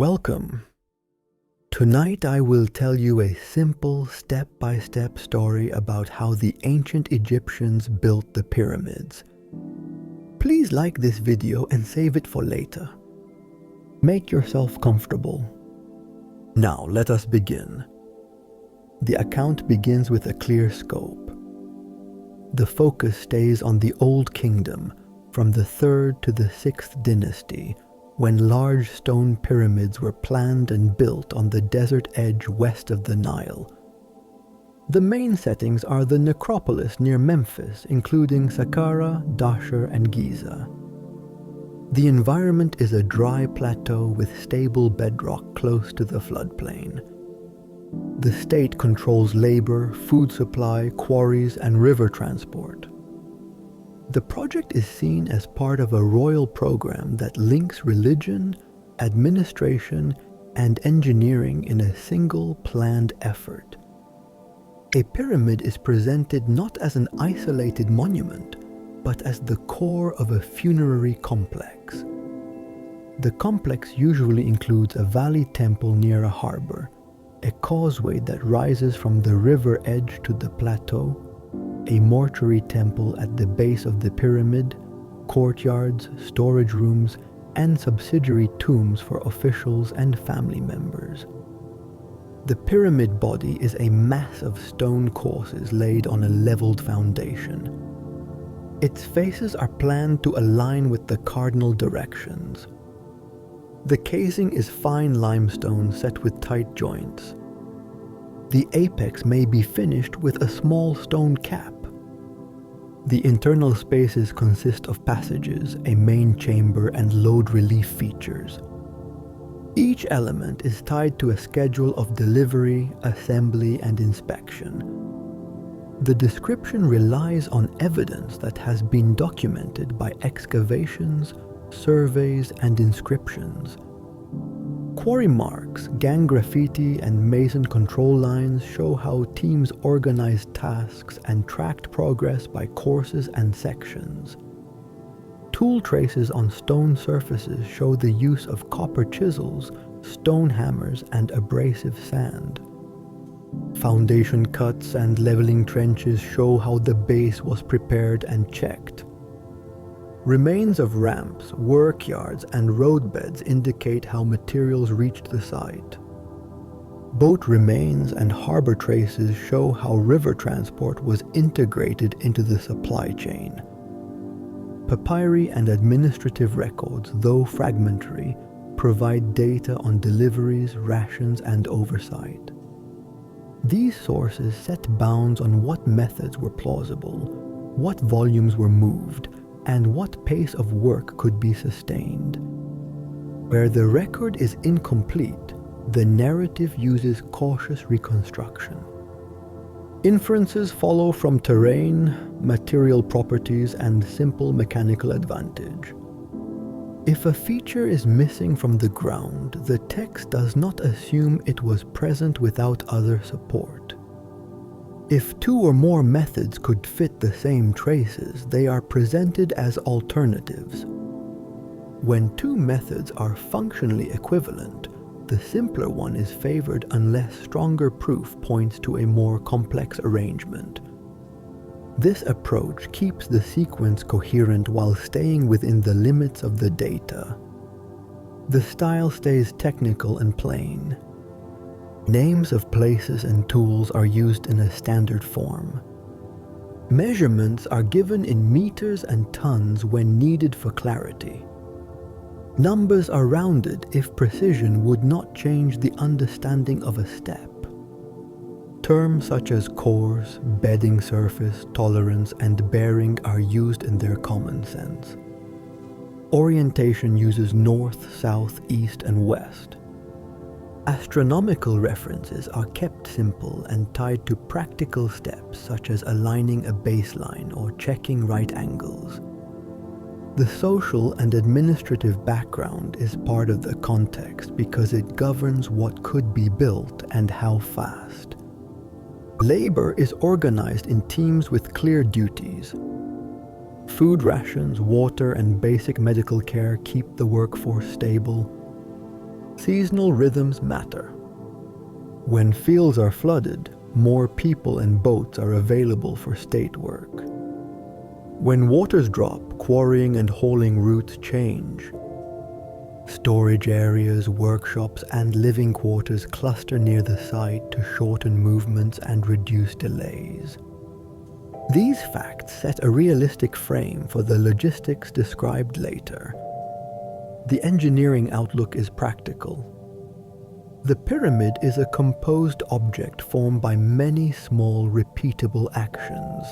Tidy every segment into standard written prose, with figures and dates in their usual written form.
Welcome. Tonight I will tell you a simple step-by-step story about how the ancient Egyptians built the pyramids. Please like this video and save it for later. Make yourself comfortable. Now let us begin. The account begins with a clear scope. The focus stays on the Old Kingdom from the 3rd to the 6th dynasty, when large stone pyramids were planned and built on the desert edge west of the Nile. The main settings are the necropolis near Memphis, including Saqqara, Dashur, and Giza. The environment is a dry plateau with stable bedrock close to the floodplain. The state controls labor, food supply, quarries, and river transport. The project is seen as part of a royal program that links religion, administration, and engineering in a single planned effort. A pyramid is presented not as an isolated monument, but as the core of a funerary complex. The complex usually includes a valley temple near a harbor, a causeway that rises from the river edge to the plateau, a mortuary temple at the base of the pyramid, courtyards, storage rooms, and subsidiary tombs for officials and family members. The pyramid body is a mass of stone courses laid on a leveled foundation. Its faces are planned to align with the cardinal directions. The casing is fine limestone set with tight joints. The apex may be finished with a small stone cap. The internal spaces consist of passages, a main chamber, and load relief features. Each element is tied to a schedule of delivery, assembly, and inspection. The description relies on evidence that has been documented by excavations, surveys, and inscriptions. Quarry marks, gang graffiti, and mason control lines show how teams organized tasks and tracked progress by courses and sections. Tool traces on stone surfaces show the use of copper chisels, stone hammers, and abrasive sand. Foundation cuts and leveling trenches show how the base was prepared and checked. Remains of ramps, work yards, and roadbeds indicate how materials reached the site. Boat remains and harbor traces show how river transport was integrated into the supply chain. Papyri and administrative records, though fragmentary, provide data on deliveries, rations, and oversight. These sources set bounds on what methods were plausible, what volumes were moved, and what pace of work could be sustained. Where the record is incomplete, the narrative uses cautious reconstruction. Inferences follow from terrain, material properties, and simple mechanical advantage. If a feature is missing from the ground, the text does not assume it was present without other support. If two or more methods could fit the same traces, they are presented as alternatives. When two methods are functionally equivalent, the simpler one is favored unless stronger proof points to a more complex arrangement. This approach keeps the sequence coherent while staying within the limits of the data. The style stays technical and plain. Names of places and tools are used in a standard form. Measurements are given in meters and tons when needed for clarity. Numbers are rounded if precision would not change the understanding of a step. Terms such as coarse, bedding surface, tolerance, and bearing are used in their common sense. Orientation uses north, south, east, and west. Astronomical references are kept simple and tied to practical steps such as aligning a baseline or checking right angles. The social and administrative background is part of the context because it governs what could be built and how fast. Labor is organized in teams with clear duties. Food rations, water, and basic medical care keep the workforce stable. Seasonal rhythms matter. When fields are flooded, more people and boats are available for state work. When waters drop, quarrying and hauling routes change. Storage areas, workshops, and living quarters cluster near the site to shorten movements and reduce delays. These facts set a realistic frame for the logistics described later. The engineering outlook is practical. The pyramid is a composed object formed by many small, repeatable actions.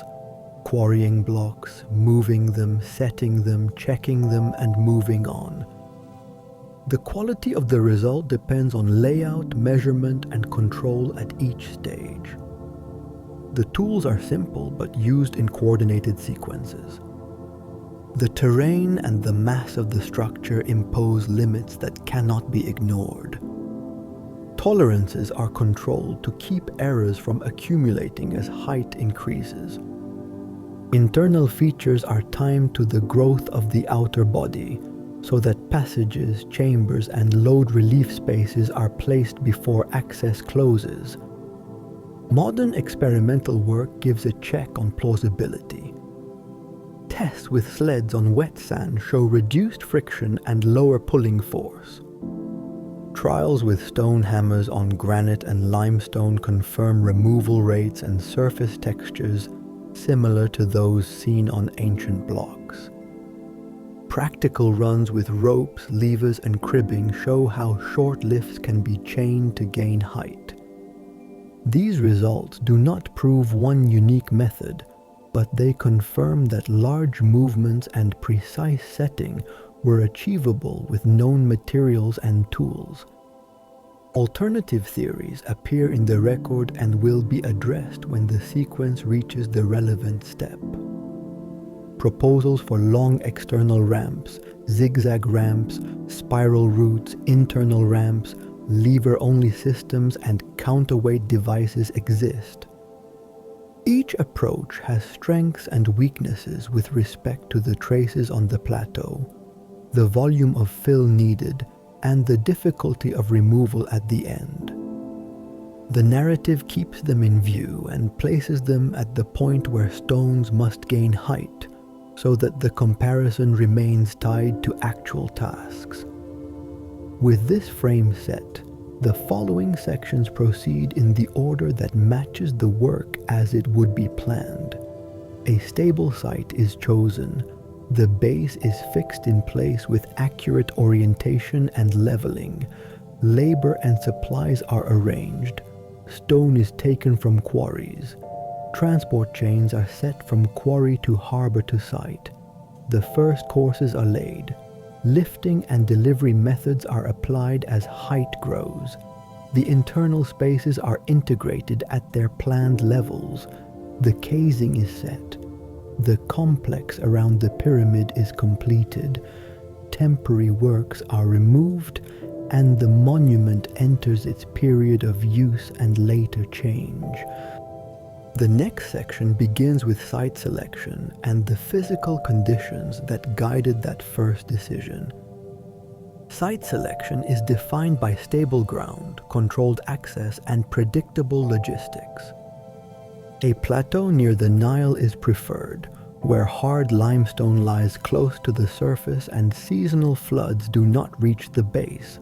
Quarrying blocks, moving them, setting them, checking them, and moving on. The quality of the result depends on layout, measurement, and control at each stage. The tools are simple but used in coordinated sequences. The terrain and the mass of the structure impose limits that cannot be ignored. Tolerances are controlled to keep errors from accumulating as height increases. Internal features are timed to the growth of the outer body, so that passages, chambers, and load relief spaces are placed before access closes. Modern experimental work gives a check on plausibility. Tests with sleds on wet sand show reduced friction and lower pulling force. Trials with stone hammers on granite and limestone confirm removal rates and surface textures similar to those seen on ancient blocks. Practical runs with ropes, levers, and cribbing show how short lifts can be chained to gain height. These results do not prove one unique method, but they confirm that large movements and precise setting were achievable with known materials and tools. Alternative theories appear in the record and will be addressed when the sequence reaches the relevant step. Proposals for long external ramps, zigzag ramps, spiral routes, internal ramps, lever-only systems, and counterweight devices exist. Each approach has strengths and weaknesses with respect to the traces on the plateau, the volume of fill needed, and the difficulty of removal at the end. The narrative keeps them in view and places them at the point where stones must gain height, so that the comparison remains tied to actual tasks. With this frame set, the following sections proceed in the order that matches the work as it would be planned. A stable site is chosen. The base is fixed in place with accurate orientation and leveling. Labor and supplies are arranged. Stone is taken from quarries. Transport chains are set from quarry to harbor to site. The first courses are laid. Lifting and delivery methods are applied as height grows. The internal spaces are integrated at their planned levels. The casing is set. The complex around the pyramid is completed. Temporary works are removed, and the monument enters its period of use and later change. The next section begins with site selection and the physical conditions that guided that first decision. Site selection is defined by stable ground, controlled access, and predictable logistics. A plateau near the Nile is preferred, where hard limestone lies close to the surface and seasonal floods do not reach the base.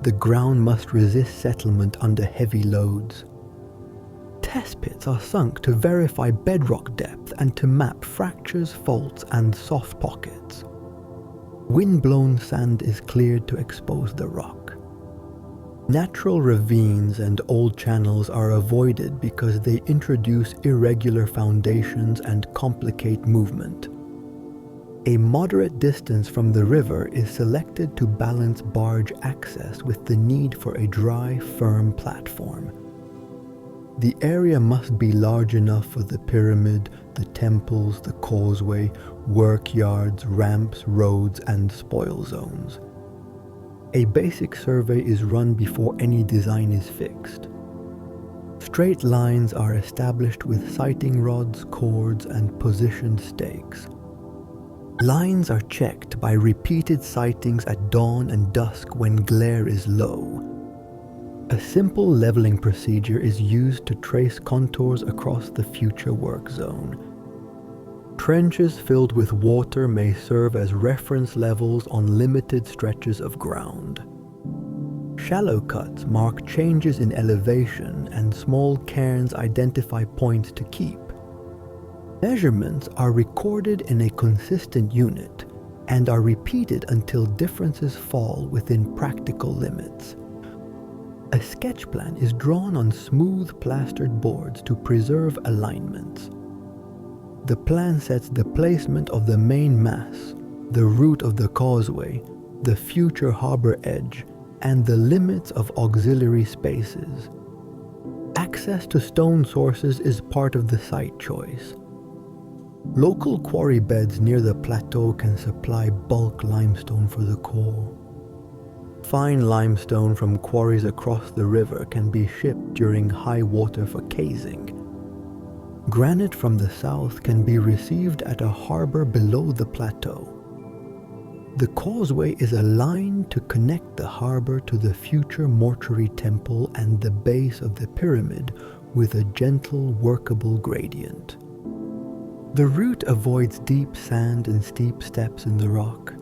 The ground must resist settlement under heavy loads. Test pits are sunk to verify bedrock depth and to map fractures, faults, and soft pockets. Wind-blown sand is cleared to expose the rock. Natural ravines and old channels are avoided because they introduce irregular foundations and complicate movement. A moderate distance from the river is selected to balance barge access with the need for a dry, firm platform. The area must be large enough for the pyramid, the temples, the causeway, work yards, ramps, roads, and spoil zones. A basic survey is run before any design is fixed. Straight lines are established with sighting rods, cords, and positioned stakes. Lines are checked by repeated sightings at dawn and dusk when glare is low. A simple leveling procedure is used to trace contours across the future work zone. Trenches filled with water may serve as reference levels on limited stretches of ground. Shallow cuts mark changes in elevation, and small cairns identify points to keep. Measurements are recorded in a consistent unit and are repeated until differences fall within practical limits. A sketch plan is drawn on smooth plastered boards to preserve alignments. The plan sets the placement of the main mass, the route of the causeway, the future harbor edge, and the limits of auxiliary spaces. Access to stone sources is part of the site choice. Local quarry beds near the plateau can supply bulk limestone for the core. Fine limestone from quarries across the river can be shipped during high water for casing. Granite from the south can be received at a harbor below the plateau. The causeway is a line to connect the harbor to the future mortuary temple and the base of the pyramid with a gentle, workable gradient. The route avoids deep sand and steep steps in the rock.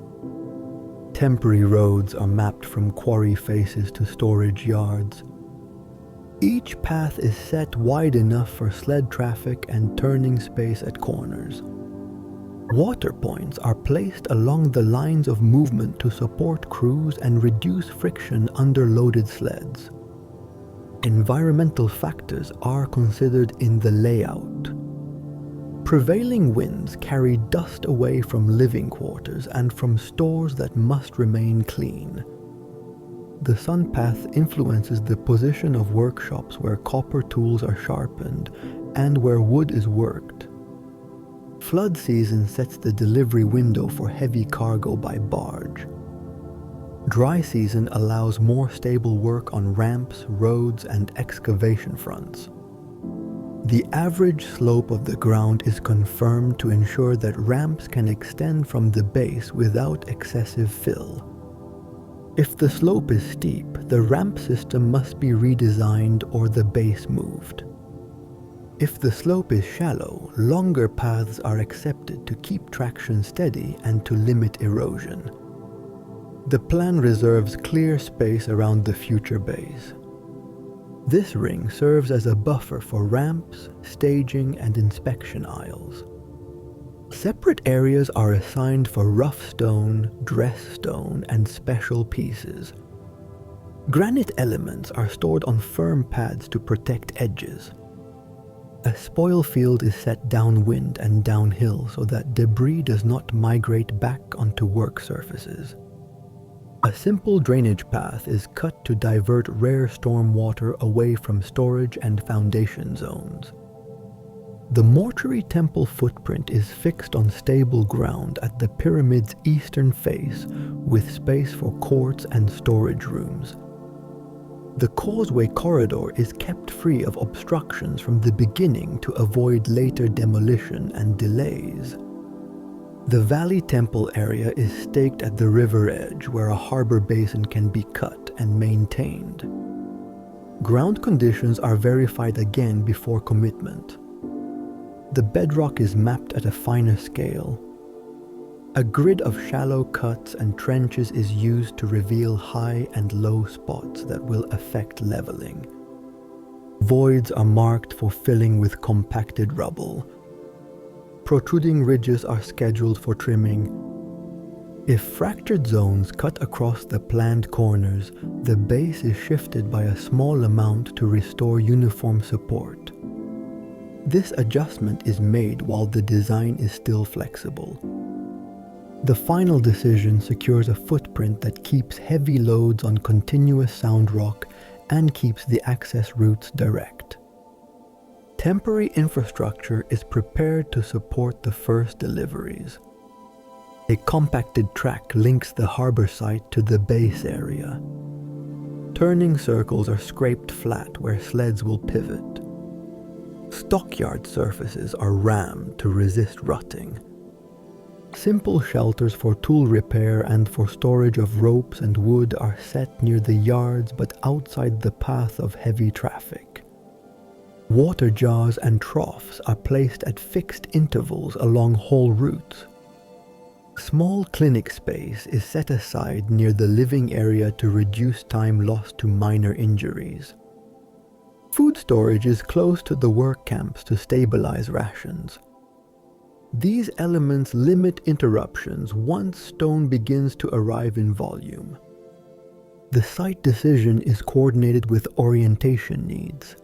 Temporary roads are mapped from quarry faces to storage yards. Each path is set wide enough for sled traffic and turning space at corners. Water points are placed along the lines of movement to support crews and reduce friction under loaded sleds. Environmental factors are considered in the layout. Prevailing winds carry dust away from living quarters and from stores that must remain clean. The sun path influences the position of workshops where copper tools are sharpened and where wood is worked. Flood season sets the delivery window for heavy cargo by barge. Dry season allows more stable work on ramps, roads, and excavation fronts. The average slope of the ground is confirmed to ensure that ramps can extend from the base without excessive fill. If the slope is steep, the ramp system must be redesigned or the base moved. If the slope is shallow, longer paths are accepted to keep traction steady and to limit erosion. The plan reserves clear space around the future base. This ring serves as a buffer for ramps, staging, and inspection aisles. Separate areas are assigned for rough stone, dress stone, and special pieces. Granite elements are stored on firm pads to protect edges. A spoil field is set downwind and downhill so that debris does not migrate back onto work surfaces. A simple drainage path is cut to divert rare storm water away from storage and foundation zones. The mortuary temple footprint is fixed on stable ground at the pyramid's eastern face with space for courts and storage rooms. The causeway corridor is kept free of obstructions from the beginning to avoid later demolition and delays. The Valley Temple area is staked at the river edge where a harbor basin can be cut and maintained. Ground conditions are verified again before commitment. The bedrock is mapped at a finer scale. A grid of shallow cuts and trenches is used to reveal high and low spots that will affect leveling. Voids are marked for filling with compacted rubble. Protruding ridges are scheduled for trimming. If fractured zones cut across the planned corners, the base is shifted by a small amount to restore uniform support. This adjustment is made while the design is still flexible. The final decision secures a footprint that keeps heavy loads on continuous sound rock and keeps the access routes direct. Temporary infrastructure is prepared to support the first deliveries. A compacted track links the harbor site to the base area. Turning circles are scraped flat where sleds will pivot. Stockyard surfaces are rammed to resist rutting. Simple shelters for tool repair and for storage of ropes and wood are set near the yards but outside the path of heavy traffic. Water jars and troughs are placed at fixed intervals along whole routes. Small clinic space is set aside near the living area to reduce time lost to minor injuries. Food storage is close to the work camps to stabilize rations. These elements limit interruptions once stone begins to arrive in volume. The site decision is coordinated with orientation needs.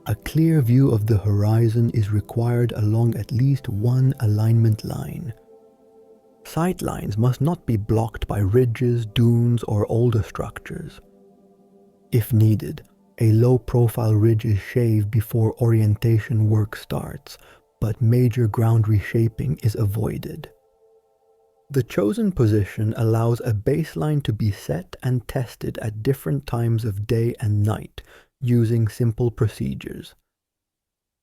A clear view of the horizon is required along at least one alignment line. Sight lines must not be blocked by ridges, dunes, or older structures. If needed, a low-profile ridge is shaved before orientation work starts, but major ground reshaping is avoided. The chosen position allows a baseline to be set and tested at different times of day and night using simple procedures.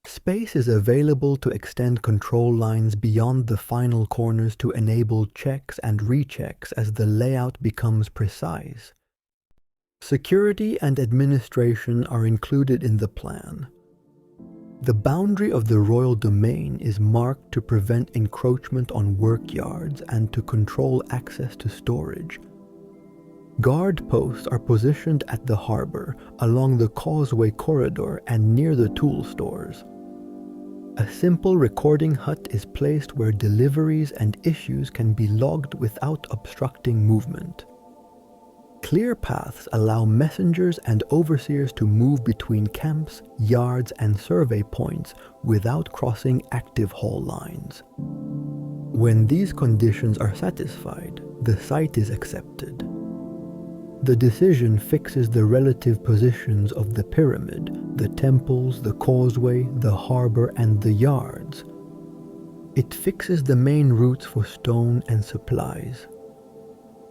Space is available to extend control lines beyond the final corners to enable checks and rechecks as the layout becomes precise. Security and administration are included in the plan. The boundary of the royal domain is marked to prevent encroachment on work yards and to control access to storage. Guard posts are positioned at the harbor, along the causeway corridor and near the tool stores. A simple recording hut is placed where deliveries and issues can be logged without obstructing movement. Clear paths allow messengers and overseers to move between camps, yards, and survey points without crossing active haul lines. When these conditions are satisfied, the site is accepted. The decision fixes the relative positions of the pyramid, the temples, the causeway, the harbor, and the yards. It fixes the main routes for stone and supplies.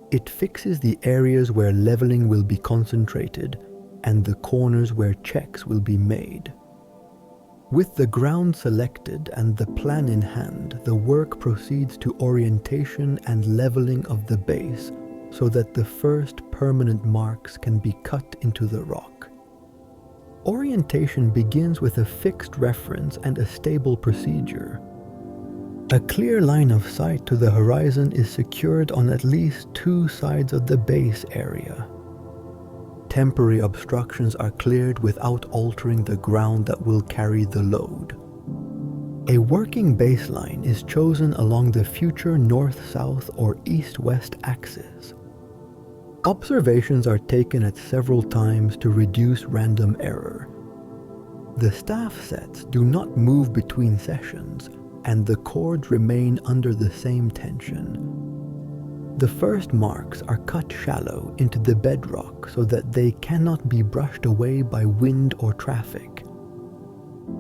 It fixes the areas where leveling will be concentrated and the corners where checks will be made. With the ground selected and the plan in hand, the work proceeds to orientation and leveling of the base so that the first permanent marks can be cut into the rock. Orientation begins with a fixed reference and a stable procedure. A clear line of sight to the horizon is secured on at least two sides of the base area. Temporary obstructions are cleared without altering the ground that will carry the load. A working baseline is chosen along the future north-south or east-west axis. Observations are taken at several times to reduce random error. The staff sets do not move between sessions, and the cords remain under the same tension. The first marks are cut shallow into the bedrock so that they cannot be brushed away by wind or traffic.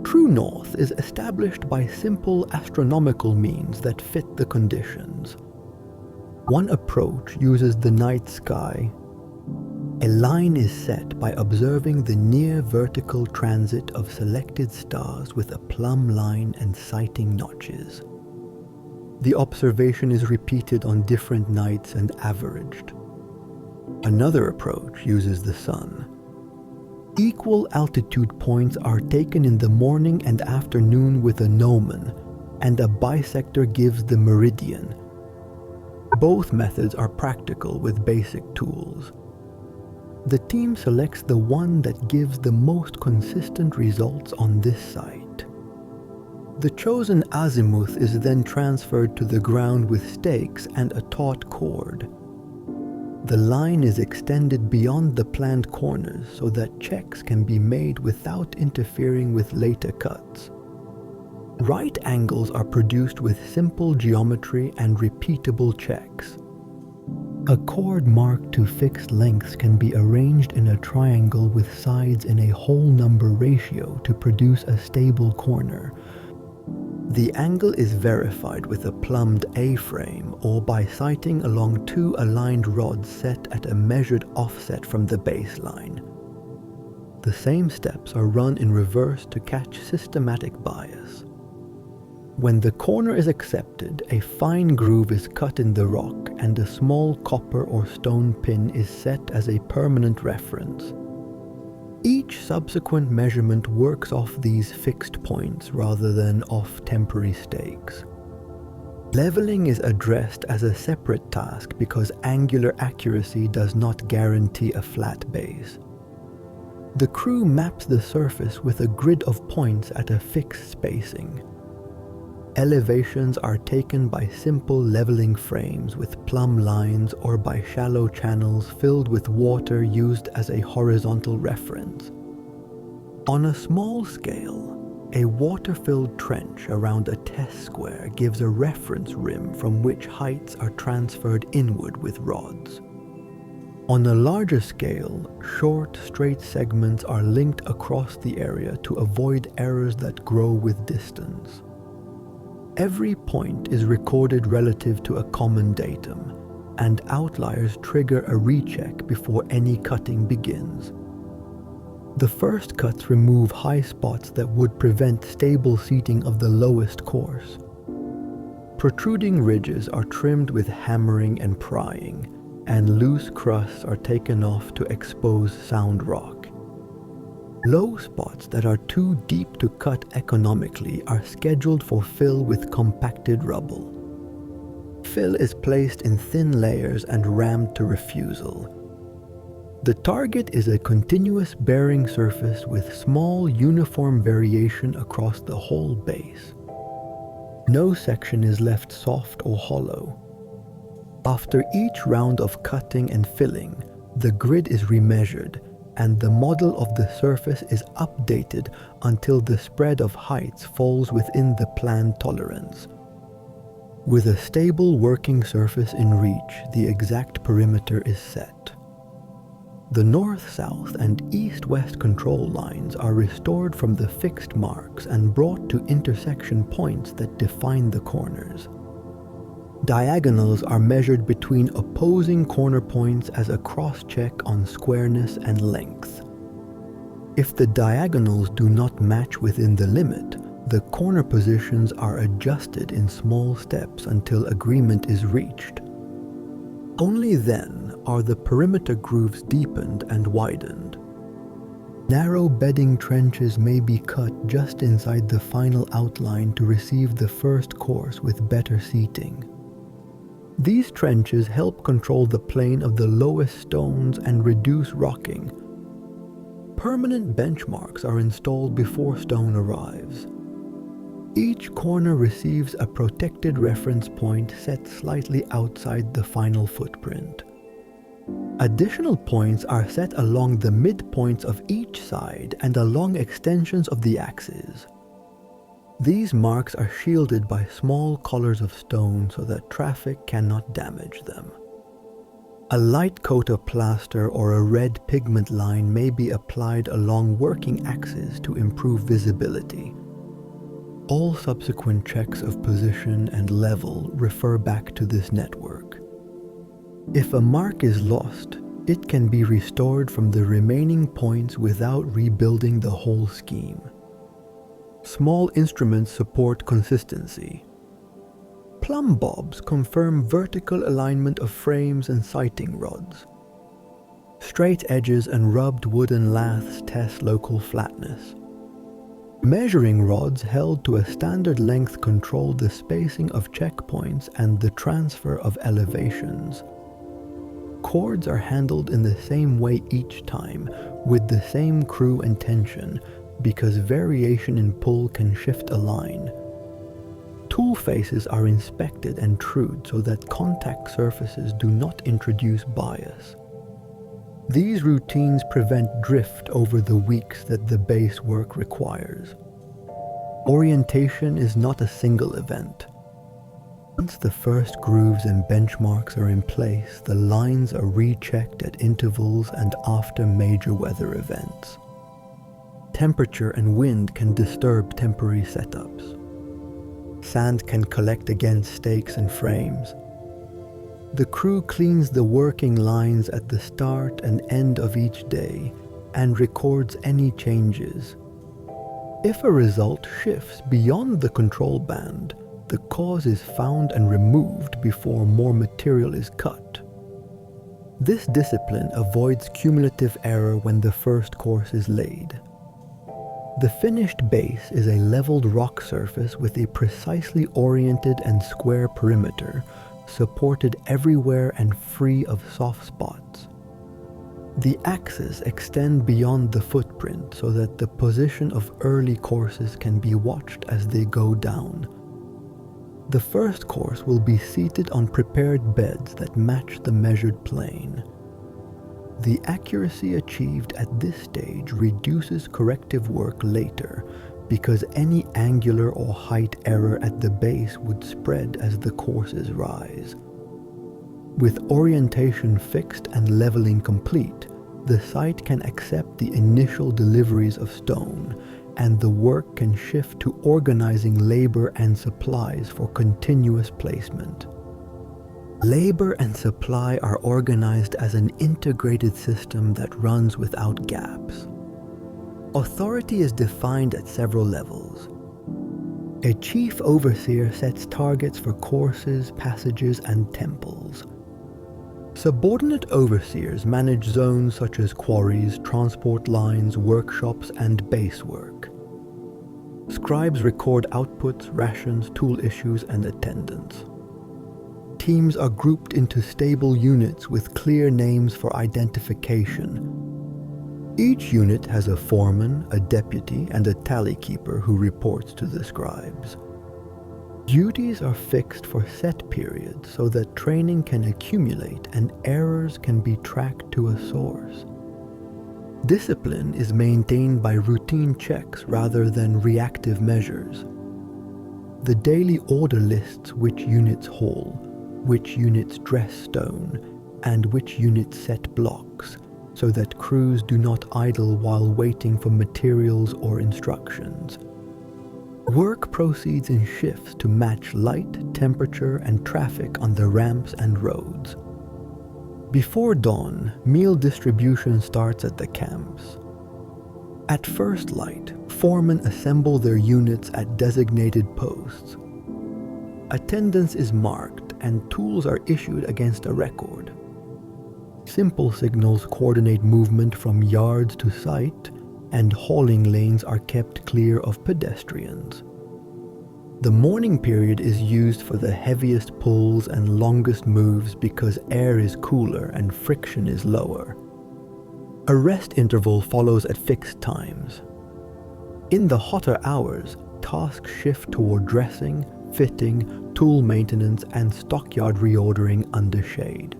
True north is established by simple astronomical means that fit the conditions. One approach uses the night sky. A line is set by observing the near vertical transit of selected stars with a plumb line and sighting notches. The observation is repeated on different nights and averaged. Another approach uses the sun. Equal altitude points are taken in the morning and afternoon with a gnomon, and a bisector gives the meridian. Both methods are practical with basic tools. The team selects the one that gives the most consistent results on this site. The chosen azimuth is then transferred to the ground with stakes and a taut cord. The line is extended beyond the planned corners so that checks can be made without interfering with later cuts. Right angles are produced with simple geometry and repeatable checks. A cord marked to fixed lengths can be arranged in a triangle with sides in a whole number ratio to produce a stable corner. The angle is verified with a plumbed A-frame or by sighting along two aligned rods set at a measured offset from the baseline. The same steps are run in reverse to catch systematic bias. When the corner is accepted, a fine groove is cut in the rock and a small copper or stone pin is set as a permanent reference. Each subsequent measurement works off these fixed points rather than off temporary stakes. Leveling is addressed as a separate task because angular accuracy does not guarantee a flat base. The crew maps the surface with a grid of points at a fixed spacing. Elevations are taken by simple leveling frames with plumb lines or by shallow channels filled with water used as a horizontal reference. On a small scale, a water-filled trench around a test square gives a reference rim from which heights are transferred inward with rods. On a larger scale, short, straight segments are linked across the area to avoid errors that grow with distance. Every point is recorded relative to a common datum, and outliers trigger a recheck before any cutting begins. The first cuts remove high spots that would prevent stable seating of the lowest course. Protruding ridges are trimmed with hammering and prying, and loose crusts are taken off to expose sound rock. Low spots that are too deep to cut economically are scheduled for fill with compacted rubble. Fill is placed in thin layers and rammed to refusal. The target is a continuous bearing surface with small uniform variation across the whole base. No section is left soft or hollow. After each round of cutting and filling, the grid is remeasured, and the model of the surface is updated until the spread of heights falls within the planned tolerance. With a stable working surface in reach, the exact perimeter is set. The north-south and east-west control lines are restored from the fixed marks and brought to intersection points that define the corners. Diagonals are measured between opposing corner points as a cross-check on squareness and length. If the diagonals do not match within the limit, the corner positions are adjusted in small steps until agreement is reached. Only then are the perimeter grooves deepened and widened. Narrow bedding trenches may be cut just inside the final outline to receive the first course with better seating. These trenches help control the plane of the lowest stones and reduce rocking. Permanent benchmarks are installed before stone arrives. Each corner receives a protected reference point set slightly outside the final footprint. Additional points are set along the midpoints of each side and along extensions of the axes. These marks are shielded by small collars of stone so that traffic cannot damage them. A light coat of plaster or a red pigment line may be applied along working axes to improve visibility. All subsequent checks of position and level refer back to this network. If a mark is lost, it can be restored from the remaining points without rebuilding the whole scheme. Small instruments support consistency. Plumb bobs confirm vertical alignment of frames and sighting rods. Straight edges and rubbed wooden laths test local flatness. Measuring rods held to a standard length control the spacing of checkpoints and the transfer of elevations. Cords are handled in the same way each time, with the same crew and tension, because variation in pull can shift a line. Tool faces are inspected and trued so that contact surfaces do not introduce bias. These routines prevent drift over the weeks that the base work requires. Orientation is not a single event. Once the first grooves and benchmarks are in place, the lines are rechecked at intervals and after major weather events. Temperature and wind can disturb temporary setups. Sand can collect against stakes and frames. The crew cleans the working lines at the start and end of each day and records any changes. If a result shifts beyond the control band, the cause is found and removed before more material is cut. This discipline avoids cumulative error when the first course is laid. The finished base is a leveled rock surface with a precisely oriented and square perimeter, supported everywhere and free of soft spots. The axes extend beyond the footprint so that the position of early courses can be watched as they go down. The first course will be seated on prepared beds that match the measured plane. The accuracy achieved at this stage reduces corrective work later because any angular or height error at the base would spread as the courses rise. With orientation fixed and leveling complete, the site can accept the initial deliveries of stone, and the work can shift to organizing labor and supplies for continuous placement. Labor and supply are organized as an integrated system that runs without gaps. Authority is defined at several levels. A chief overseer sets targets for courses, passages, and temples. Subordinate overseers manage zones such as quarries, transport lines, workshops, and base work. Scribes record outputs, rations, tool issues, and attendance. Teams are grouped into stable units with clear names for identification. Each unit has a foreman, a deputy, and a tally keeper who reports to the scribes. Duties are fixed for set periods so that training can accumulate and errors can be tracked to a source. Discipline is maintained by routine checks rather than reactive measures. The daily order lists which units haul, which units dress stone, and which units set blocks, so that crews do not idle while waiting for materials or instructions. Work proceeds in shifts to match light, temperature, and traffic on the ramps and roads. Before dawn, meal distribution starts at the camps. At first light, foremen assemble their units at designated posts. Attendance is marked and tools are issued against a record. Simple signals coordinate movement from yards to site, and hauling lanes are kept clear of pedestrians. The morning period is used for the heaviest pulls and longest moves because air is cooler and friction is lower. A rest interval follows at fixed times. In the hotter hours, tasks shift toward dressing, fitting, tool maintenance, and stockyard reordering under shade.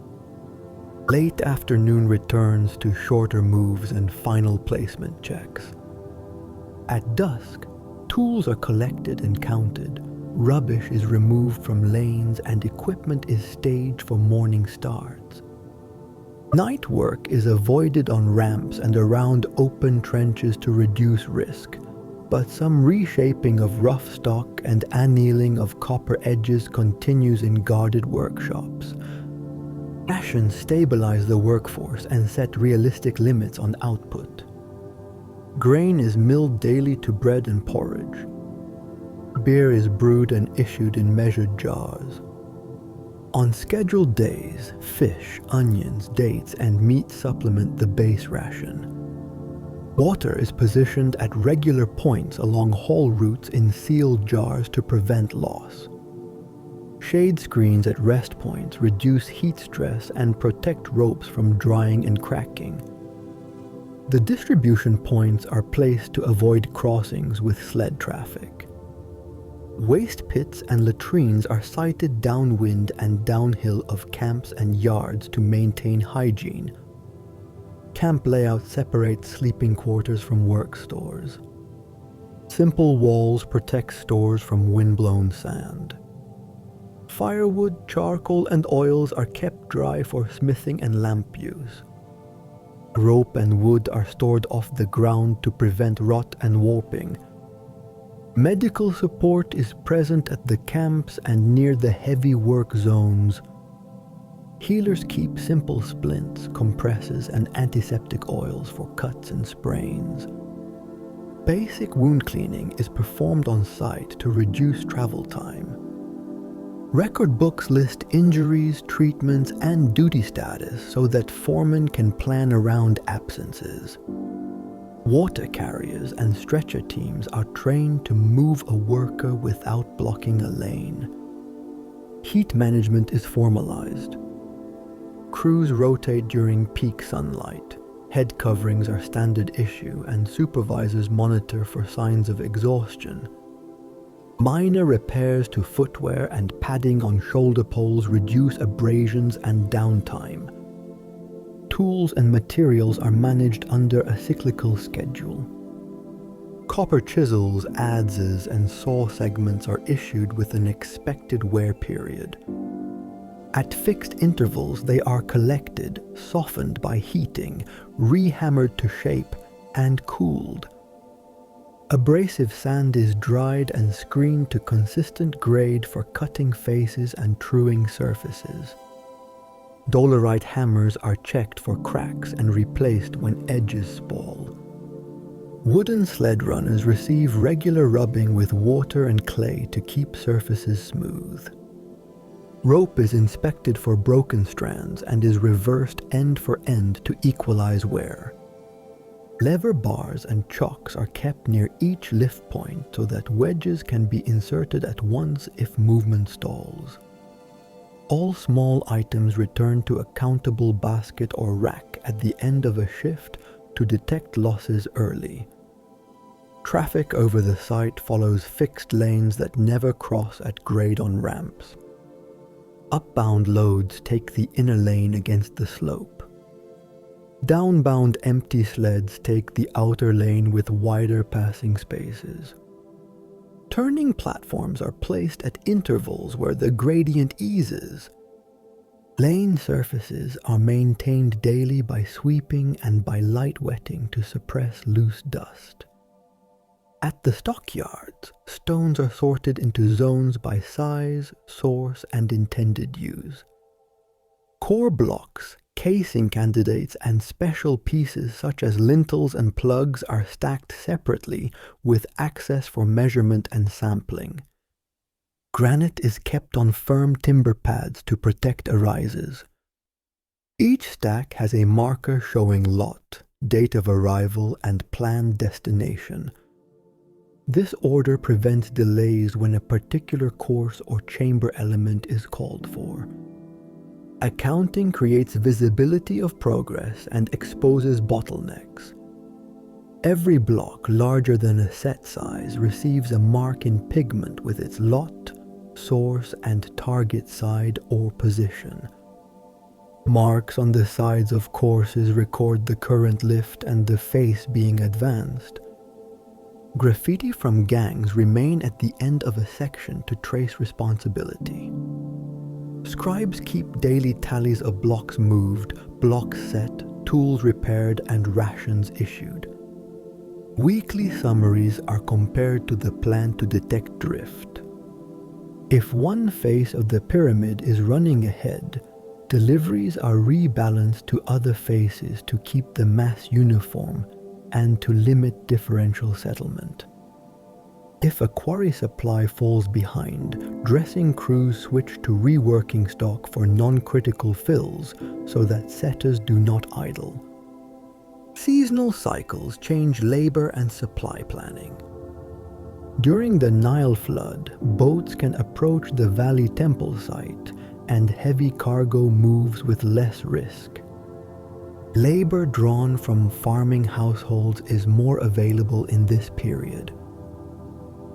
Late afternoon returns to shorter moves and final placement checks. At dusk, tools are collected and counted, rubbish is removed from lanes, and equipment is staged for morning starts. Night work is avoided on ramps and around open trenches to reduce risk, but some reshaping of rough stock and annealing of copper edges continues in guarded workshops. Rations stabilize the workforce and set realistic limits on output. Grain is milled daily to bread and porridge. Beer is brewed and issued in measured jars. On scheduled days, fish, onions, dates, and meat supplement the base ration. Water is positioned at regular points along haul routes in sealed jars to prevent loss. Shade screens at rest points reduce heat stress and protect ropes from drying and cracking. The distribution points are placed to avoid crossings with sled traffic. Waste pits and latrines are sited downwind and downhill of camps and yards to maintain hygiene. Camp layout separates sleeping quarters from work stores. Simple walls protect stores from windblown sand. Firewood, charcoal, and oils are kept dry for smithing and lamp use. Rope and wood are stored off the ground to prevent rot and warping. Medical support is present at the camps and near the heavy work zones. Healers keep simple splints, compresses, and antiseptic oils for cuts and sprains. Basic wound cleaning is performed on site to reduce travel time. Record books list injuries, treatments, and duty status so that foremen can plan around absences. Water carriers and stretcher teams are trained to move a worker without blocking a lane. Heat management is formalized. Crews rotate during peak sunlight. Head coverings are standard issue, and supervisors monitor for signs of exhaustion. Minor repairs to footwear and padding on shoulder poles reduce abrasions and downtime. Tools and materials are managed under a cyclical schedule. Copper chisels, adzes, and saw segments are issued with an expected wear period. At fixed intervals, they are collected, softened by heating, rehammered to shape, and cooled. Abrasive sand is dried and screened to consistent grade for cutting faces and truing surfaces. Dolerite hammers are checked for cracks and replaced when edges spall. Wooden sled runners receive regular rubbing with water and clay to keep surfaces smooth. Rope is inspected for broken strands and is reversed end for end to equalize wear. Lever bars and chocks are kept near each lift point so that wedges can be inserted at once if movement stalls. All small items return to a countable basket or rack at the end of a shift to detect losses early. Traffic over the site follows fixed lanes that never cross at grade on ramps. Upbound loads take the inner lane against the slope. Downbound empty sleds take the outer lane with wider passing spaces. Turning platforms are placed at intervals where the gradient eases. Lane surfaces are maintained daily by sweeping and by light wetting to suppress loose dust. At the stockyards, stones are sorted into zones by size, source, and intended use. Core blocks, casing candidates, and special pieces such as lintels and plugs are stacked separately with access for measurement and sampling. Granite is kept on firm timber pads to protect arises. Each stack has a marker showing lot, date of arrival, and planned destination. This order prevents delays when a particular course or chamber element is called for. Accounting creates visibility of progress and exposes bottlenecks. Every block larger than a set size receives a mark in pigment with its lot, source, and target side or position. Marks on the sides of courses record the current lift and the face being advanced. Graffiti from gangs remain at the end of a section to trace responsibility. Scribes keep daily tallies of blocks moved, blocks set, tools repaired, and rations issued. Weekly summaries are compared to the plan to detect drift. If one face of the pyramid is running ahead, deliveries are rebalanced to other faces to keep the mass uniform and to limit differential settlement. If a quarry supply falls behind, dressing crews switch to reworking stock for non-critical fills so that setters do not idle. Seasonal cycles change labor and supply planning. During the Nile flood, boats can approach the Valley Temple site and heavy cargo moves with less risk. Labor drawn from farming households is more available in this period.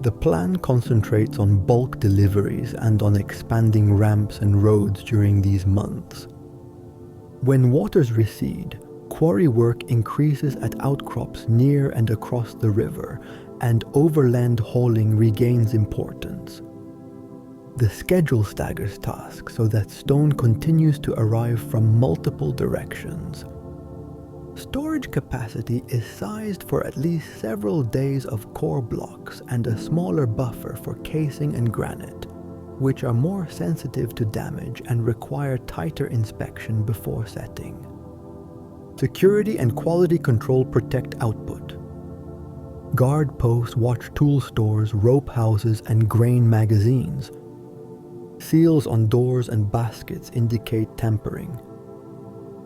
The plan concentrates on bulk deliveries and on expanding ramps and roads during these months. When waters recede, quarry work increases at outcrops near and across the river, and overland hauling regains importance. The schedule staggers tasks so that stone continues to arrive from multiple directions. Storage capacity is sized for at least several days of core blocks and a smaller buffer for casing and granite, which are more sensitive to damage and require tighter inspection before setting. Security and quality control protect output. Guard posts watch tool stores, rope houses, and grain magazines. Seals on doors and baskets indicate tampering.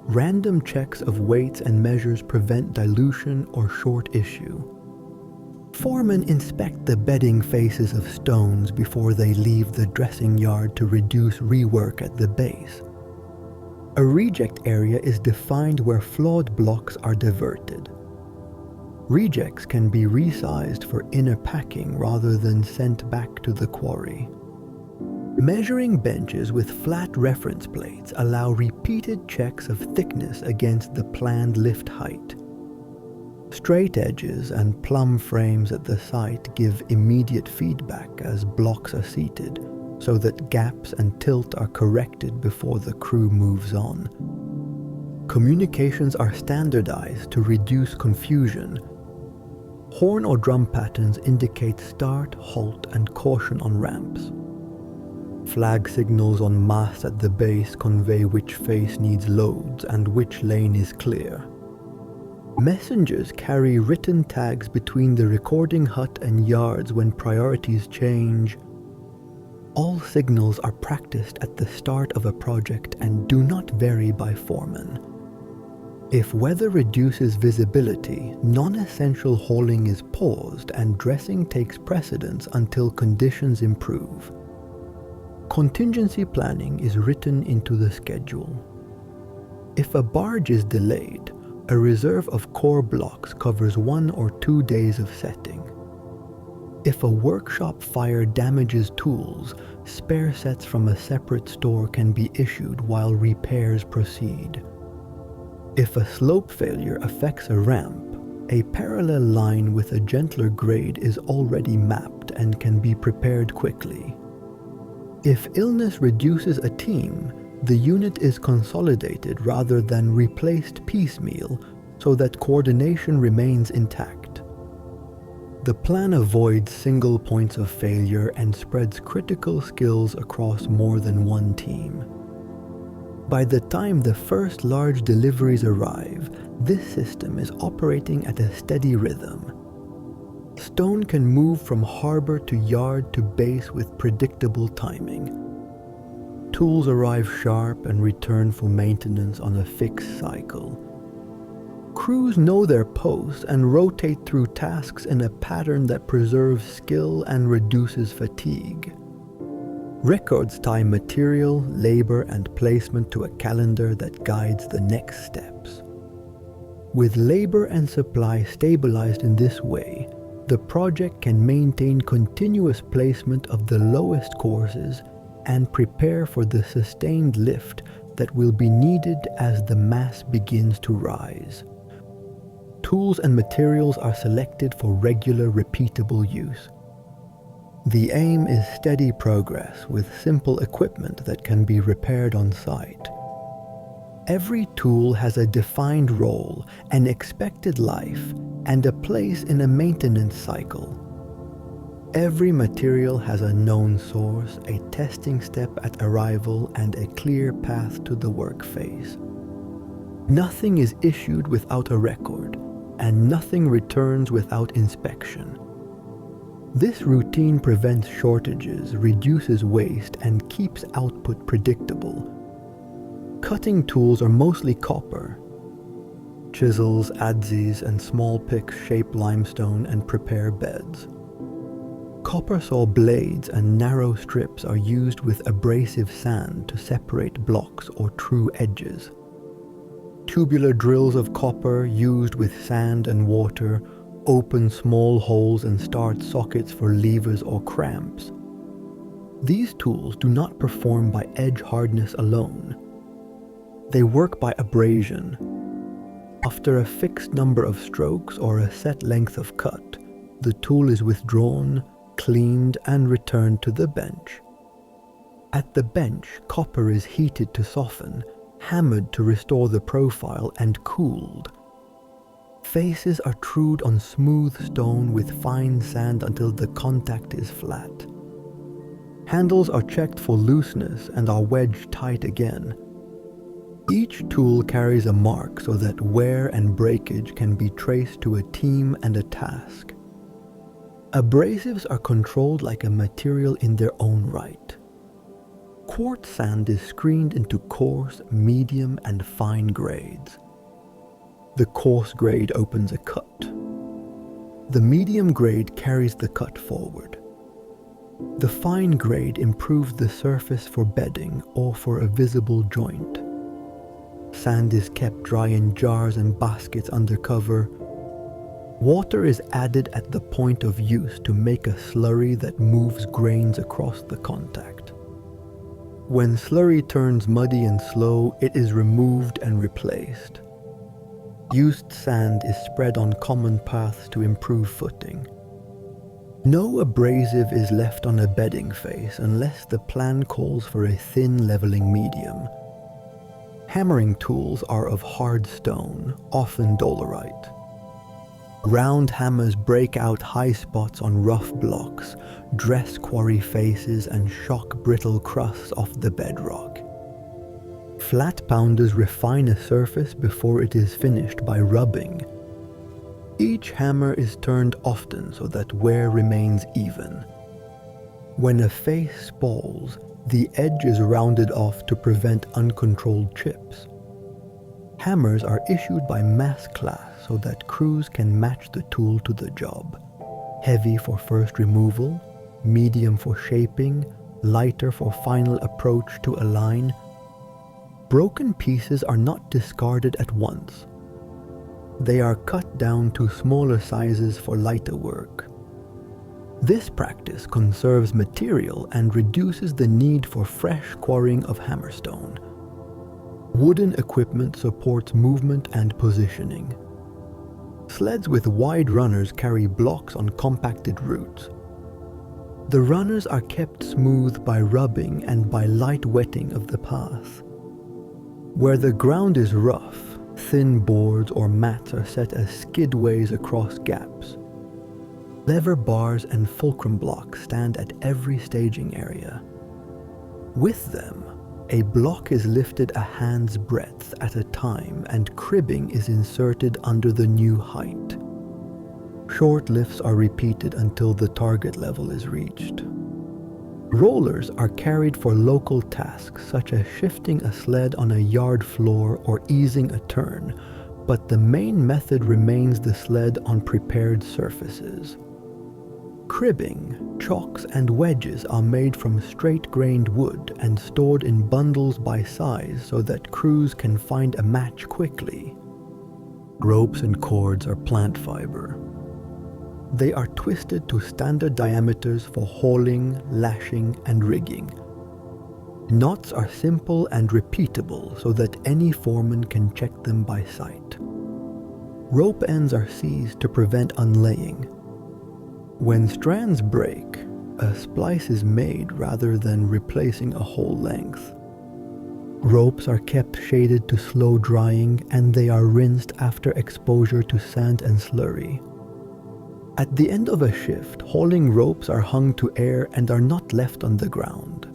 Random checks of weights and measures prevent dilution or short issue. Foremen inspect the bedding faces of stones before they leave the dressing yard to reduce rework at the base. A reject area is defined where flawed blocks are diverted. Rejects can be resized for inner packing rather than sent back to the quarry. Measuring benches with flat reference plates allow repeated checks of thickness against the planned lift height. Straight edges and plumb frames at the site give immediate feedback as blocks are seated, so that gaps and tilt are corrected before the crew moves on. Communications are standardized to reduce confusion. Horn or drum patterns indicate start, halt, and caution on ramps. Flag signals on masts at the base convey which face needs loads and which lane is clear. Messengers carry written tags between the recording hut and yards when priorities change. All signals are practiced at the start of a project and do not vary by foreman. If weather reduces visibility, non-essential hauling is paused and dressing takes precedence until conditions improve. Contingency planning is written into the schedule. If a barge is delayed, a reserve of core blocks covers 1 or 2 days of setting. If a workshop fire damages tools, spare sets from a separate store can be issued while repairs proceed. If a slope failure affects a ramp, a parallel line with a gentler grade is already mapped and can be prepared quickly. If illness reduces a team, the unit is consolidated rather than replaced piecemeal so that coordination remains intact. The plan avoids single points of failure and spreads critical skills across more than one team. By the time the first large deliveries arrive, this system is operating at a steady rhythm. Stone can move from harbor to yard to base with predictable timing. Tools arrive sharp and return for maintenance on a fixed cycle. Crews know their posts and rotate through tasks in a pattern that preserves skill and reduces fatigue. Records tie material, labor, and placement to a calendar that guides the next steps. With labor and supply stabilized in this way, the project can maintain continuous placement of the lowest courses and prepare for the sustained lift that will be needed as the mass begins to rise. Tools and materials are selected for regular, repeatable use. The aim is steady progress with simple equipment that can be repaired on site. Every tool has a defined role, an expected life, and a place in a maintenance cycle. Every material has a known source, a testing step at arrival, and a clear path to the work phase. Nothing is issued without a record, and nothing returns without inspection. This routine prevents shortages, reduces waste, and keeps output predictable. Cutting tools are mostly copper. Chisels, adzes, and small picks shape limestone and prepare beds. Copper saw blades and narrow strips are used with abrasive sand to separate blocks or true edges. Tubular drills of copper used with sand and water open small holes and start sockets for levers or cramps. These tools do not perform by edge hardness alone. They work by abrasion. After a fixed number of strokes or a set length of cut, the tool is withdrawn, cleaned, and returned to the bench. At the bench, copper is heated to soften, hammered to restore the profile, and cooled. Faces are trued on smooth stone with fine sand until the contact is flat. Handles are checked for looseness and are wedged tight again. Each tool carries a mark so that wear and breakage can be traced to a team and a task. Abrasives are controlled like a material in their own right. Quartz sand is screened into coarse, medium, and fine grades. The coarse grade opens a cut. The medium grade carries the cut forward. The fine grade improves the surface for bedding or for a visible joint. Sand is kept dry in jars and baskets under cover. Water is added at the point of use to make a slurry that moves grains across the contact. When slurry turns muddy and slow, it is removed and replaced. Used sand is spread on common paths to improve footing. No abrasive is left on a bedding face unless the plan calls for a thin leveling medium. Hammering tools are of hard stone, often dolerite. Round hammers break out high spots on rough blocks, dress quarry faces, and shock brittle crusts off the bedrock. Flat pounders refine a surface before it is finished by rubbing. Each hammer is turned often so that wear remains even. When a face spalls, the edge is rounded off to prevent uncontrolled chips. Hammers are issued by mass class so that crews can match the tool to the job. Heavy for first removal, medium for shaping, lighter for final approach to a line. Broken pieces are not discarded at once. They are cut down to smaller sizes for lighter work. This practice conserves material and reduces the need for fresh quarrying of hammerstone. Wooden equipment supports movement and positioning. Sleds with wide runners carry blocks on compacted roots. The runners are kept smooth by rubbing and by light wetting of the path. Where the ground is rough, thin boards or mats are set as skidways across gaps. Lever bars and fulcrum blocks stand at every staging area. With them, a block is lifted a hand's breadth at a time and cribbing is inserted under the new height. Short lifts are repeated until the target level is reached. Rollers are carried for local tasks such as shifting a sled on a yard floor or easing a turn, but the main method remains the sled on prepared surfaces. Cribbing, chocks, and wedges are made from straight-grained wood and stored in bundles by size so that crews can find a match quickly. Ropes and cords are plant fiber. They are twisted to standard diameters for hauling, lashing, and rigging. Knots are simple and repeatable so that any foreman can check them by sight. Rope ends are seized to prevent unlaying. When strands break, a splice is made rather than replacing a whole length. Ropes are kept shaded to slow drying and they are rinsed after exposure to sand and slurry. At the end of a shift, hauling ropes are hung to air and are not left on the ground.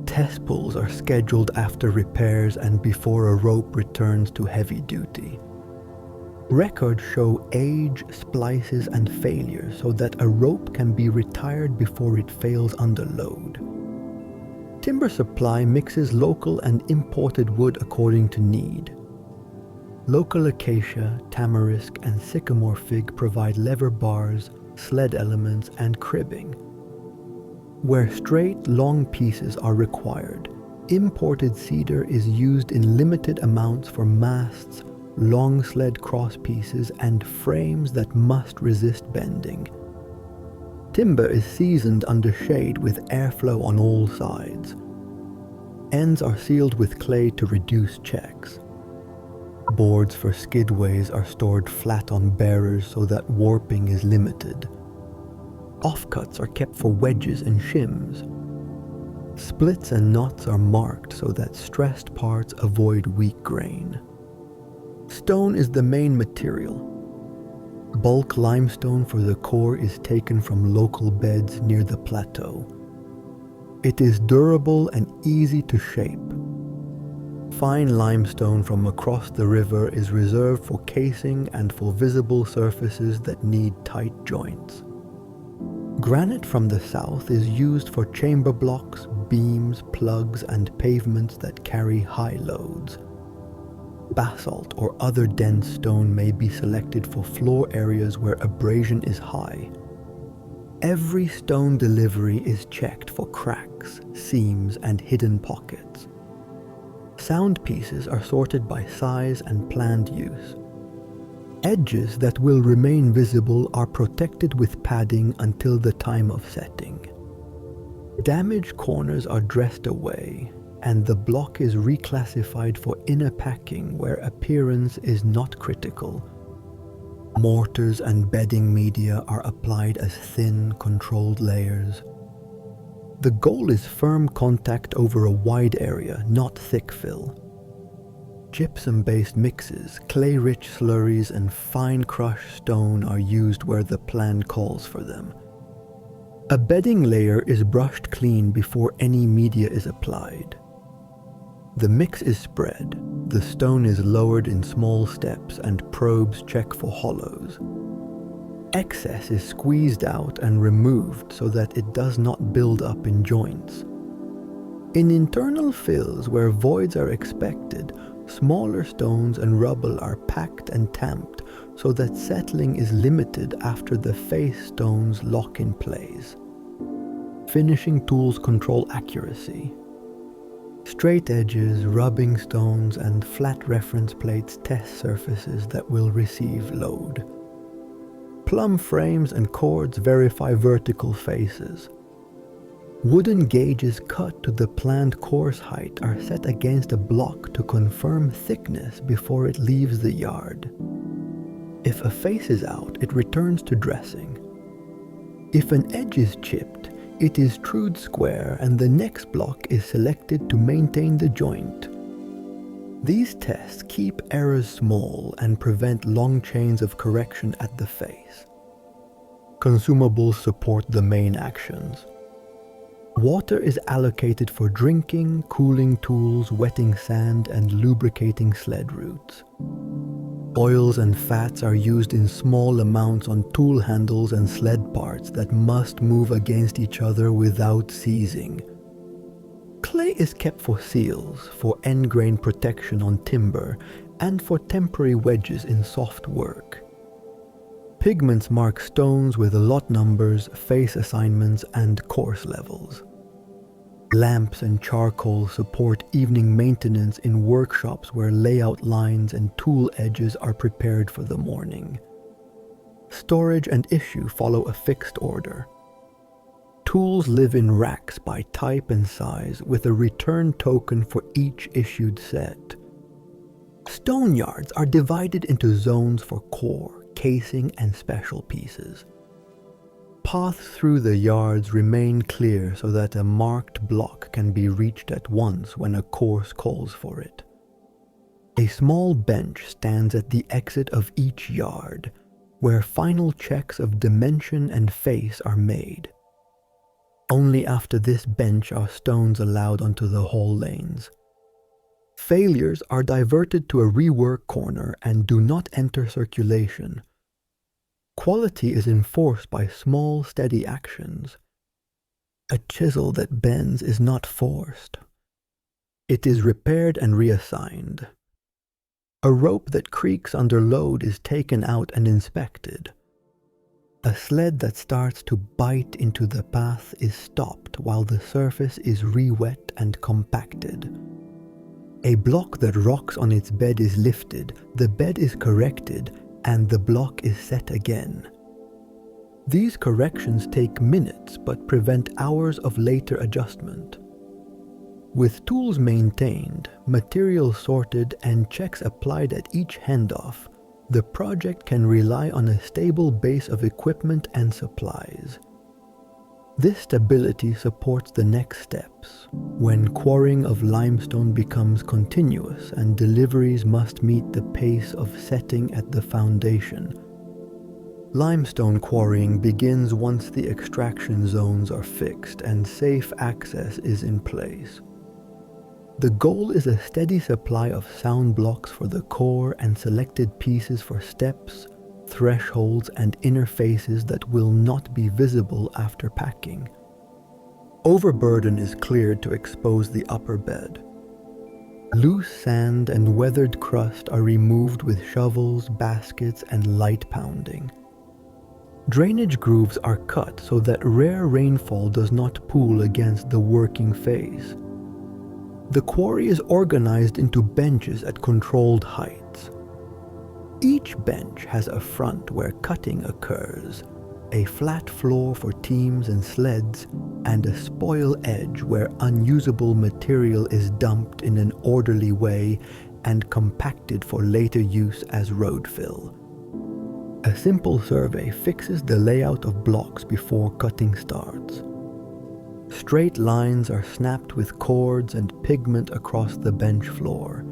Test pulls are scheduled after repairs and before a rope returns to heavy duty. Records show age, splices, and failures so that a rope can be retired before it fails under load. Timber supply mixes local and imported wood according to need. Local acacia, tamarisk, and sycamore fig provide lever bars, sled elements, and cribbing. Where straight, long pieces are required, imported cedar is used in limited amounts for masts, long sled cross pieces, and frames that must resist bending. Timber is seasoned under shade with airflow on all sides. Ends are sealed with clay to reduce checks. Boards for skidways are stored flat on bearers so that warping is limited. Offcuts are kept for wedges and shims. Splits and knots are marked so that stressed parts avoid weak grain. Stone is the main material. Bulk limestone for the core is taken from local beds near the plateau. It is durable and easy to shape. Fine limestone from across the river is reserved for casing and for visible surfaces that need tight joints. Granite from the south is used for chamber blocks, beams, plugs, and pavements that carry high loads. Basalt or other dense stone may be selected for floor areas where abrasion is high. Every stone delivery is checked for cracks, seams, and hidden pockets. Sound pieces are sorted by size and planned use. Edges that will remain visible are protected with padding until the time of setting. Damaged corners are dressed away, and the block is reclassified for inner packing where appearance is not critical. Mortars and bedding media are applied as thin, controlled layers. The goal is firm contact over a wide area, not thick fill. Gypsum-based mixes, clay-rich slurries, and fine crushed stone are used where the plan calls for them. A bedding layer is brushed clean before any media is applied. The mix is spread, the stone is lowered in small steps, and probes check for hollows. Excess is squeezed out and removed so that it does not build up in joints. In internal fills where voids are expected, smaller stones and rubble are packed and tamped so that settling is limited after the face stones lock in place. Finishing tools control accuracy. Straight edges, rubbing stones, and flat reference plates test surfaces that will receive load. Plumb frames and cords verify vertical faces. Wooden gauges cut to the planned course height are set against a block to confirm thickness before it leaves the yard. If a face is out, it returns to dressing. If an edge is chipped, it is trued square and the next block is selected to maintain the joint. These tests keep errors small and prevent long chains of correction at the face. Consumables support the main actions. Water is allocated for drinking, cooling tools, wetting sand, and lubricating sled routes. Oils and fats are used in small amounts on tool handles and sled parts that must move against each other without seizing. Clay is kept for seals, for end grain protection on timber, and for temporary wedges in soft work. Pigments mark stones with lot numbers, face assignments, and course levels. Lamps and charcoal support evening maintenance in workshops where layout lines and tool edges are prepared for the morning. Storage and issue follow a fixed order. Tools live in racks by type and size with a return token for each issued set. Stone yards are divided into zones for core, casing, and special pieces. Paths through the yards remain clear so that a marked block can be reached at once when a course calls for it. A small bench stands at the exit of each yard, where final checks of dimension and face are made. Only after this bench are stones allowed onto the haul lanes. Failures are diverted to a rework corner and do not enter circulation. Quality is enforced by small, steady actions. A chisel that bends is not forced. It is repaired and reassigned. A rope that creaks under load is taken out and inspected. A sled that starts to bite into the path is stopped while the surface is re-wet and compacted. A block that rocks on its bed is lifted, the bed is corrected, and the block is set again. These corrections take minutes but prevent hours of later adjustment. With tools maintained, materials sorted, and checks applied at each handoff, the project can rely on a stable base of equipment and supplies. This stability supports the next steps, when quarrying of limestone becomes continuous and deliveries must meet the pace of setting at the foundation. Limestone quarrying begins once the extraction zones are fixed and safe access is in place. The goal is a steady supply of sound blocks for the core and selected pieces for steps, thresholds and interfaces that will not be visible after packing. Overburden is cleared to expose the upper bed. Loose sand and weathered crust are removed with shovels, baskets, and light pounding. Drainage grooves are cut so that rare rainfall does not pool against the working face. The quarry is organized into benches at controlled heights. Each bench has a front where cutting occurs, a flat floor for teams and sleds, and a spoil edge where unusable material is dumped in an orderly way and compacted for later use as road fill. A simple survey fixes the layout of blocks before cutting starts. Straight lines are snapped with cords and pigment across the bench floor.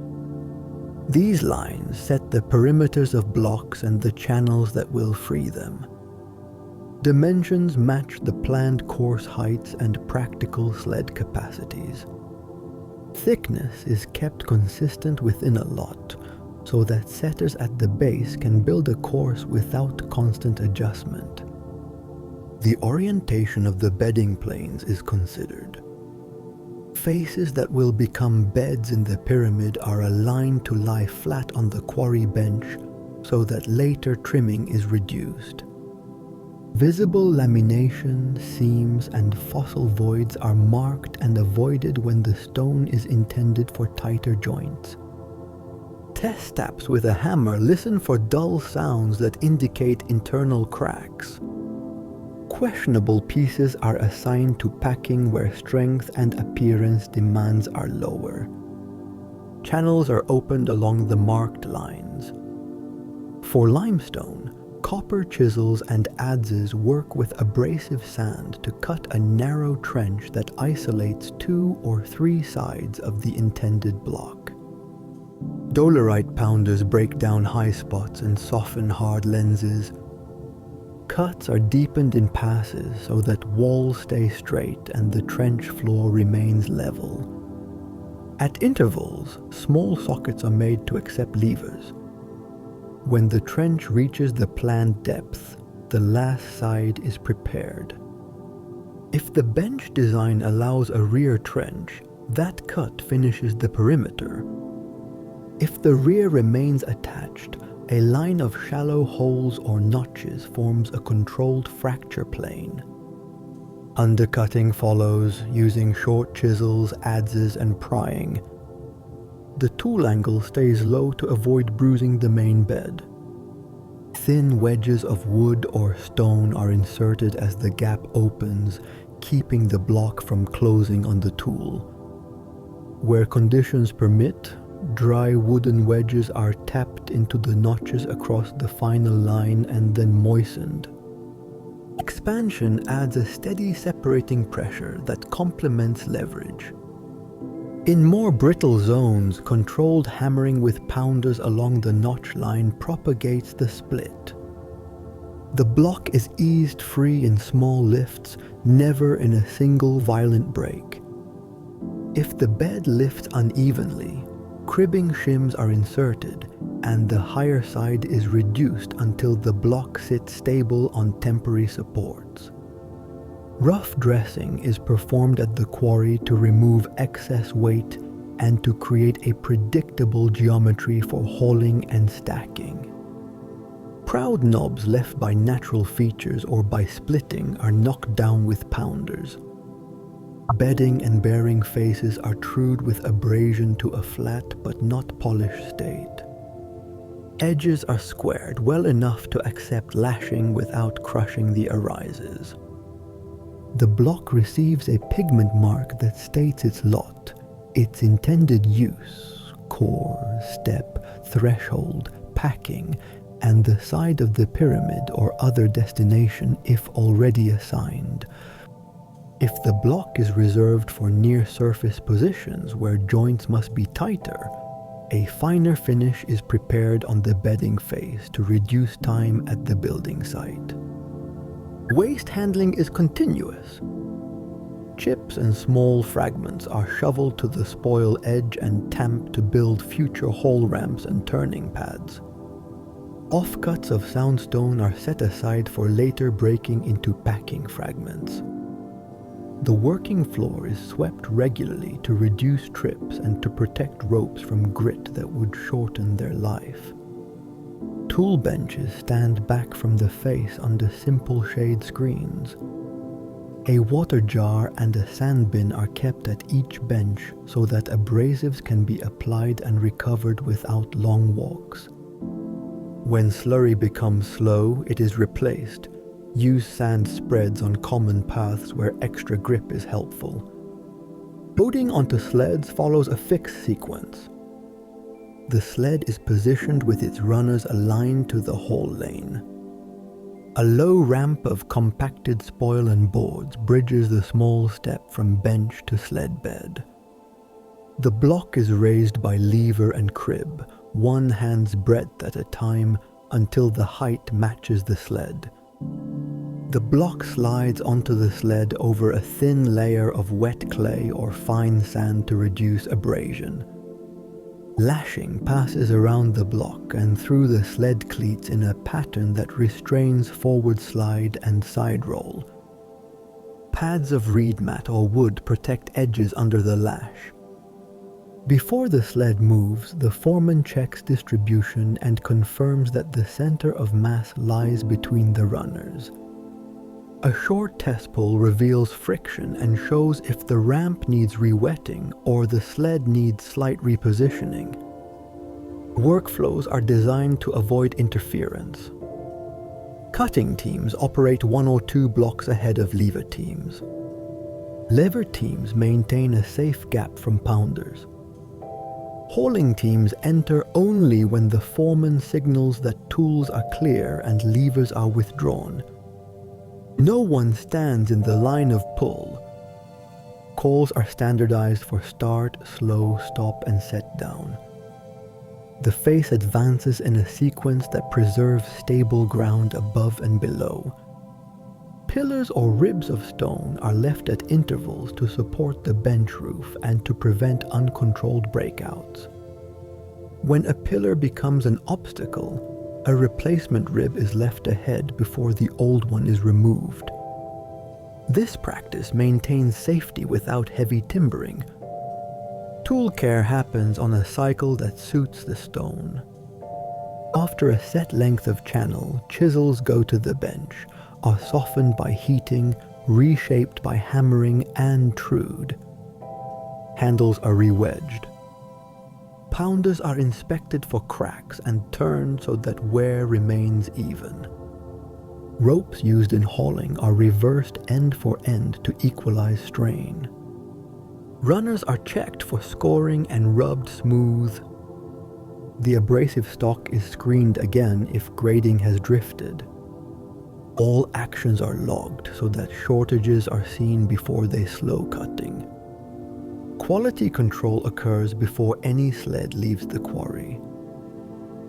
These lines set the perimeters of blocks and the channels that will free them. Dimensions match the planned course heights and practical sled capacities. Thickness is kept consistent within a lot, so that setters at the base can build a course without constant adjustment. The orientation of the bedding planes is considered. Faces that will become beds in the pyramid are aligned to lie flat on the quarry bench so that later trimming is reduced. Visible lamination, seams, and fossil voids are marked and avoided when the stone is intended for tighter joints. Test taps with a hammer listen for dull sounds that indicate internal cracks. Questionable pieces are assigned to packing where strength and appearance demands are lower. Channels are opened along the marked lines. For limestone, copper chisels and adzes work with abrasive sand to cut a narrow trench that isolates 2 or 3 sides of the intended block. Dolerite pounders break down high spots and soften hard lenses. Cuts are deepened in passes so that walls stay straight and the trench floor remains level. At intervals, small sockets are made to accept levers. When the trench reaches the planned depth, the last side is prepared. If the bench design allows a rear trench, that cut finishes the perimeter. If the rear remains attached, a line of shallow holes or notches forms a controlled fracture plane. Undercutting follows using short chisels, adzes, and prying. The tool angle stays low to avoid bruising the main bed. Thin wedges of wood or stone are inserted as the gap opens, keeping the block from closing on the tool. Where conditions permit, dry wooden wedges are tapped into the notches across the final line and then moistened. Expansion adds a steady separating pressure that complements leverage. In more brittle zones, controlled hammering with pounders along the notch line propagates the split. The block is eased free in small lifts, never in a single violent break. If the bed lifts unevenly, cribbing shims are inserted, and the higher side is reduced until the block sits stable on temporary supports. Rough dressing is performed at the quarry to remove excess weight and to create a predictable geometry for hauling and stacking. Proud knobs left by natural features or by splitting are knocked down with pounders. Bedding and bearing faces are trued with abrasion to a flat but not polished state. Edges are squared well enough to accept lashing without crushing the arises. The block receives a pigment mark that states its lot, its intended use, core, step, threshold, packing, and the side of the pyramid or other destination if already assigned. If the block is reserved for near-surface positions where joints must be tighter, a finer finish is prepared on the bedding face to reduce time at the building site. Waste handling is continuous. Chips and small fragments are shoveled to the spoil edge and tamped to build future haul ramps and turning pads. Offcuts of soundstone are set aside for later breaking into packing fragments. The working floor is swept regularly to reduce trips and to protect ropes from grit that would shorten their life. Tool benches stand back from the face under simple shade screens. A water jar and a sand bin are kept at each bench so that abrasives can be applied and recovered without long walks. When slurry becomes slow, it is replaced. Use sand spreads on common paths where extra grip is helpful. Loading onto sleds follows a fixed sequence. The sled is positioned with its runners aligned to the haul lane. A low ramp of compacted spoil and boards bridges the small step from bench to sled bed. The block is raised by lever and crib, one hand's breadth at a time until the height matches the sled. The block slides onto the sled over a thin layer of wet clay or fine sand to reduce abrasion. Lashing passes around the block and through the sled cleats in a pattern that restrains forward slide and side roll. Pads of reed mat or wood protect edges under the lash. Before the sled moves, the foreman checks distribution and confirms that the center of mass lies between the runners. A short test pull reveals friction and shows if the ramp needs re-wetting or the sled needs slight repositioning. Workflows are designed to avoid interference. Cutting teams operate 1 or 2 blocks ahead of lever teams. Lever teams maintain a safe gap from pounders. Hauling teams enter only when the foreman signals that tools are clear and levers are withdrawn. No one stands in the line of pull. Calls are standardized for start, slow, stop, and set down. The face advances in a sequence that preserves stable ground above and below. Pillars or ribs of stone are left at intervals to support the bench roof and to prevent uncontrolled breakouts. When a pillar becomes an obstacle, a replacement rib is left ahead before the old one is removed. This practice maintains safety without heavy timbering. Tool care happens on a cycle that suits the stone. After a set length of channel, chisels go to the bench, are softened by heating, reshaped by hammering and trued. Handles are re-wedged. Pounders are inspected for cracks and turned so that wear remains even. Ropes used in hauling are reversed end for end to equalize strain. Runners are checked for scoring and rubbed smooth. The abrasive stock is screened again if grading has drifted. All actions are logged so that shortages are seen before they slow cutting. Quality control occurs before any sled leaves the quarry.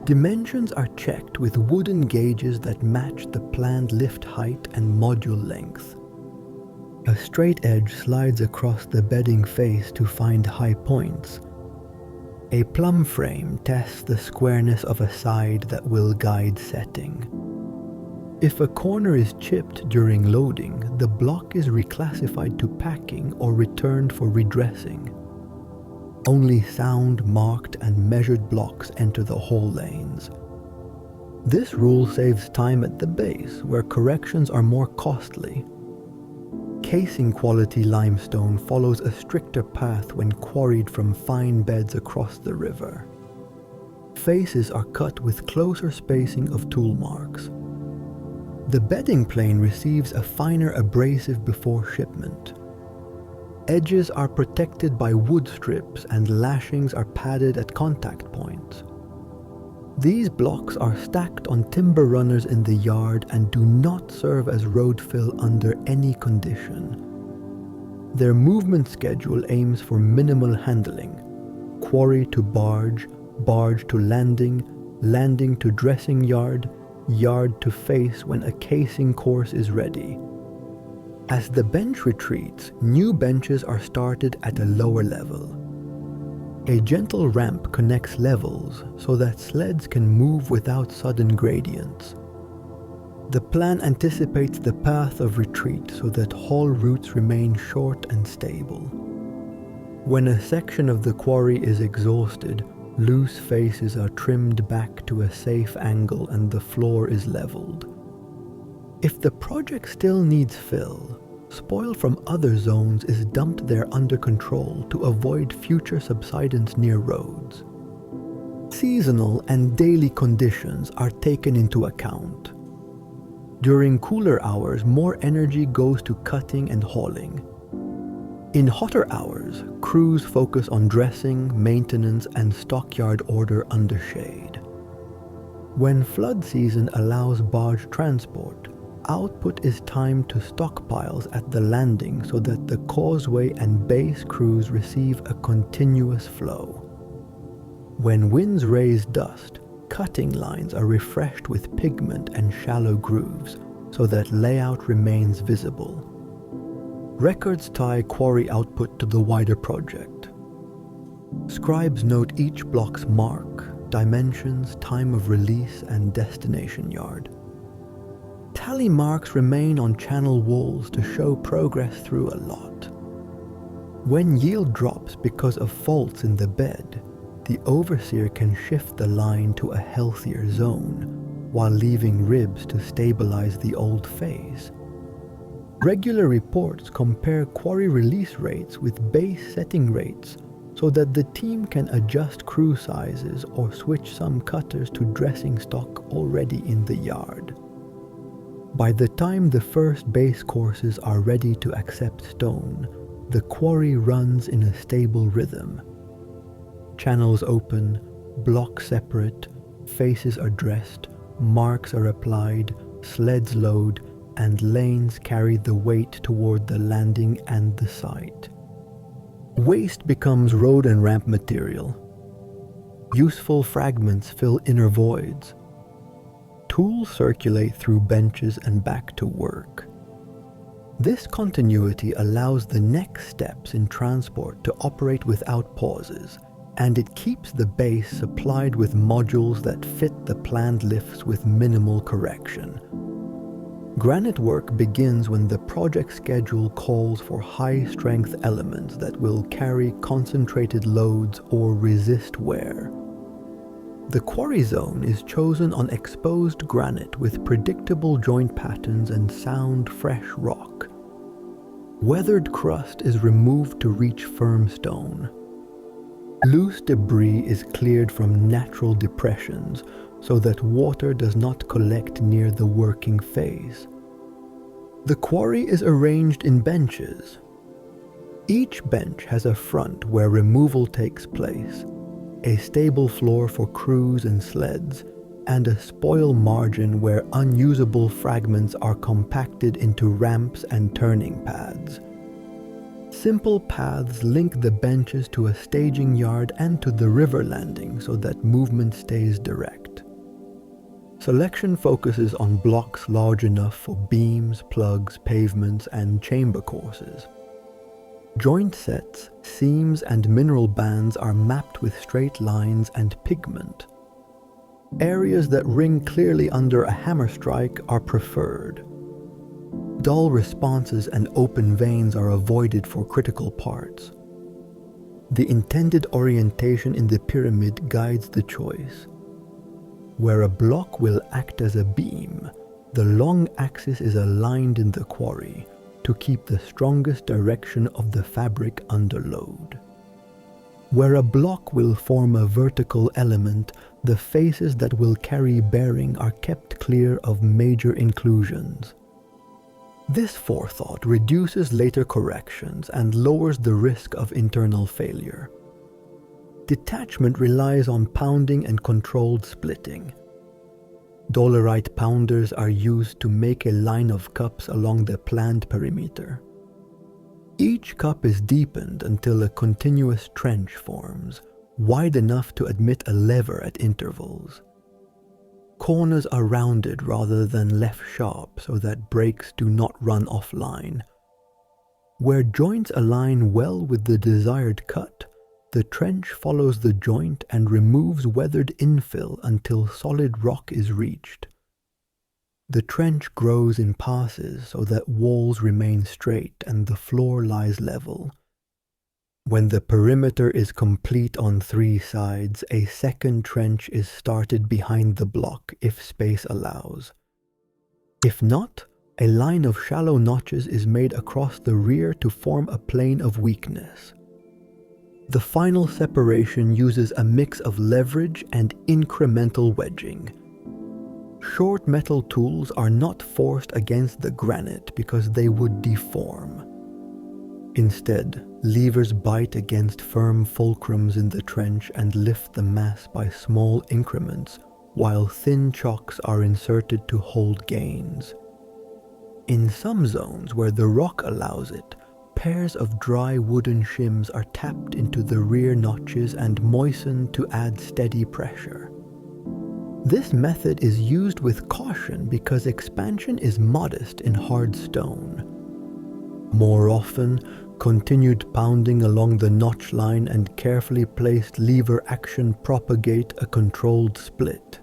Dimensions are checked with wooden gauges that match the planned lift height and module length. A straight edge slides across the bedding face to find high points. A plumb frame tests the squareness of a side that will guide setting. If a corner is chipped during loading, the block is reclassified to packing or returned for redressing. Only sound, marked, and measured blocks enter the haul lanes. This rule saves time at the base, where corrections are more costly. Casing quality limestone follows a stricter path when quarried from fine beds across the river. Faces are cut with closer spacing of tool marks. The bedding plane receives a finer abrasive before shipment. Edges are protected by wood strips and lashings are padded at contact points. These blocks are stacked on timber runners in the yard and do not serve as road fill under any condition. Their movement schedule aims for minimal handling: quarry to barge, barge to landing, landing to dressing yard, yard to face when a casing course is ready. As the bench retreats, new benches are started at a lower level. A gentle ramp connects levels so that sleds can move without sudden gradients. The plan anticipates the path of retreat so that haul routes remain short and stable. When a section of the quarry is exhausted, loose faces are trimmed back to a safe angle and the floor is leveled. If the project still needs fill, spoil from other zones is dumped there under control to avoid future subsidence near roads. Seasonal and daily conditions are taken into account. During cooler hours, more energy goes to cutting and hauling. In hotter hours, crews focus on dressing, maintenance, and stockyard order under shade. When flood season allows barge transport, output is timed to stockpiles at the landing so that the causeway and base crews receive a continuous flow. When winds raise dust, cutting lines are refreshed with pigment and shallow grooves so that layout remains visible. Records tie quarry output to the wider project. Scribes note each block's mark, dimensions, time of release, and destination yard. Tally marks remain on channel walls to show progress through a lot. When yield drops because of faults in the bed, the overseer can shift the line to a healthier zone, while leaving ribs to stabilize the old phase. Regular reports compare quarry release rates with base setting rates so that the team can adjust crew sizes or switch some cutters to dressing stock already in the yard. By the time the first base courses are ready to accept stone, the quarry runs in a stable rhythm. Channels open, blocks separate, faces are dressed, marks are applied, sleds load, and lanes carry the weight toward the landing and the site. Waste becomes road and ramp material. Useful fragments fill inner voids. Tools circulate through benches and back to work. This continuity allows the next steps in transport to operate without pauses, and it keeps the base supplied with modules that fit the planned lifts with minimal correction. Granite work begins when the project schedule calls for high-strength elements that will carry concentrated loads or resist wear. The quarry zone is chosen on exposed granite with predictable joint patterns and sound, fresh rock. Weathered crust is removed to reach firm stone. Loose debris is cleared from natural depressions so that water does not collect near the working phase. The quarry is arranged in benches. Each bench has a front where removal takes place, a stable floor for crews and sleds, and a spoil margin where unusable fragments are compacted into ramps and turning pads. Simple paths link the benches to a staging yard and to the river landing so that movement stays direct. Selection focuses on blocks large enough for beams, plugs, pavements, and chamber courses. Joint sets, seams, and mineral bands are mapped with straight lines and pigment. Areas that ring clearly under a hammer strike are preferred. Dull responses and open veins are avoided for critical parts. The intended orientation in the pyramid guides the choice. Where a block will act as a beam, the long axis is aligned in the quarry to keep the strongest direction of the fabric under load. Where a block will form a vertical element, the faces that will carry bearing are kept clear of major inclusions. This forethought reduces later corrections and lowers the risk of internal failure. Detachment relies on pounding and controlled splitting. Dolerite pounders are used to make a line of cups along the planned perimeter. Each cup is deepened until a continuous trench forms, wide enough to admit a lever at intervals. Corners are rounded rather than left sharp so that breaks do not run offline. Where joints align well with the desired cut, The trench follows the joint and removes weathered infill until solid rock is reached. The trench grows in passes so that walls remain straight and the floor lies level. When the perimeter is complete on 3 sides, a second trench is started behind the block if space allows. If not, a line of shallow notches is made across the rear to form a plane of weakness. The final separation uses a mix of leverage and incremental wedging. Short metal tools are not forced against the granite because they would deform. Instead, levers bite against firm fulcrums in the trench and lift the mass by small increments, while thin chocks are inserted to hold gains. In some zones where the rock allows it, pairs of dry wooden shims are tapped into the rear notches and moistened to add steady pressure. This method is used with caution because expansion is modest in hard stone. More often, continued pounding along the notch line and carefully placed lever action propagate a controlled split.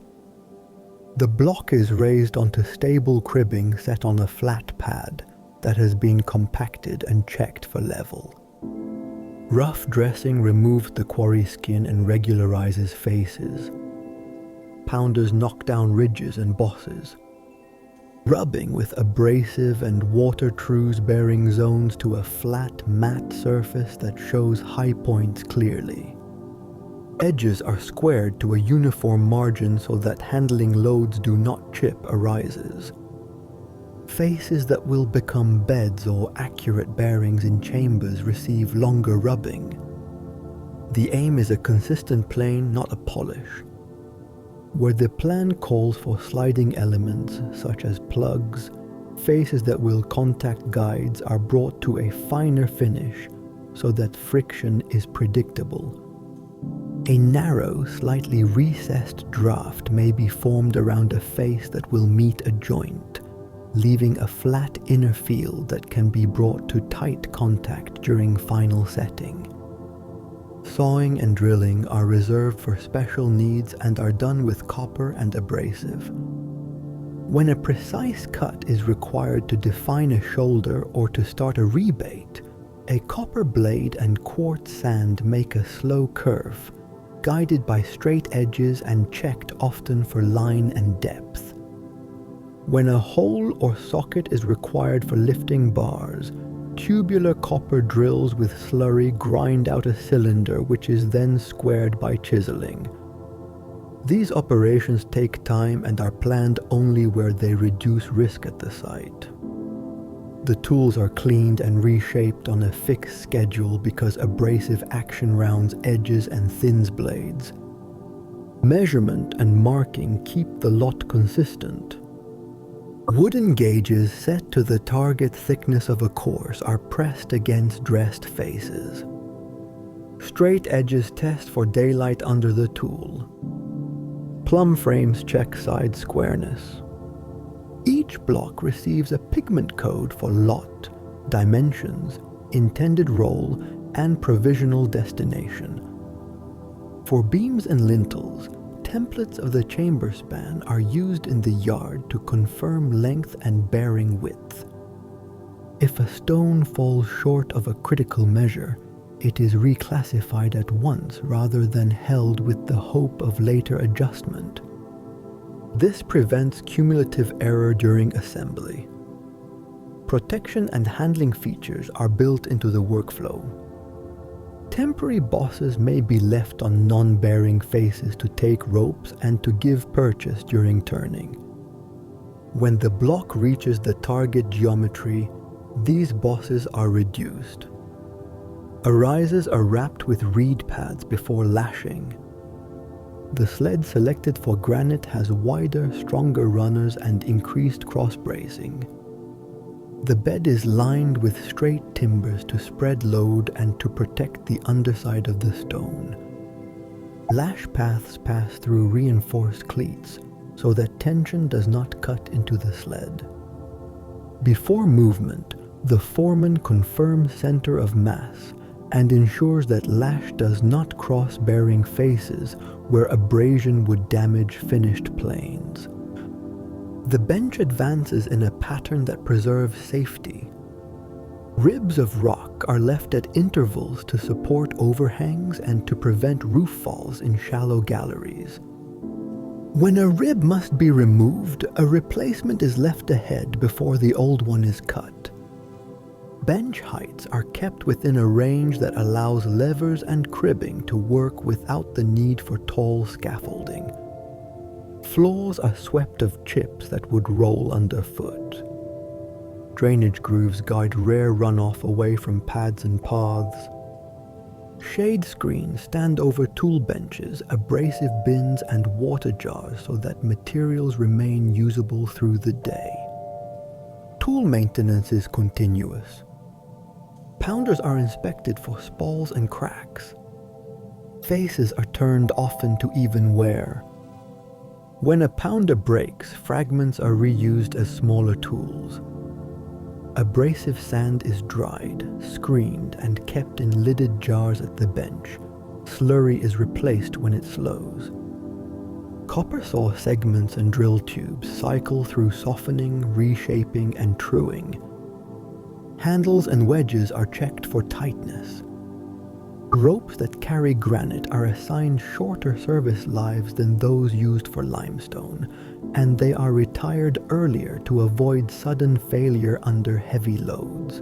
The block is raised onto stable cribbing set on a flat pad that has been compacted and checked for level. Rough dressing removes the quarry skin and regularizes faces. Pounders knock down ridges and bosses. Rubbing with abrasive and water trues bearing zones to a flat, matte surface that shows high points clearly. Edges are squared to a uniform margin so that handling loads do not chip arises. Faces that will become beds or accurate bearings in chambers receive longer rubbing. The aim is a consistent plane, not a polish. Where the plan calls for sliding elements, such as plugs, faces that will contact guides are brought to a finer finish so that friction is predictable. A narrow, slightly recessed draft may be formed around a face that will meet a joint, leaving a flat inner field that can be brought to tight contact during final setting. Sawing and drilling are reserved for special needs and are done with copper and abrasive. When a precise cut is required to define a shoulder or to start a rebate, a copper blade and quartz sand make a slow curve, guided by straight edges and checked often for line and depth. When a hole or socket is required for lifting bars, tubular copper drills with slurry grind out a cylinder which is then squared by chiseling. These operations take time and are planned only where they reduce risk at the site. The tools are cleaned and reshaped on a fixed schedule because abrasive action rounds edges and thins blades. Measurement and marking keep the lot consistent. Wooden gauges set to the target thickness of a course are pressed against dressed faces. Straight edges test for daylight under the tool. Plumb frames check side squareness. Each block receives a pigment code for lot, dimensions, intended role, and provisional destination. For beams and lintels, templates of the chamber span are used in the yard to confirm length and bearing width. If a stone falls short of a critical measure, it is reclassified at once rather than held with the hope of later adjustment. This prevents cumulative error during assembly. Protection and handling features are built into the workflow. Temporary bosses may be left on non-bearing faces to take ropes and to give purchase during turning. When the block reaches the target geometry, these bosses are reduced. Arises are wrapped with reed pads before lashing. The sled selected for granite has wider, stronger runners and increased cross-bracing. The bed is lined with straight timbers to spread load and to protect the underside of the stone. Lash paths pass through reinforced cleats so that tension does not cut into the sled. Before movement, the foreman confirms center of mass and ensures that lash does not cross bearing faces where abrasion would damage finished planes. The bench advances in a pattern that preserves safety. Ribs of rock are left at intervals to support overhangs and to prevent roof falls in shallow galleries. When a rib must be removed, a replacement is left ahead before the old one is cut. Bench heights are kept within a range that allows levers and cribbing to work without the need for tall scaffolding. Floors are swept of chips that would roll underfoot. Drainage grooves guide rare runoff away from pads and paths. Shade screens stand over tool benches, abrasive bins, and water jars so that materials remain usable through the day. Tool maintenance is continuous. Pounders are inspected for spalls and cracks. Faces are turned often to even wear. When a pounder breaks, fragments are reused as smaller tools. Abrasive sand is dried, screened, and kept in lidded jars at the bench. Slurry is replaced when it slows. Copper saw segments and drill tubes cycle through softening, reshaping, and truing. Handles and wedges are checked for tightness. Ropes that carry granite are assigned shorter service lives than those used for limestone, and they are retired earlier to avoid sudden failure under heavy loads.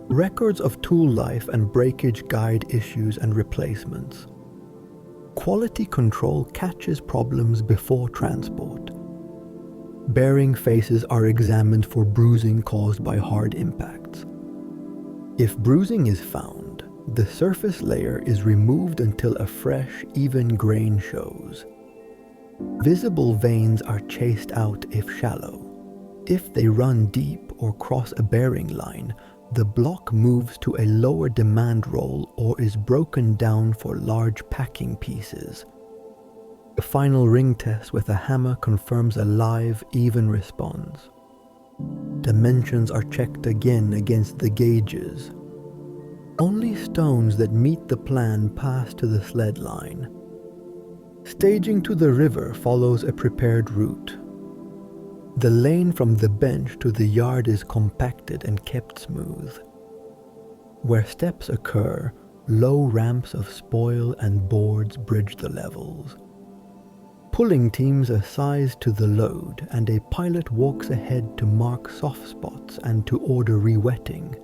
Records of tool life and breakage guide issues and replacements. Quality control catches problems before transport. Bearing faces are examined for bruising caused by hard impacts. If bruising is found, the surface layer is removed until a fresh, even grain shows. Visible veins are chased out if shallow. If they run deep or cross a bearing line, the block moves to a lower demand roll or is broken down for large packing pieces. The final ring test with a hammer confirms a live, even response. Dimensions are checked again against the gauges. Only stones that meet the plan pass to the sled line. Staging to the river follows a prepared route. The lane from the bench to the yard is compacted and kept smooth. Where steps occur, low ramps of spoil and boards bridge the levels. Pulling teams are sized to the load, and a pilot walks ahead to mark soft spots and to order re-wetting.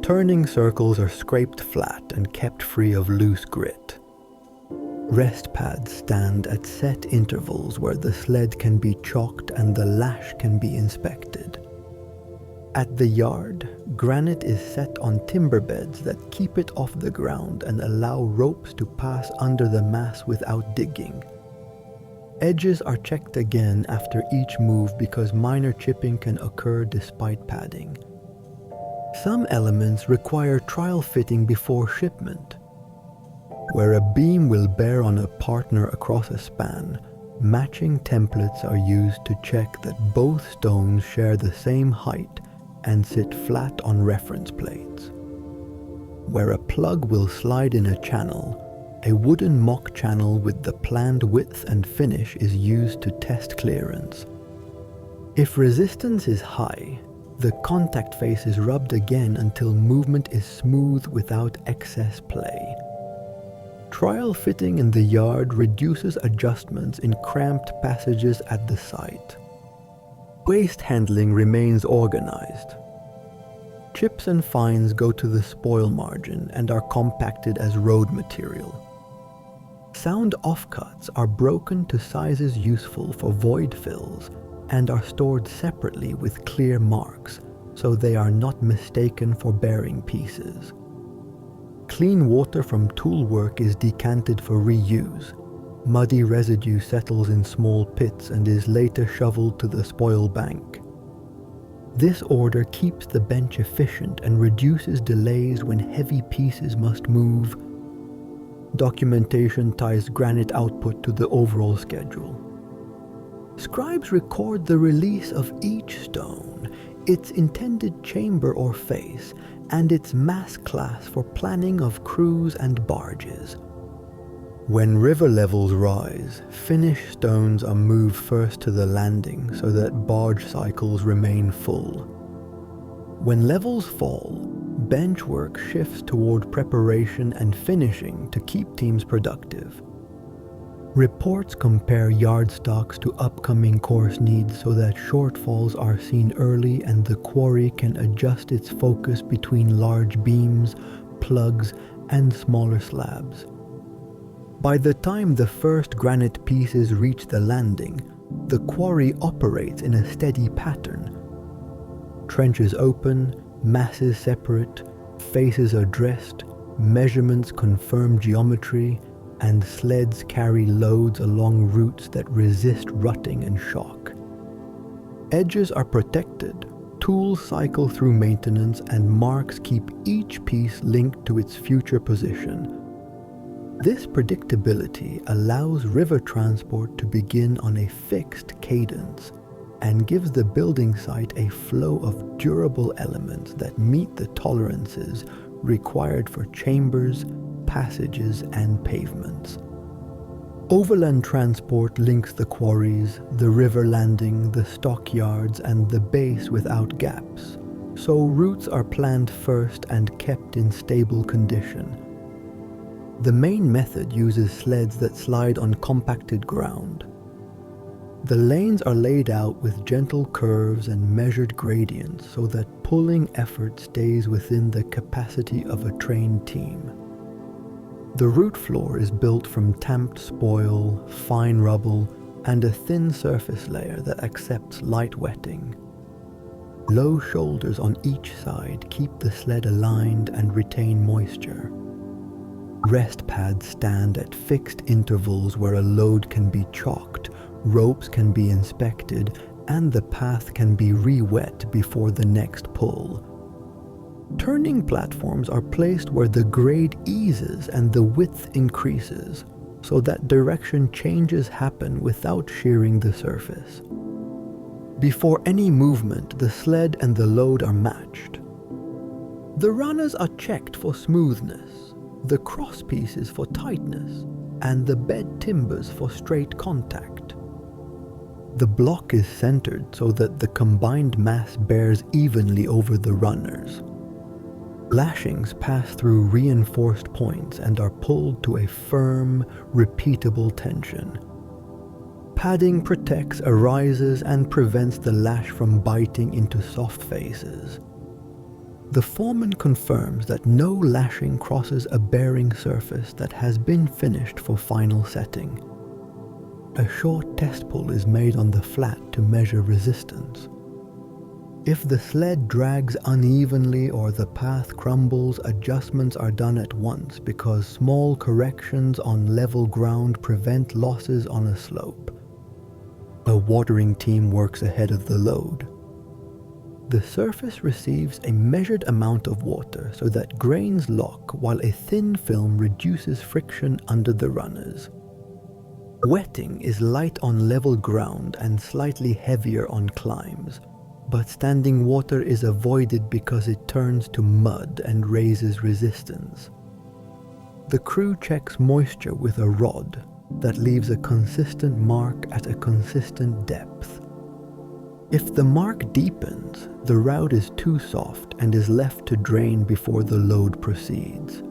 Turning circles are scraped flat and kept free of loose grit. Rest pads stand at set intervals where the sled can be chalked and the lash can be inspected. At the yard, granite is set on timber beds that keep it off the ground and allow ropes to pass under the mass without digging. Edges are checked again after each move because minor chipping can occur despite padding. Some elements require trial fitting before shipment. Where a beam will bear on a partner across a span, matching templates are used to check that both stones share the same height and sit flat on reference plates. Where a plug will slide in a channel, a wooden mock channel with the planned width and finish is used to test clearance. If resistance is high, the contact face is rubbed again until movement is smooth without excess play. Trial fitting in the yard reduces adjustments in cramped passages at the site. Waste handling remains organized. Chips and fines go to the spoil margin and are compacted as road material. Sound offcuts are broken to sizes useful for void fills and are stored separately with clear marks so they are not mistaken for bearing pieces. Clean water from tool work is decanted for reuse. Muddy residue settles in small pits and is later shoveled to the spoil bank. This order keeps the bench efficient and reduces delays when heavy pieces must move. Documentation ties granite output to the overall schedule. Scribes record the release of each stone, its intended chamber or face, and its mass class for planning of crews and barges. When river levels rise, finished stones are moved first to the landing so that barge cycles remain full. When levels fall, bench work shifts toward preparation and finishing to keep teams productive. Reports compare yard stocks to upcoming course needs so that shortfalls are seen early and the quarry can adjust its focus between large beams, plugs, and smaller slabs. By the time the first granite pieces reach the landing, the quarry operates in a steady pattern. Trenches open, masses separate, faces are dressed, measurements confirm geometry, and sleds carry loads along routes that resist rutting and shock. Edges are protected, tools cycle through maintenance, and marks keep each piece linked to its future position. This predictability allows river transport to begin on a fixed cadence and gives the building site a flow of durable elements that meet the tolerances required for chambers, passages, and pavements. Overland transport links the quarries, the river landing, the stockyards, and the base without gaps, so routes are planned first and kept in stable condition. The main method uses sleds that slide on compacted ground. The lanes are laid out with gentle curves and measured gradients so that pulling effort stays within the capacity of a trained team. The route floor is built from tamped spoil, fine rubble, and a thin surface layer that accepts light wetting. Low shoulders on each side keep the sled aligned and retain moisture. Rest pads stand at fixed intervals where a load can be chalked, ropes can be inspected, and the path can be re-wet before the next pull. Turning platforms are placed where the grade eases and the width increases, so that direction changes happen without shearing the surface. Before any movement, the sled and the load are matched. The runners are checked for smoothness, the cross pieces for tightness, and the bed timbers for straight contact. The block is centered so that the combined mass bears evenly over the runners. Lashings pass through reinforced points and are pulled to a firm, repeatable tension. Padding protects arises and prevents the lash from biting into soft faces. The foreman confirms that no lashing crosses a bearing surface that has been finished for final setting. A short test pull is made on the flat to measure resistance. If the sled drags unevenly or the path crumbles, adjustments are done at once because small corrections on level ground prevent losses on a slope. A watering team works ahead of the load. The surface receives a measured amount of water so that grains lock while a thin film reduces friction under the runners. Wetting is light on level ground and slightly heavier on climbs, but standing water is avoided because it turns to mud and raises resistance. The crew checks moisture with a rod that leaves a consistent mark at a consistent depth. If the mark deepens, the route is too soft and is left to drain before the load proceeds.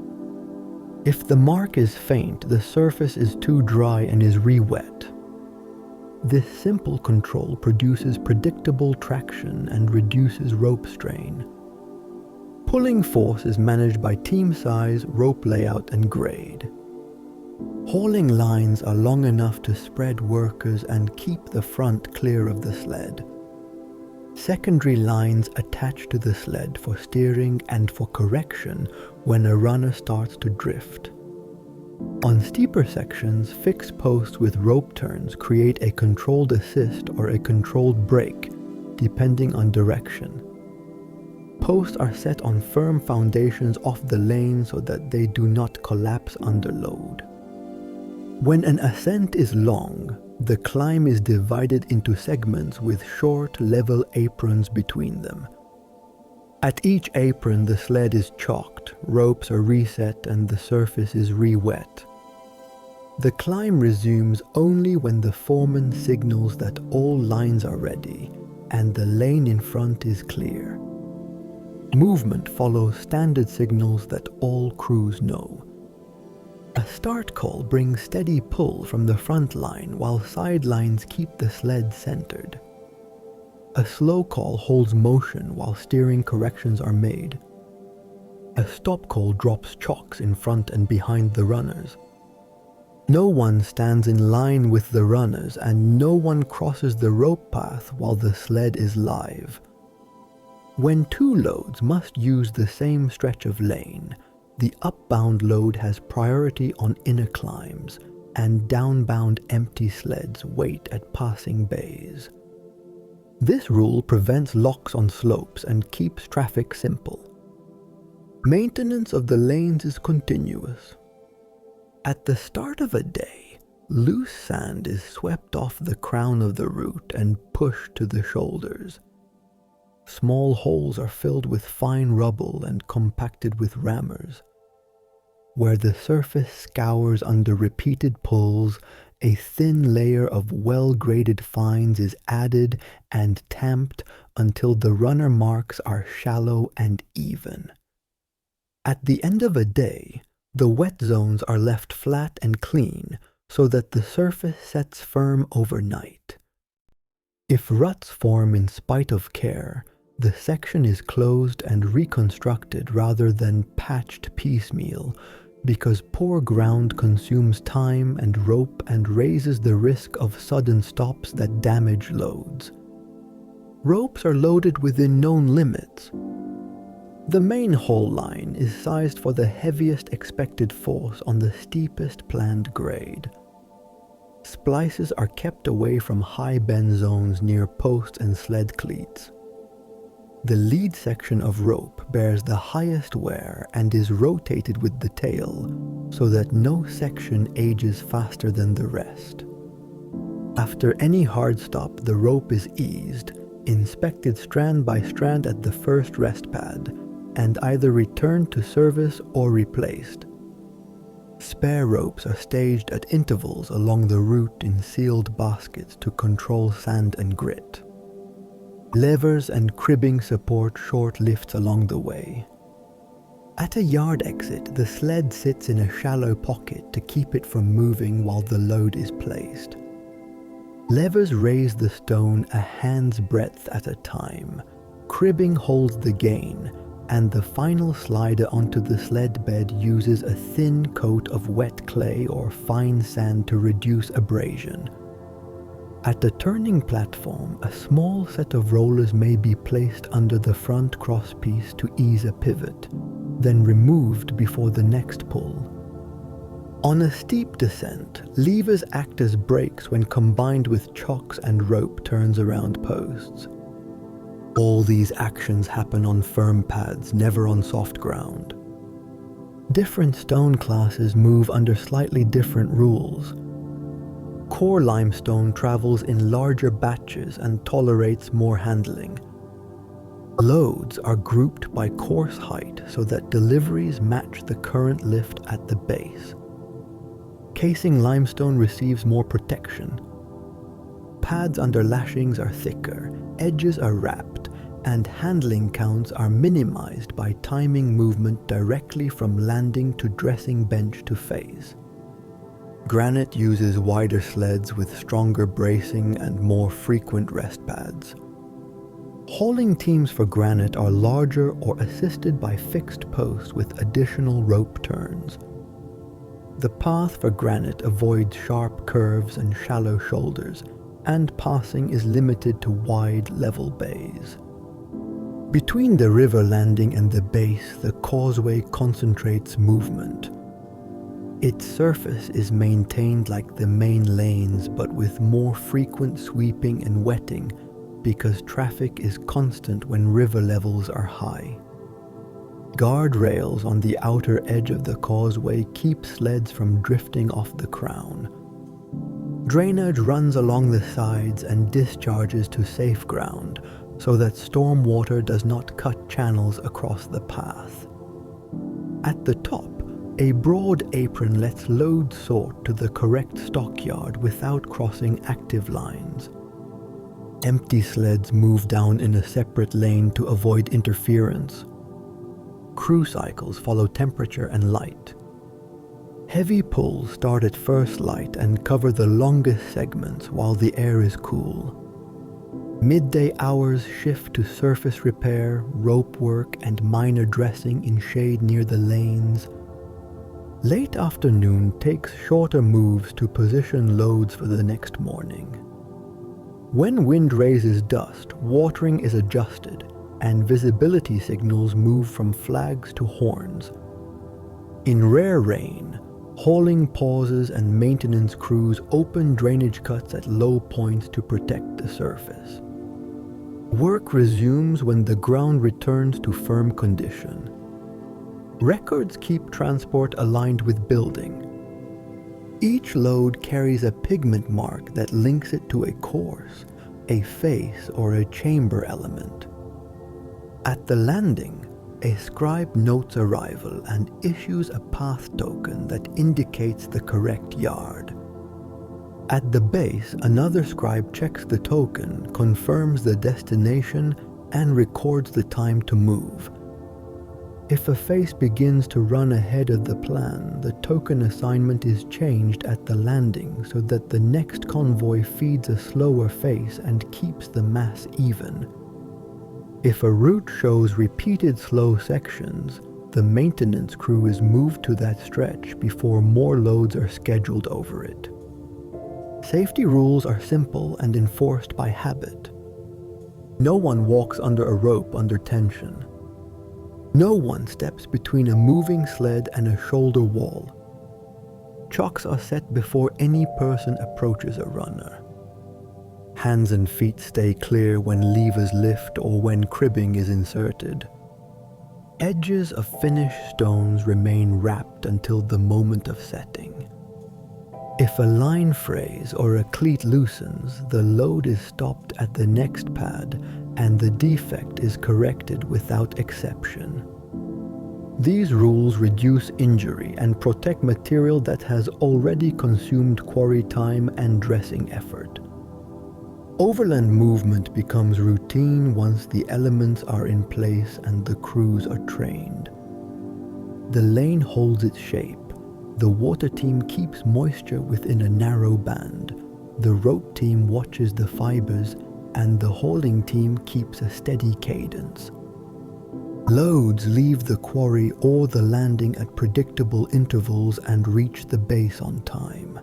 If the mark is faint, the surface is too dry and is re-wet. This simple control produces predictable traction and reduces rope strain. Pulling force is managed by team size, rope layout, and grade. Hauling lines are long enough to spread workers and keep the front clear of the sled. Secondary lines attach to the sled for steering and for correction when a runner starts to drift. On steeper sections, fixed posts with rope turns create a controlled assist or a controlled brake, depending on direction. Posts are set on firm foundations off the lane so that they do not collapse under load. When an ascent is long, The climb is divided into segments with short, level aprons between them. At each apron, the sled is chalked, ropes are reset, and the surface is re-wet. The climb resumes only when the foreman signals that all lines are ready and the lane in front is clear. Movement follows standard signals that all crews know. A start call brings steady pull from the front line while sidelines keep the sled centered. A slow call holds motion while steering corrections are made. A stop call drops chocks in front and behind the runners. No one stands in line with the runners and no one crosses the rope path while the sled is live. When two loads must use the same stretch of lane, the upbound load has priority on inner climbs and downbound empty sleds wait at passing bays. This rule prevents locks on slopes and keeps traffic simple. Maintenance of the lanes is continuous. At the start of a day, loose sand is swept off the crown of the route and pushed to the shoulders. Small holes are filled with fine rubble and compacted with rammers. Where the surface scours under repeated pulls, a thin layer of well-graded fines is added and tamped until the runner marks are shallow and even. At the end of a day, the wet zones are left flat and clean so that the surface sets firm overnight. If ruts form in spite of care, the section is closed and reconstructed rather than patched piecemeal, because poor ground consumes time and rope and raises the risk of sudden stops that damage loads. Ropes are loaded within known limits. The main haul line is sized for the heaviest expected force on the steepest planned grade. Splices are kept away from high bend zones near posts and sled cleats. The lead section of rope bears the highest wear and is rotated with the tail so that no section ages faster than the rest. After any hard stop, the rope is eased, inspected strand by strand at the first rest pad, and either returned to service or replaced. Spare ropes are staged at intervals along the route in sealed baskets to control sand and grit. Levers and cribbing support short lifts along the way. At a yard exit, the sled sits in a shallow pocket to keep it from moving while the load is placed. Levers raise the stone a hand's breadth at a time. Cribbing holds the gain, and the final slider onto the sled bed uses a thin coat of wet clay or fine sand to reduce abrasion. At the turning platform, a small set of rollers may be placed under the front crosspiece to ease a pivot, then removed before the next pull. On a steep descent, levers act as brakes when combined with chocks and rope turns around posts. All these actions happen on firm pads, never on soft ground. Different stone classes move under slightly different rules. Core limestone travels in larger batches and tolerates more handling. Loads are grouped by course height so that deliveries match the current lift at the base. Casing limestone receives more protection. Pads under lashings are thicker, edges are wrapped, and handling counts are minimized by timing movement directly from landing to dressing bench to face. Granite uses wider sleds with stronger bracing and more frequent rest pads. Hauling teams for granite are larger or assisted by fixed posts with additional rope turns. The path for granite avoids sharp curves and shallow shoulders, and passing is limited to wide, level bays. Between the river landing and the base, the causeway concentrates movement. Its surface is maintained like the main lanes, but with more frequent sweeping and wetting because traffic is constant when river levels are high. Guardrails on the outer edge of the causeway keep sleds from drifting off the crown. Drainage runs along the sides and discharges to safe ground so that storm water does not cut channels across the path. At the top, a broad apron lets loads sort to the correct stockyard without crossing active lines. Empty sleds move down in a separate lane to avoid interference. Crew cycles follow temperature and light. Heavy pulls start at first light and cover the longest segments while the air is cool. Midday hours shift to surface repair, rope work, and minor dressing in shade near the lanes. Late afternoon takes shorter moves to position loads for the next morning. When wind raises dust, watering is adjusted, and visibility signals move from flags to horns. In rare rain, hauling pauses and maintenance crews open drainage cuts at low points to protect the surface. Work resumes when the ground returns to firm condition. Records keep transport aligned with building. Each load carries a pigment mark that links it to a course, a face, or a chamber element. At the landing, a scribe notes arrival and issues a path token that indicates the correct yard. At the base, another scribe checks the token, confirms the destination, and records the time to move. If a face begins to run ahead of the plan, the token assignment is changed at the landing so that the next convoy feeds a slower face and keeps the mass even. If a route shows repeated slow sections, the maintenance crew is moved to that stretch before more loads are scheduled over it. Safety rules are simple and enforced by habit. No one walks under a rope under tension. No one steps between a moving sled and a shoulder wall. Chocks are set before any person approaches a runner. Hands and feet stay clear when levers lift or when cribbing is inserted. Edges of finished stones remain wrapped until the moment of setting. If a line frays or a cleat loosens, the load is stopped at the next pad and the defect is corrected without exception. These rules reduce injury and protect material that has already consumed quarry time and dressing effort. Overland movement becomes routine once the elements are in place and the crews are trained. The lane holds its shape. The water team keeps moisture within a narrow band. The rope team watches the fibers, and the hauling team keeps a steady cadence. Loads leave the quarry or the landing at predictable intervals and reach the base on time.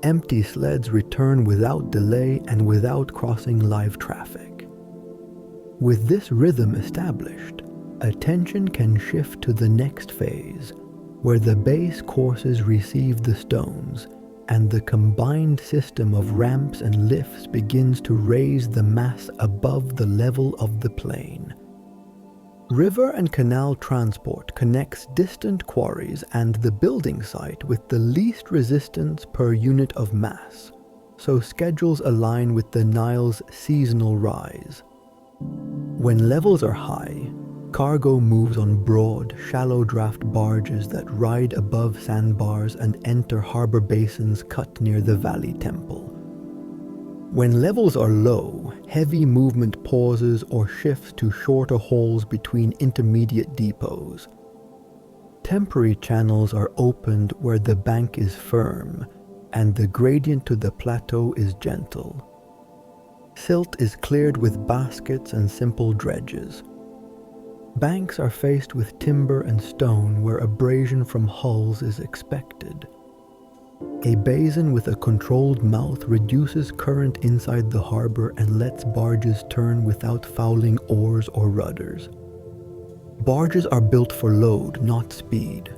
Empty sleds return without delay and without crossing live traffic. With this rhythm established, attention can shift to the next phase, where the base courses receive the stones, and the combined system of ramps and lifts begins to raise the mass above the level of the plain. River and canal transport connects distant quarries and the building site with the least resistance per unit of mass, so schedules align with the Nile's seasonal rise. When levels are high, cargo moves on broad, shallow draft barges that ride above sandbars and enter harbor basins cut near the valley temple. When levels are low, heavy movement pauses or shifts to shorter hauls between intermediate depots. Temporary channels are opened where the bank is firm and the gradient to the plateau is gentle. Silt is cleared with baskets and simple dredges. Banks are faced with timber and stone where abrasion from hulls is expected. A basin with a controlled mouth reduces current inside the harbor and lets barges turn without fouling oars or rudders. Barges are built for load, not speed.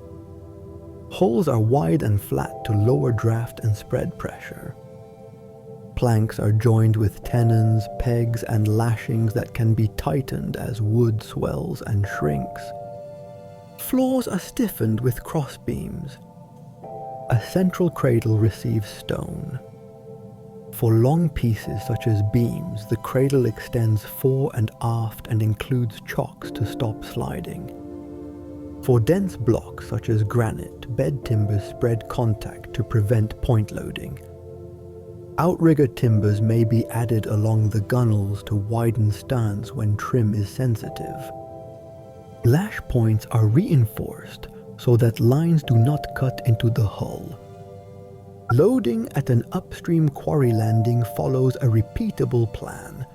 Hulls are wide and flat to lower draft and spread pressure. Planks are joined with tenons, pegs, and lashings that can be tightened as wood swells and shrinks. Floors are stiffened with crossbeams. A central cradle receives stone. For long pieces such as beams, the cradle extends fore and aft and includes chocks to stop sliding. For dense blocks such as granite, bed timbers spread contact to prevent point loading. Outrigger timbers may be added along the gunnels to widen sterns when trim is sensitive. Lash points are reinforced so that lines do not cut into the hull. Loading at an upstream quarry landing follows a repeatable plan.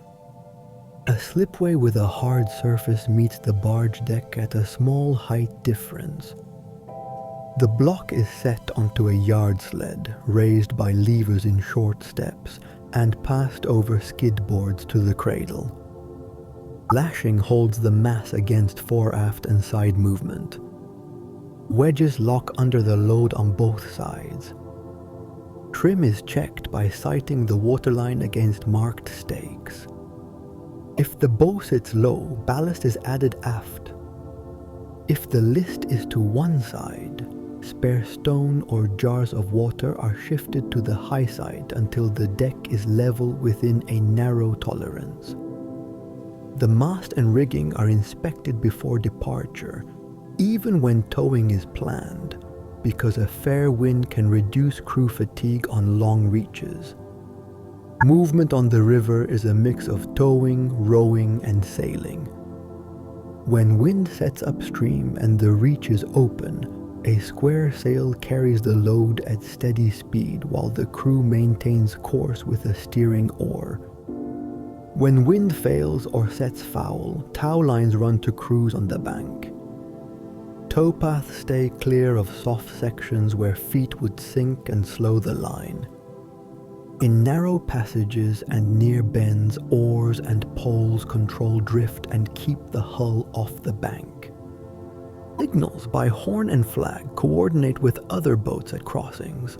A slipway with a hard surface meets the barge deck at a small height difference. The block is set onto a yard sled, raised by levers in short steps, and passed over skid boards to the cradle. Lashing holds the mass against fore-aft and side movement. Wedges lock under the load on both sides. Trim is checked by sighting the waterline against marked stakes. If the bow sits low, ballast is added aft. If the list is to one side, spare stone or jars of water are shifted to the high side until the deck is level within a narrow tolerance. The mast and rigging are inspected before departure, even when towing is planned, because a fair wind can reduce crew fatigue on long reaches. Movement on the river is a mix of towing, rowing, and sailing. When wind sets upstream and the reach is open, a square sail carries the load at steady speed while the crew maintains course with a steering oar. When wind fails or sets foul, tow lines run to crews on the bank. Towpaths stay clear of soft sections where feet would sink and slow the line. In narrow passages and near bends, oars and poles control drift and keep the hull off the bank. Signals by horn and flag coordinate with other boats at crossings.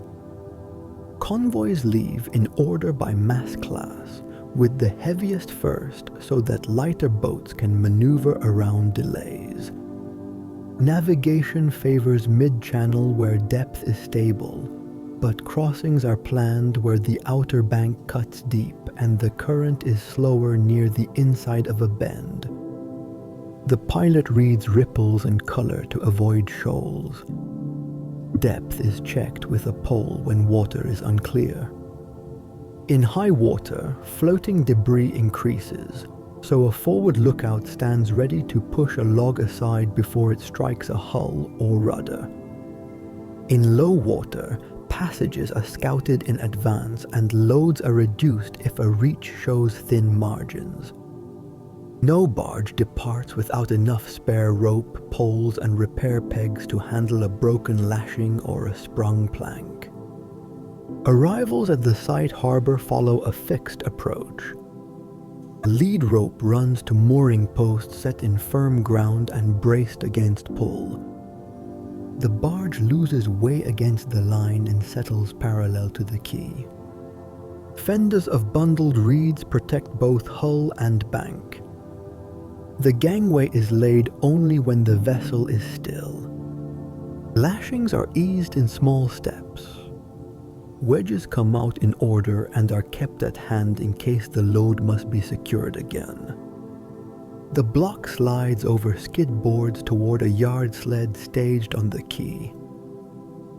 Convoys leave in order by mass class, with the heaviest first so that lighter boats can maneuver around delays. Navigation favors mid-channel where depth is stable, but crossings are planned where the outer bank cuts deep and the current is slower near the inside of a bend. The pilot reads ripples and color to avoid shoals. Depth is checked with a pole when water is unclear. In high water, floating debris increases, so a forward lookout stands ready to push a log aside before it strikes a hull or rudder. In low water, passages are scouted in advance and loads are reduced if a reach shows thin margins. No barge departs without enough spare rope, poles, and repair pegs to handle a broken lashing or a sprung plank. Arrivals at the site harbor follow a fixed approach. A lead rope runs to mooring posts set in firm ground and braced against pull. The barge loses way against the line and settles parallel to the quay. Fenders of bundled reeds protect both hull and bank. The gangway is laid only when the vessel is still. Lashings are eased in small steps. Wedges come out in order and are kept at hand in case the load must be secured again. The block slides over skid boards toward a yard sled staged on the quay.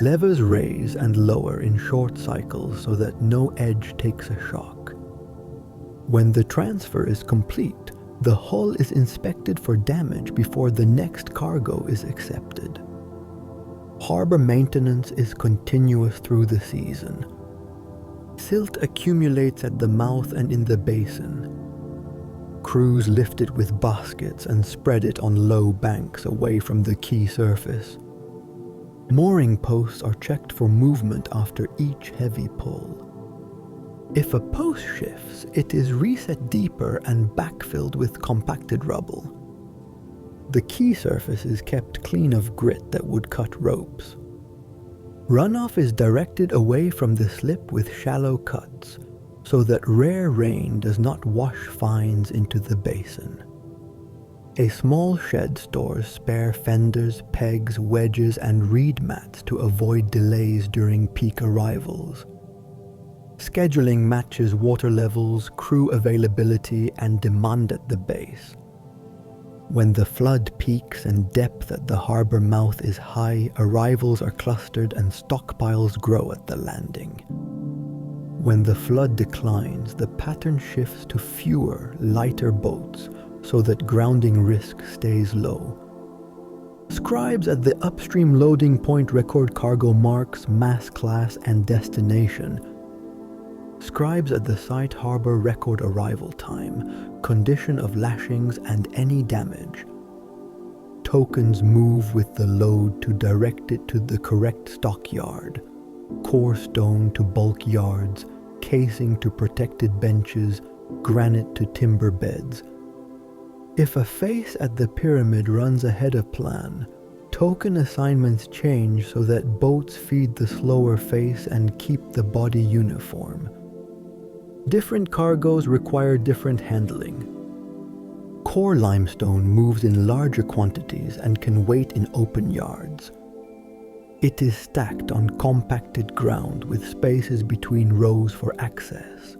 Levers raise and lower in short cycles so that no edge takes a shock. When the transfer is complete, the hull is inspected for damage before the next cargo is accepted. Harbor maintenance is continuous through the season. Silt accumulates at the mouth and in the basin. Crews lift it with baskets and spread it on low banks away from the quay surface. Mooring posts are checked for movement after each heavy pull. If a post shifts, it is reset deeper and backfilled with compacted rubble. The quay surface is kept clean of grit that would cut ropes. Runoff is directed away from the slip with shallow cuts, so that rare rain does not wash fines into the basin. A small shed stores spare fenders, pegs, wedges, and reed mats to avoid delays during peak arrivals. Scheduling matches water levels, crew availability, and demand at the base. When the flood peaks and depth at the harbor mouth is high, arrivals are clustered and stockpiles grow at the landing. When the flood declines, the pattern shifts to fewer, lighter boats so that grounding risk stays low. Scribes at the upstream loading point record cargo marks, mass class, and destination. Scribes at the site harbor record arrival time, condition of lashings, and any damage. Tokens move with the load to direct it to the correct stockyard, core stone to bulk yards, casing to protected benches, granite to timber beds. If a face at the pyramid runs ahead of plan, token assignments change so that boats feed the slower face and keep the body uniform. Different cargoes require different handling. Core limestone moves in larger quantities and can wait in open yards. It is stacked on compacted ground with spaces between rows for access.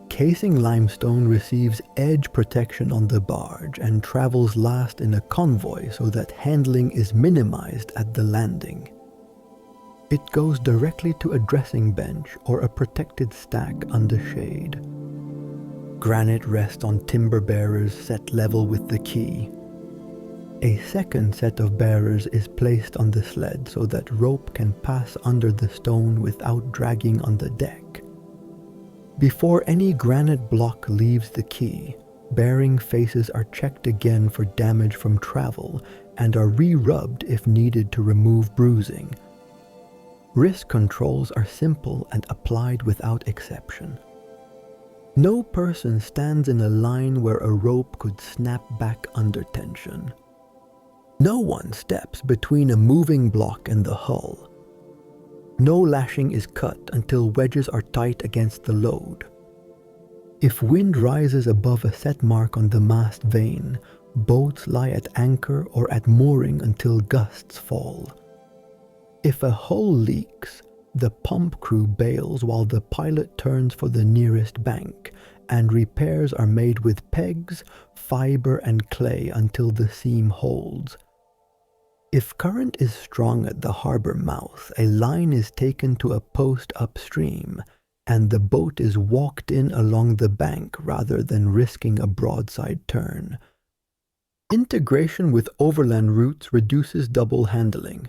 Casing limestone receives edge protection on the barge and travels last in a convoy so that handling is minimized at the landing. It goes directly to a dressing bench or a protected stack under shade. Granite rests on timber bearers set level with the quay. A second set of bearers is placed on the sled so that rope can pass under the stone without dragging on the deck. Before any granite block leaves the quay, bearing faces are checked again for damage from travel and are re-rubbed if needed to remove bruising. Risk controls are simple and applied without exception. No person stands in a line where a rope could snap back under tension. No one steps between a moving block and the hull. No lashing is cut until wedges are tight against the load. If wind rises above a set mark on the mast vane, boats lie at anchor or at mooring until gusts fall. If a hull leaks, the pump crew bails while the pilot turns for the nearest bank, and repairs are made with pegs, fiber, and clay until the seam holds. If current is strong at the harbor mouth, a line is taken to a post upstream, and the boat is walked in along the bank rather than risking a broadside turn. Integration with overland routes reduces double handling.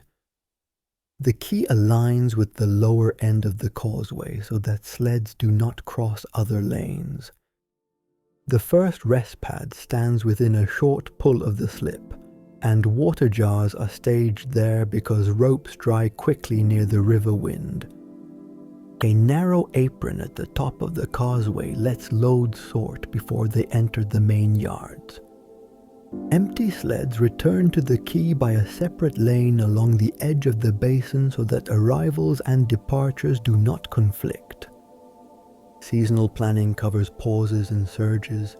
The quay aligns with the lower end of the causeway so that sleds do not cross other lanes. The first rest pad stands within a short pull of the slip, and water jars are staged there because ropes dry quickly near the river wind. A narrow apron at the top of the causeway lets loads sort before they enter the main yards. Empty sleds return to the quay by a separate lane along the edge of the basin so that arrivals and departures do not conflict. Seasonal planning covers pauses and surges.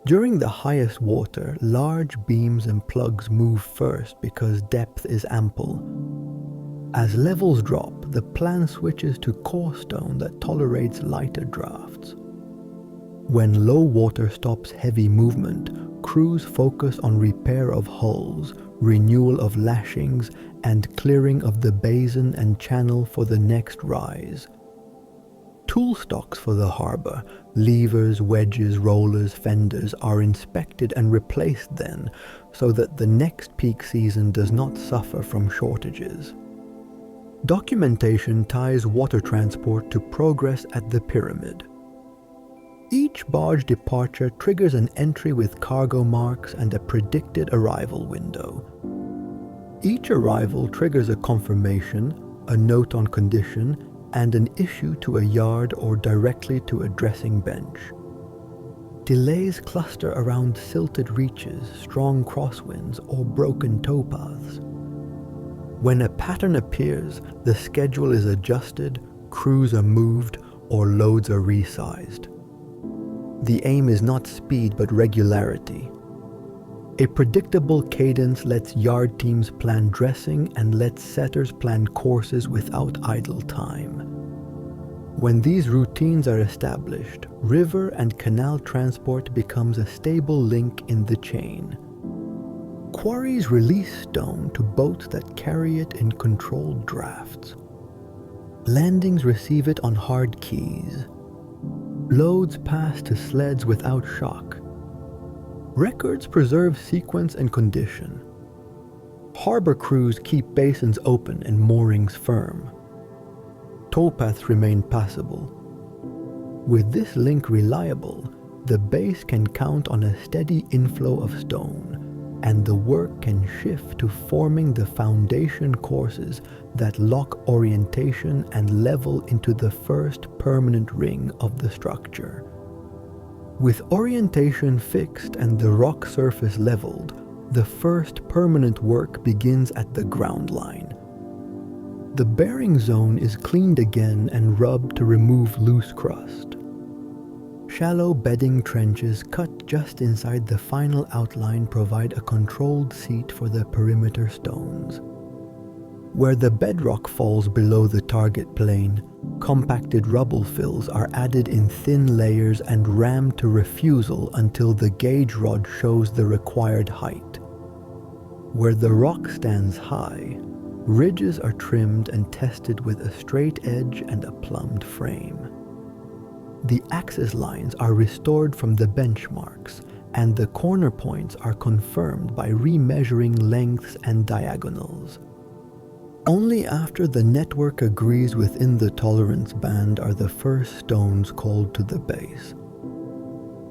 During the highest water, large beams and plugs move first because depth is ample. As levels drop, the plan switches to core stone that tolerates lighter drafts. When low water stops heavy movement, crews focus on repair of hulls, renewal of lashings, and clearing of the basin and channel for the next rise. Tool stocks for the harbor, levers, wedges, rollers, fenders, are inspected and replaced then, so that the next peak season does not suffer from shortages. Documentation ties water transport to progress at the pyramid. Each barge departure triggers an entry with cargo marks and a predicted arrival window. Each arrival triggers a confirmation, a note on condition, and an issue to a yard or directly to a dressing bench. Delays cluster around silted reaches, strong crosswinds, or broken towpaths. When a pattern appears, the schedule is adjusted, crews are moved, or loads are resized. The aim is not speed but regularity. A predictable cadence lets yard teams plan dressing and lets setters plan courses without idle time. When these routines are established, river and canal transport becomes a stable link in the chain. Quarries release stone to boats that carry it in controlled drafts. Landings receive it on hard quays. Loads pass to sleds without shock. Records preserve sequence and condition. Harbor crews keep basins open and moorings firm. Towpaths remain passable. With this link reliable, the base can count on a steady inflow of stone, and the work can shift to forming the foundation courses that lock orientation and level into the first permanent ring of the structure. With orientation fixed and the rock surface leveled, the first permanent work begins at the ground line. The bearing zone is cleaned again and rubbed to remove loose crust. Shallow bedding trenches cut just inside the final outline provide a controlled seat for the perimeter stones. Where the bedrock falls below the target plane, compacted rubble fills are added in thin layers and rammed to refusal until the gauge rod shows the required height. Where the rock stands high, ridges are trimmed and tested with a straight edge and a plumbed frame. The axis lines are restored from the benchmarks, and the corner points are confirmed by remeasuring lengths and diagonals. Only after the network agrees within the tolerance band are the first stones called to the base.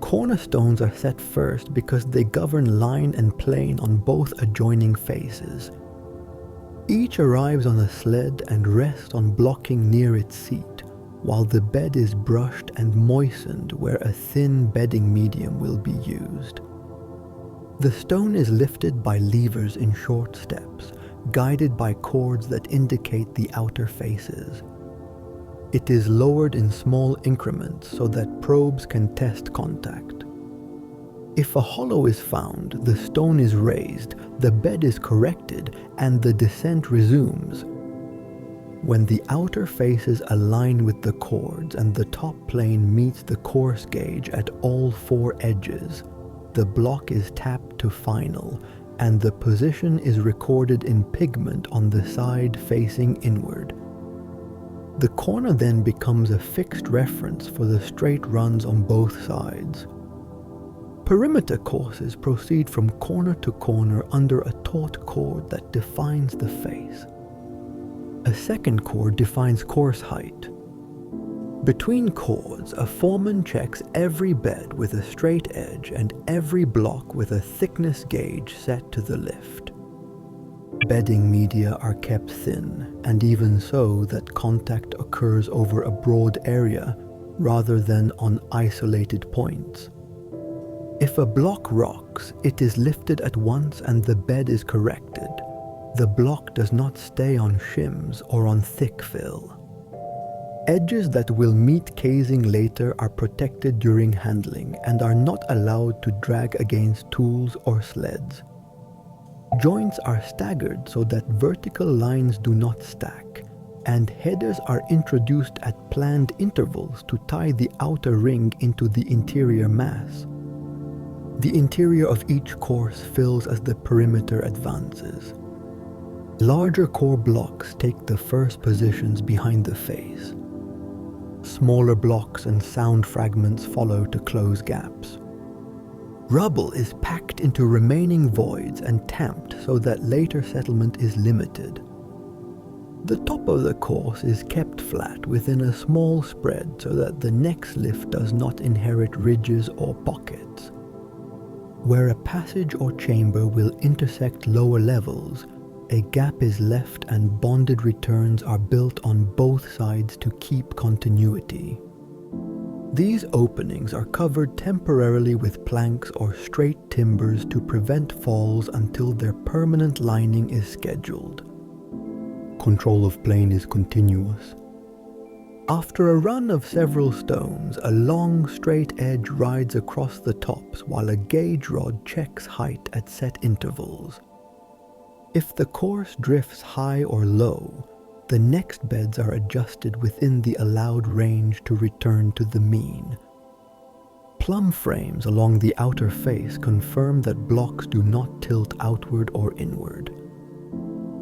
Cornerstones are set first because they govern line and plane on both adjoining faces. Each arrives on a sled and rests on blocking near its seat, while the bed is brushed and moistened where a thin bedding medium will be used. The stone is lifted by levers in short steps, guided by cords that indicate the outer faces. It is lowered in small increments so that probes can test contact. If a hollow is found, the stone is raised, the bed is corrected, and the descent resumes. When the outer faces align with the cords and the top plane meets the course gauge at all four edges, the block is tapped to final, and the position is recorded in pigment on the side facing inward. The corner then becomes a fixed reference for the straight runs on both sides. Perimeter courses proceed from corner to corner under a taut cord that defines the face. A second cord defines course height. Between cords, a foreman checks every bed with a straight edge and every block with a thickness gauge set to the lift. Bedding media are kept thin, and even so that contact occurs over a broad area rather than on isolated points. If a block rocks, it is lifted at once and the bed is corrected. The block does not stay on shims or on thick fill. Edges that will meet casing later are protected during handling and are not allowed to drag against tools or sleds. Joints are staggered so that vertical lines do not stack, and headers are introduced at planned intervals to tie the outer ring into the interior mass. The interior of each course fills as the perimeter advances. Larger core blocks take the first positions behind the face. Smaller blocks and sound fragments follow to close gaps. Rubble is packed into remaining voids and tamped so that later settlement is limited. The top of the course is kept flat within a small spread so that the next lift does not inherit ridges or pockets. Where a passage or chamber will intersect lower levels, a gap is left and bonded returns are built on both sides to keep continuity. These openings are covered temporarily with planks or straight timbers to prevent falls until their permanent lining is scheduled. Control of plane is continuous. After a run of several stones, a long straight edge rides across the tops while a gauge rod checks height at set intervals. If the course drifts high or low, the next beds are adjusted within the allowed range to return to the mean. Plumb frames along the outer face confirm that blocks do not tilt outward or inward.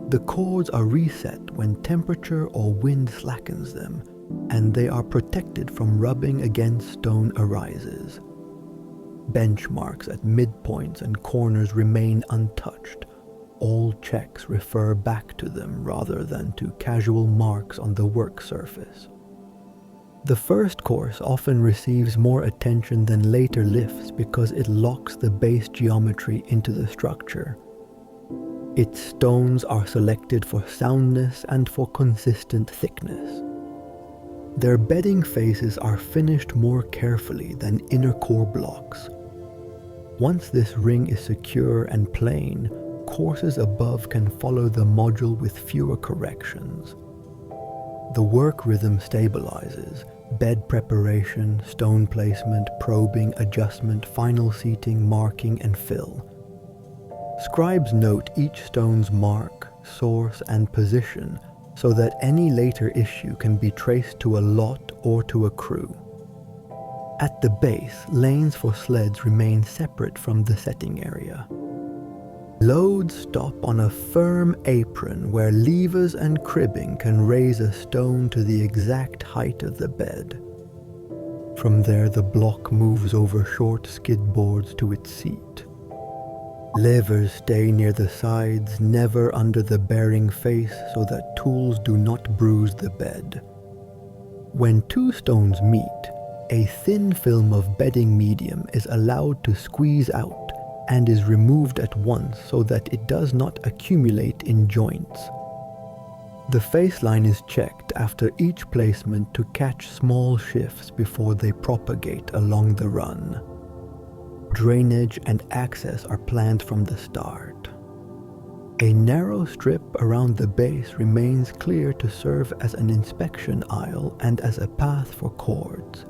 The chords are reset when temperature or wind slackens them, and they are protected from rubbing against stone arises. Benchmarks at midpoints and corners remain untouched. All checks refer back to them rather than to casual marks on the work surface. The first course often receives more attention than later lifts because it locks the base geometry into the structure. Its stones are selected for soundness and for consistent thickness. Their bedding faces are finished more carefully than inner core blocks. Once this ring is secure and plain, courses above can follow the module with fewer corrections. The work rhythm stabilizes: bed preparation, stone placement, probing, adjustment, final seating, marking, and fill. Scribes note each stone's mark, source, and position so that any later issue can be traced to a lot or to a crew. At the base, lanes for sleds remain separate from the setting area. Loads stop on a firm apron where levers and cribbing can raise a stone to the exact height of the bed. From there, the block moves over short skid boards to its seat. Levers stay near the sides, never under the bearing face, so that tools do not bruise the bed. When two stones meet, a thin film of bedding medium is allowed to squeeze out and is removed at once so that it does not accumulate in joints. The faceline is checked after each placement to catch small shifts before they propagate along the run. Drainage and access are planned from the start. A narrow strip around the base remains clear to serve as an inspection aisle and as a path for cords.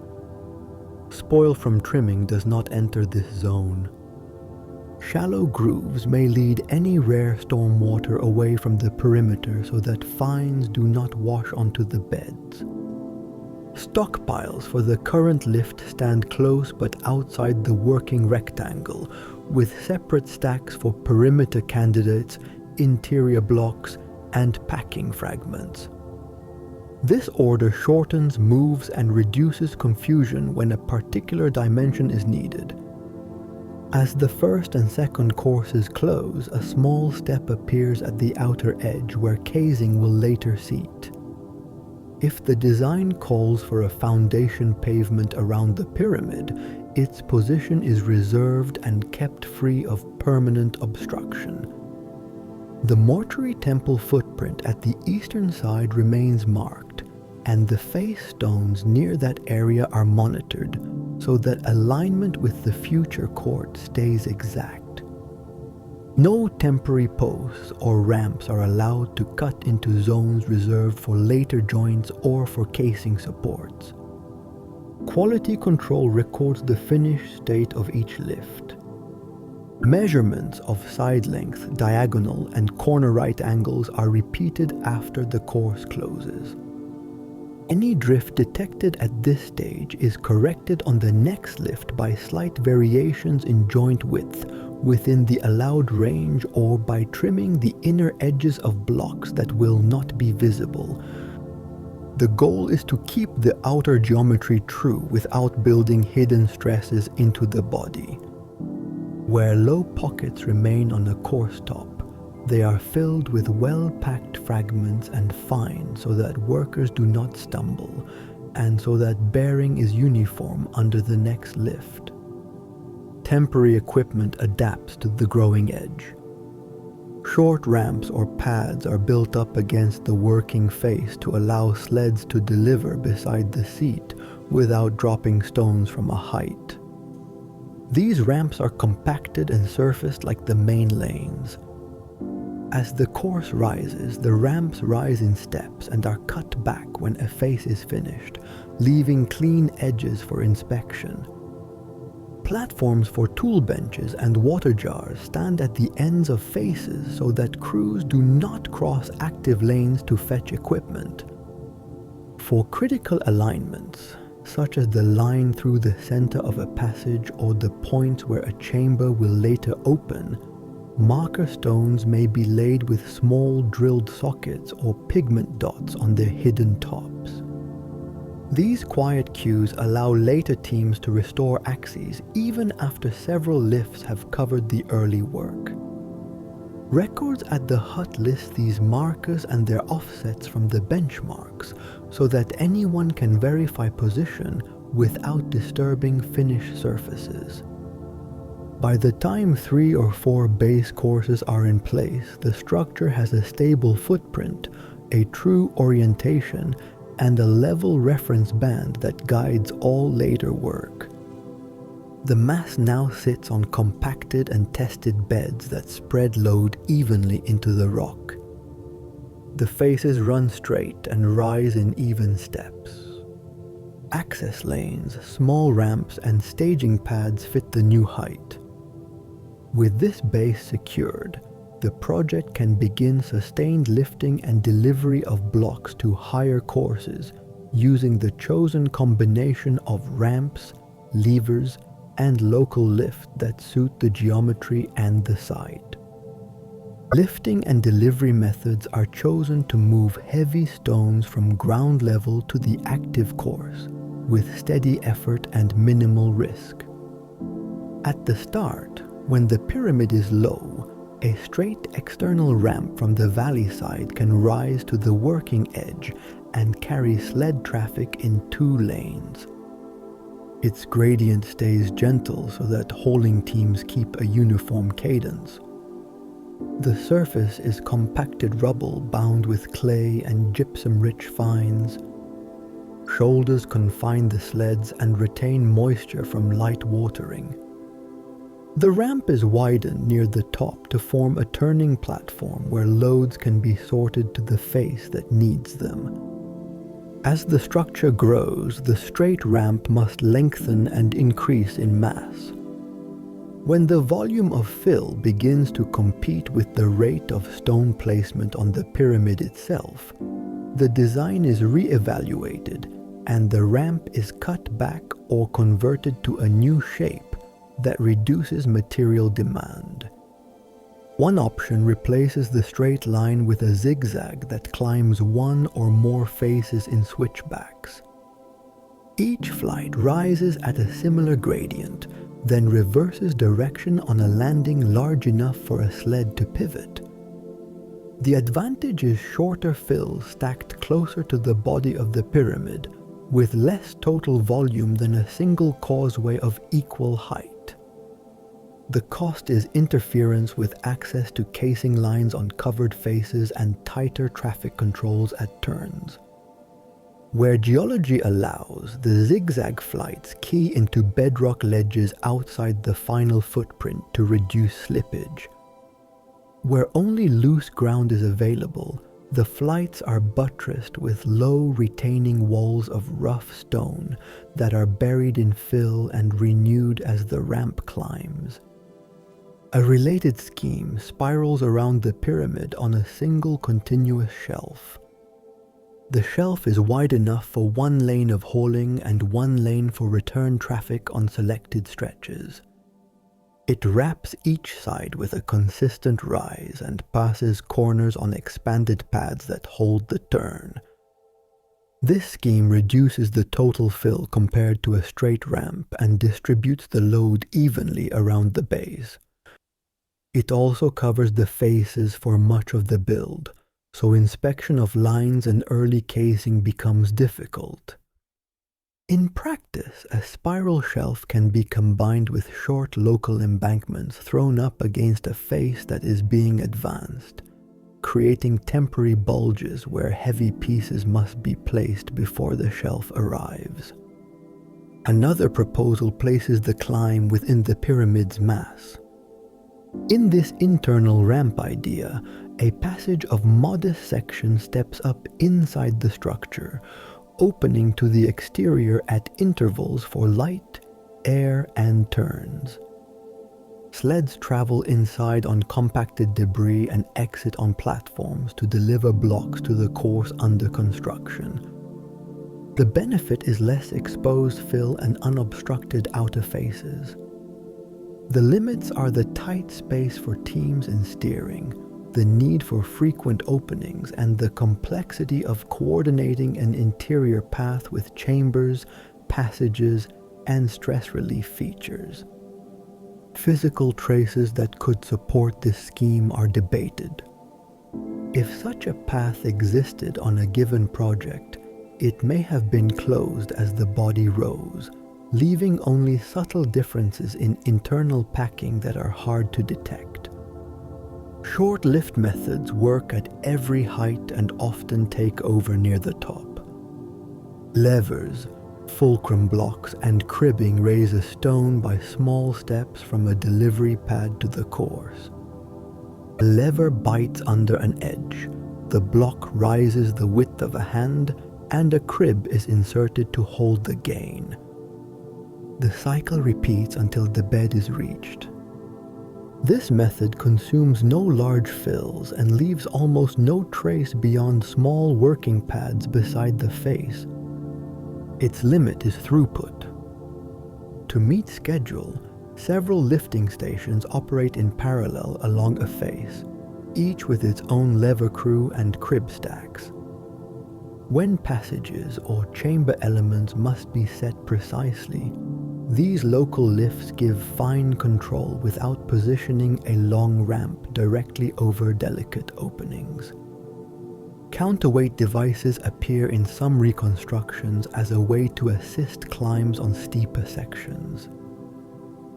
Spoil from trimming does not enter this zone. Shallow grooves may lead any rare storm water away from the perimeter so that fines do not wash onto the beds. Stockpiles for the current lift stand close but outside the working rectangle, with separate stacks for perimeter candidates, interior blocks, and packing fragments. This order shortens moves and reduces confusion when a particular dimension is needed. As the first and second courses close, a small step appears at the outer edge where casing will later seat. If the design calls for a foundation pavement around the pyramid, its position is reserved and kept free of permanent obstruction. The mortuary temple footprint at the eastern side remains marked, and the face stones near that area are monitored so that alignment with the future court stays exact. No temporary posts or ramps are allowed to cut into zones reserved for later joints or for casing supports. Quality control records the finished state of each lift. Measurements of side length, diagonal, and corner right angles are repeated after the course closes. Any drift detected at this stage is corrected on the next lift by slight variations in joint width within the allowed range or by trimming the inner edges of blocks that will not be visible. The goal is to keep the outer geometry true without building hidden stresses into the body. Where low pockets remain on a course top, they are filled with well-packed fragments and fine so that workers do not stumble, and so that bearing is uniform under the next lift. Temporary equipment adapts to the growing edge. Short ramps or pads are built up against the working face to allow sleds to deliver beside the seat without dropping stones from a height. These ramps are compacted and surfaced like the main lanes. As the course rises, the ramps rise in steps and are cut back when a face is finished, leaving clean edges for inspection. Platforms for tool benches and water jars stand at the ends of faces so that crews do not cross active lanes to fetch equipment. For critical alignments, such as the line through the center of a passage or the points where a chamber will later open, marker stones may be laid with small drilled sockets or pigment dots on their hidden tops. These quiet cues allow later teams to restore axes even after several lifts have covered the early work. Records at the hut list these markers and their offsets from the benchmarks so that anyone can verify position without disturbing finished surfaces. By the time 3 or 4 base courses are in place, the structure has a stable footprint, a true orientation, and a level reference band that guides all later work. The mass now sits on compacted and tested beds that spread load evenly into the rock. The faces run straight and rise in even steps. Access lanes, small ramps, and staging pads fit the new height. With this base secured, the project can begin sustained lifting and delivery of blocks to higher courses using the chosen combination of ramps, levers, and local lift that suit the geometry and the site. Lifting and delivery methods are chosen to move heavy stones from ground level to the active course with steady effort and minimal risk. At the start, when the pyramid is low, a straight external ramp from the valley side can rise to the working edge and carry sled traffic in 2 lanes. Its gradient stays gentle so that hauling teams keep a uniform cadence. The surface is compacted rubble bound with clay and gypsum-rich fines. Shoulders confine the sleds and retain moisture from light watering. The ramp is widened near the top to form a turning platform where loads can be sorted to the face that needs them. As the structure grows, the straight ramp must lengthen and increase in mass. When the volume of fill begins to compete with the rate of stone placement on the pyramid itself, the design is re-evaluated and the ramp is cut back or converted to a new shape that reduces material demand. One option replaces the straight line with a zigzag that climbs 1 or more faces in switchbacks. Each flight rises at a similar gradient, then reverses direction on a landing large enough for a sled to pivot. The advantage is shorter fills stacked closer to the body of the pyramid, with less total volume than a single causeway of equal height. The cost is interference with access to casing lines on covered faces and tighter traffic controls at turns. Where geology allows, the zigzag flights key into bedrock ledges outside the final footprint to reduce slippage. Where only loose ground is available, the flights are buttressed with low retaining walls of rough stone that are buried in fill and renewed as the ramp climbs. A related scheme spirals around the pyramid on a single continuous shelf. The shelf is wide enough for 1 lane of hauling and 1 lane for return traffic on selected stretches. It wraps each side with a consistent rise and passes corners on expanded pads that hold the turn. This scheme reduces the total fill compared to a straight ramp and distributes the load evenly around the base. It also covers the faces for much of the build, so inspection of lines and early casing becomes difficult. In practice, a spiral shelf can be combined with short local embankments thrown up against a face that is being advanced, creating temporary bulges where heavy pieces must be placed before the shelf arrives. Another proposal places the climb within the pyramid's mass. In this internal ramp idea, A passage of modest section steps up inside the structure, opening to the exterior at intervals for light, air, and turns. Sleds travel inside on compacted debris and exit on platforms to deliver blocks to the course under construction. The benefit is less exposed fill and unobstructed outer faces. The limits are the tight space for teams in steering, the need for frequent openings, and the complexity of coordinating an interior path with chambers, passages, and stress relief features. Physical traces that could support this scheme are debated. If such a path existed on a given project, it may have been closed as the body rose, leaving only subtle differences in internal packing that are hard to detect. Short lift methods work at every height and often take over near the top. Levers, fulcrum blocks, and cribbing raise a stone by small steps from a delivery pad to the course. A lever bites under an edge, the block rises the width of a hand, and a crib is inserted to hold the gain. The cycle repeats until the bed is reached. This method consumes no large fills and leaves almost no trace beyond small working pads beside the face. Its limit is throughput. To meet schedule, several lifting stations operate in parallel along a face, each with its own lever crew and crib stacks. When passages or chamber elements must be set precisely, these local lifts give fine control without positioning a long ramp directly over delicate openings. Counterweight devices appear in some reconstructions as a way to assist climbs on steeper sections.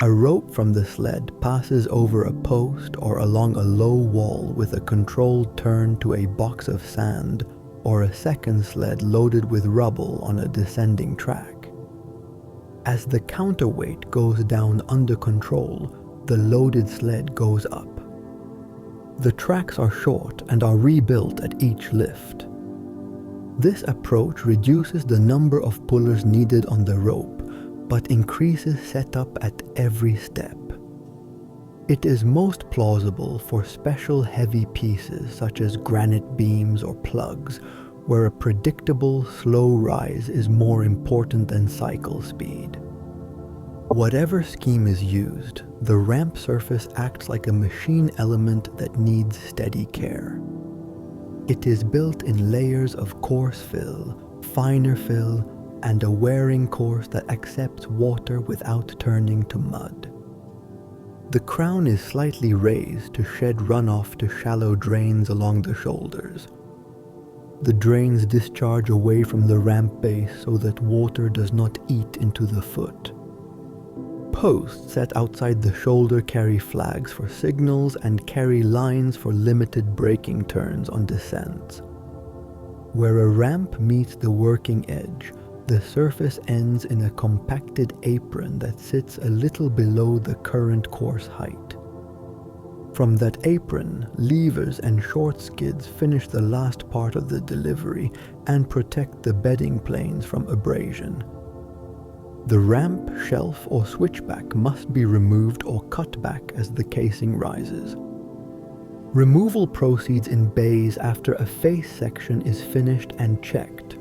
A rope from the sled passes over a post or along a low wall with a controlled turn to a box of sand or a second sled loaded with rubble on a descending track. As the counterweight goes down under control, the loaded sled goes up. The tracks are short and are rebuilt at each lift. This approach reduces the number of pullers needed on the rope, but increases setup at every step. It is most plausible for special heavy pieces such as granite beams or plugs, where a predictable, slow rise is more important than cycle speed. Whatever scheme is used, the ramp surface acts like a machine element that needs steady care. It is built in layers of coarse fill, finer fill, and a wearing course that accepts water without turning to mud. The crown is slightly raised to shed runoff to shallow drains along the shoulders. The drains discharge away from the ramp base so that water does not eat into the foot. Posts set outside the shoulder carry flags for signals and carry lines for limited braking turns on descents. Where a ramp meets the working edge, the surface ends in a compacted apron that sits a little below the current course height. From that apron, levers and short skids finish the last part of the delivery and protect the bedding planes from abrasion. The ramp, shelf, or switchback must be removed or cut back as the casing rises. Removal proceeds in bays after a face section is finished and checked.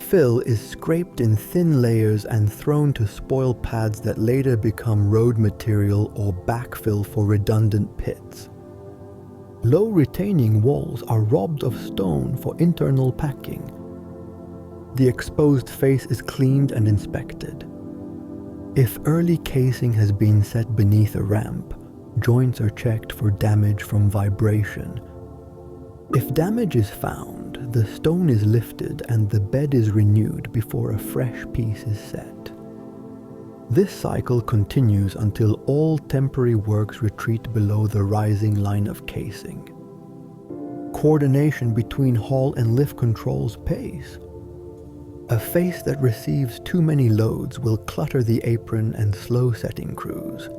Fill is scraped in thin layers and thrown to spoil pads that later become road material or backfill for redundant pits. Low retaining walls are robbed of stone for internal packing. The exposed face is cleaned and inspected. If early casing has been set beneath a ramp, joints are checked for damage from vibration. If damage is found, the stone is lifted and the bed is renewed before a fresh piece is set. This cycle continues until all temporary works retreat below the rising line of casing. Coordination between haul and lift controls pays. A face that receives too many loads will clutter the apron and slow setting crews.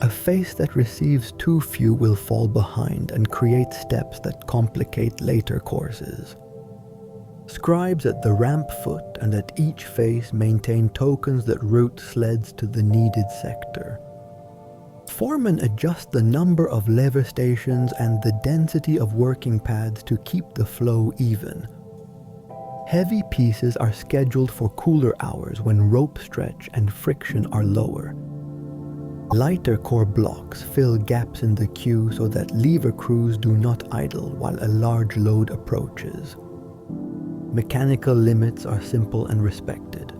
A face that receives too few will fall behind and create steps that complicate later courses. Scribes at the ramp foot and at each face maintain tokens that route sleds to the needed sector. Foremen adjust the number of lever stations and the density of working pads to keep the flow even. Heavy pieces are scheduled for cooler hours when rope stretch and friction are lower. Lighter core blocks fill gaps in the queue so that lever crews do not idle while a large load approaches. Mechanical limits are simple and respected.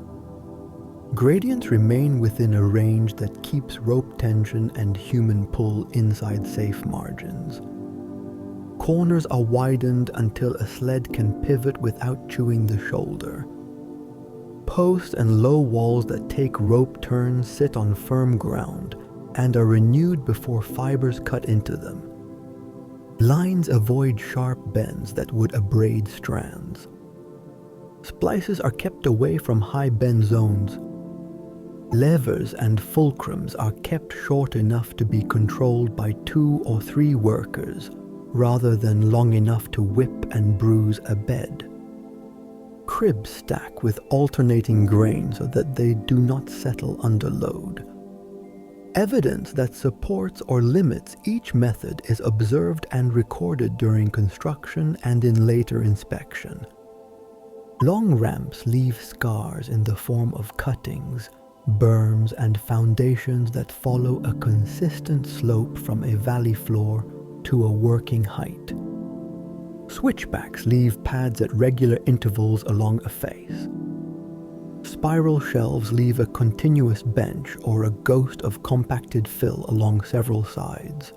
Gradients remain within a range that keeps rope tension and human pull inside safe margins. Corners are widened until a sled can pivot without chewing the shoulder. Posts and low walls that take rope turns sit on firm ground and are renewed before fibers cut into them. Lines avoid sharp bends that would abrade strands. Splices are kept away from high bend zones. Levers and fulcrums are kept short enough to be controlled by 2 or 3 workers, rather than long enough to whip and bruise a bed. Cribs stack with alternating grain so that they do not settle under load. Evidence that supports or limits each method is observed and recorded during construction and in later inspection. Long ramps leave scars in the form of cuttings, berms, and foundations that follow a consistent slope from a valley floor to a working height. Switchbacks leave pads at regular intervals along a face. Spiral shelves leave a continuous bench or a ghost of compacted fill along several sides.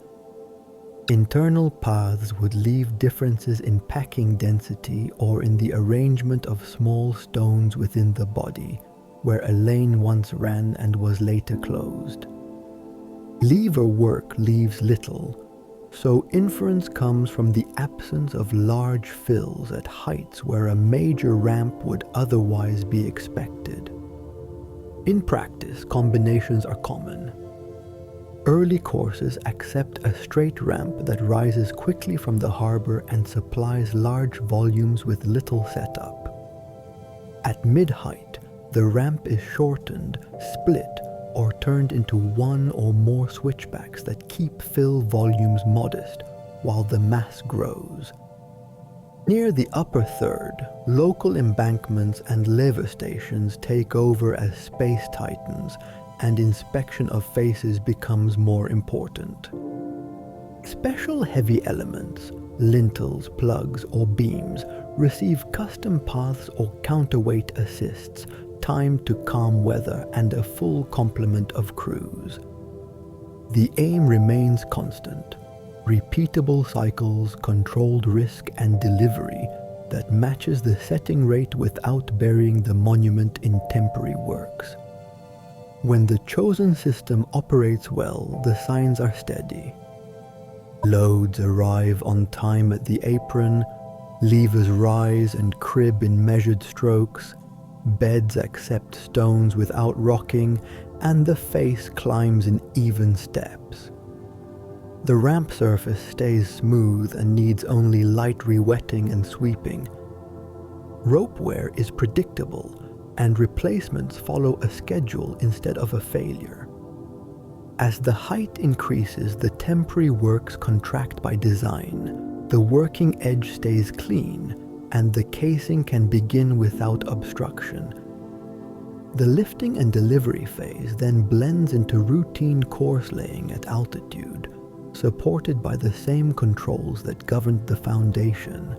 Internal paths would leave differences in packing density or in the arrangement of small stones within the body, where a lane once ran and was later closed. Lever work leaves little, so inference comes from the absence of large fills at heights where a major ramp would otherwise be expected. In practice, combinations are common. Early courses accept a straight ramp that rises quickly from the harbor and supplies large volumes with little setup. At mid-height, the ramp is shortened, split, or turned into 1 or more switchbacks that keep fill volumes modest while the mass grows. Near the upper third, local embankments and lever stations take over as space tightens and inspection of faces becomes more important. Special heavy elements, lintels, plugs, or beams receive custom paths or counterweight assists timed to calm weather and a full complement of crews. The aim remains constant: repeatable cycles, controlled risk, and delivery that matches the setting rate without burying the monument in temporary works. When the chosen system operates well, the signs are steady. Loads arrive on time at the apron, levers rise and crib in measured strokes, beds accept stones without rocking, and the face climbs in even steps. The ramp surface stays smooth and needs only light re-wetting and sweeping. Rope wear is predictable, and replacements follow a schedule instead of a failure. As the height increases, the temporary works contract by design, the working edge stays clean, and the casing can begin without obstruction. The lifting and delivery phase then blends into routine course laying at altitude, supported by the same controls that governed the foundation: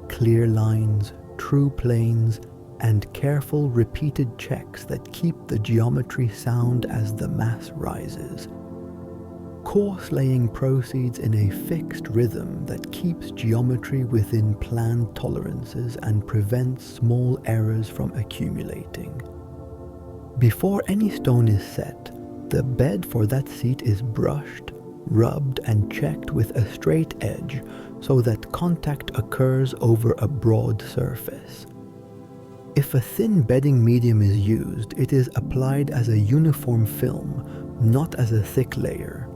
clear lines, true planes, and careful repeated checks that keep the geometry sound as the mass rises. Course laying proceeds in a fixed rhythm that keeps geometry within planned tolerances and prevents small errors from accumulating. Before any stone is set, the bed for that seat is brushed, rubbed, and checked with a straight edge so that contact occurs over a broad surface. If a thin bedding medium is used, it is applied as a uniform film, not as a thick layer.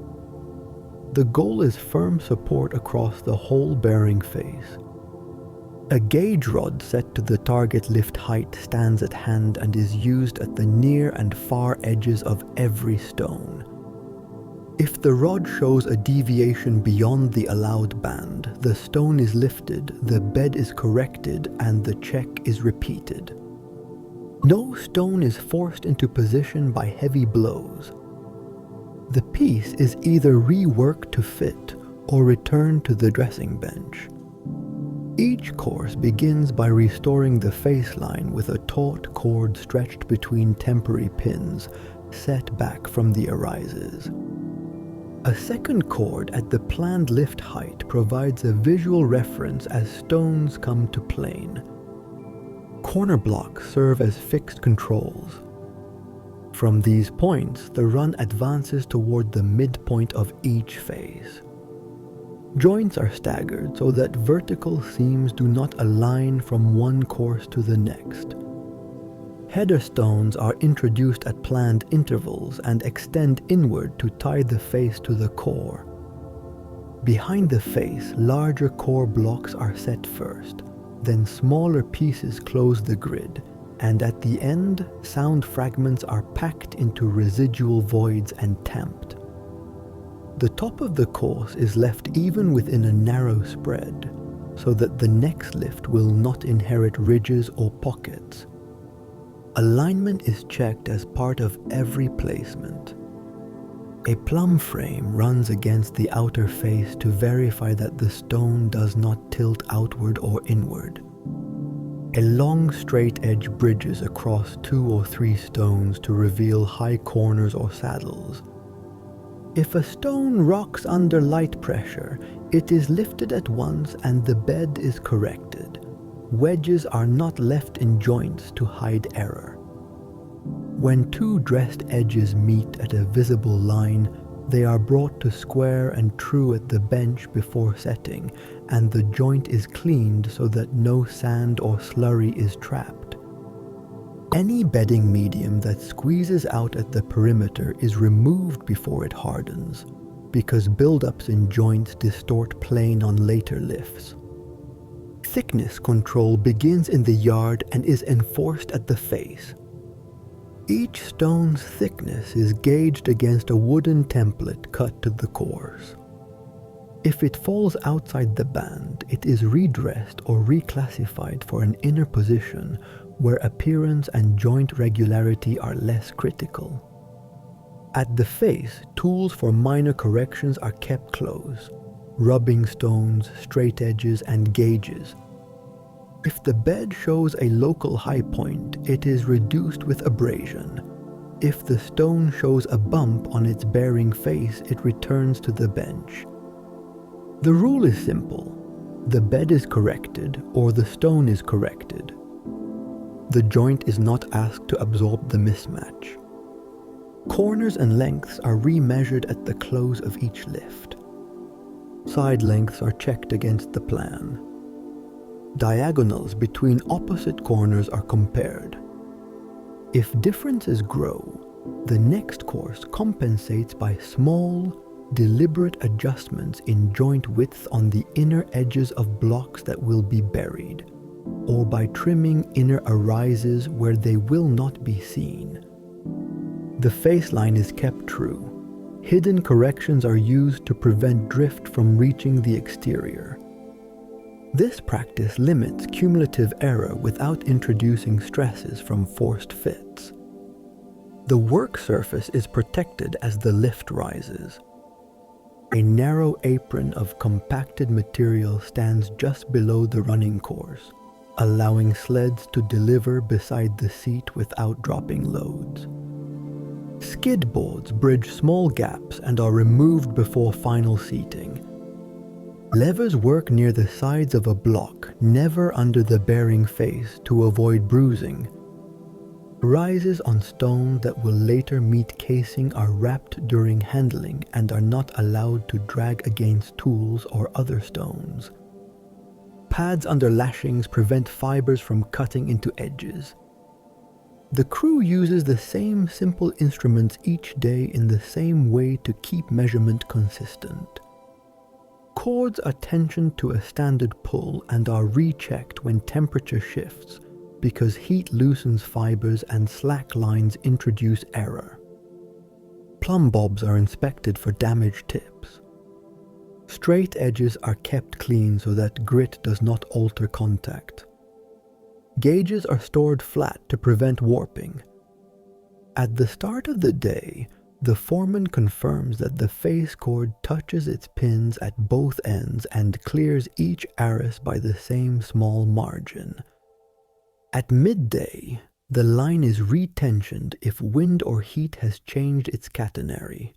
The goal is firm support across the whole bearing face. A gauge rod set to the target lift height stands at hand and is used at the near and far edges of every stone. If the rod shows a deviation beyond the allowed band, the stone is lifted, the bed is corrected, and the check is repeated. No stone is forced into position by heavy blows. The piece is either reworked to fit or returned to the dressing bench. Each course begins by restoring the face line with a taut cord stretched between temporary pins, set back from the arises. A second cord at the planned lift height provides a visual reference as stones come to plane. Corner blocks serve as fixed controls. From these points, the run advances toward the midpoint of each phase. Joints are staggered so that vertical seams do not align from one course to the next. Header stones are introduced at planned intervals and extend inward to tie the face to the core. Behind the face, larger core blocks are set first, then smaller pieces close the grid, and at the end, sound fragments are packed into residual voids and tamped. The top of the course is left even within a narrow spread, so that the next lift will not inherit ridges or pockets. Alignment is checked as part of every placement. A plumb frame runs against the outer face to verify that the stone does not tilt outward or inward. A long straight edge bridges across 2 or 3 stones to reveal high corners or saddles. If a stone rocks under light pressure, it is lifted at once and the bed is corrected. Wedges are not left in joints to hide error. When 2 dressed edges meet at a visible line, they are brought to square and true at the bench before setting, and the joint is cleaned so that no sand or slurry is trapped. Any bedding medium that squeezes out at the perimeter is removed before it hardens, because buildups in joints distort plane on later lifts. Thickness control begins in the yard and is enforced at the face. Each stone's thickness is gauged against a wooden template cut to the course. If it falls outside the band, it is redressed or reclassified for an inner position where appearance and joint regularity are less critical. At the face, tools for minor corrections are kept close: rubbing stones, straight edges, and gauges. If the bed shows a local high point, it is reduced with abrasion. If the stone shows a bump on its bearing face, it returns to the bench. The rule is simple: the bed is corrected or the stone is corrected. The joint is not asked to absorb the mismatch. Corners and lengths are remeasured at the close of each lift. Side lengths are checked against the plan. Diagonals between opposite corners are compared. If differences grow, the next course compensates by small, deliberate adjustments in joint width on the inner edges of blocks that will be buried, or by trimming inner arises where they will not be seen. The face line is kept true. Hidden corrections are used to prevent drift from reaching the exterior. This practice limits cumulative error without introducing stresses from forced fits. The work surface is protected as the lift rises. A narrow apron of compacted material stands just below the running course, allowing sleds to deliver beside the seat without dropping loads. Skid boards bridge small gaps and are removed before final seating. Levers work near the sides of a block, never under the bearing face, to avoid bruising. Rises on stone that will later meet casing are wrapped during handling and are not allowed to drag against tools or other stones. Pads under lashings prevent fibers from cutting into edges. The crew uses the same simple instruments each day in the same way to keep measurement consistent. Cords are tensioned to a standard pull and are rechecked when temperature shifts because heat loosens fibers and slack lines introduce error. Plumb bobs are inspected for damaged tips. Straight edges are kept clean so that grit does not alter contact. Gauges are stored flat to prevent warping. At the start of the day, the foreman confirms that the face cord touches its pins at both ends and clears each arris by the same small margin. At midday, the line is retensioned if wind or heat has changed its catenary.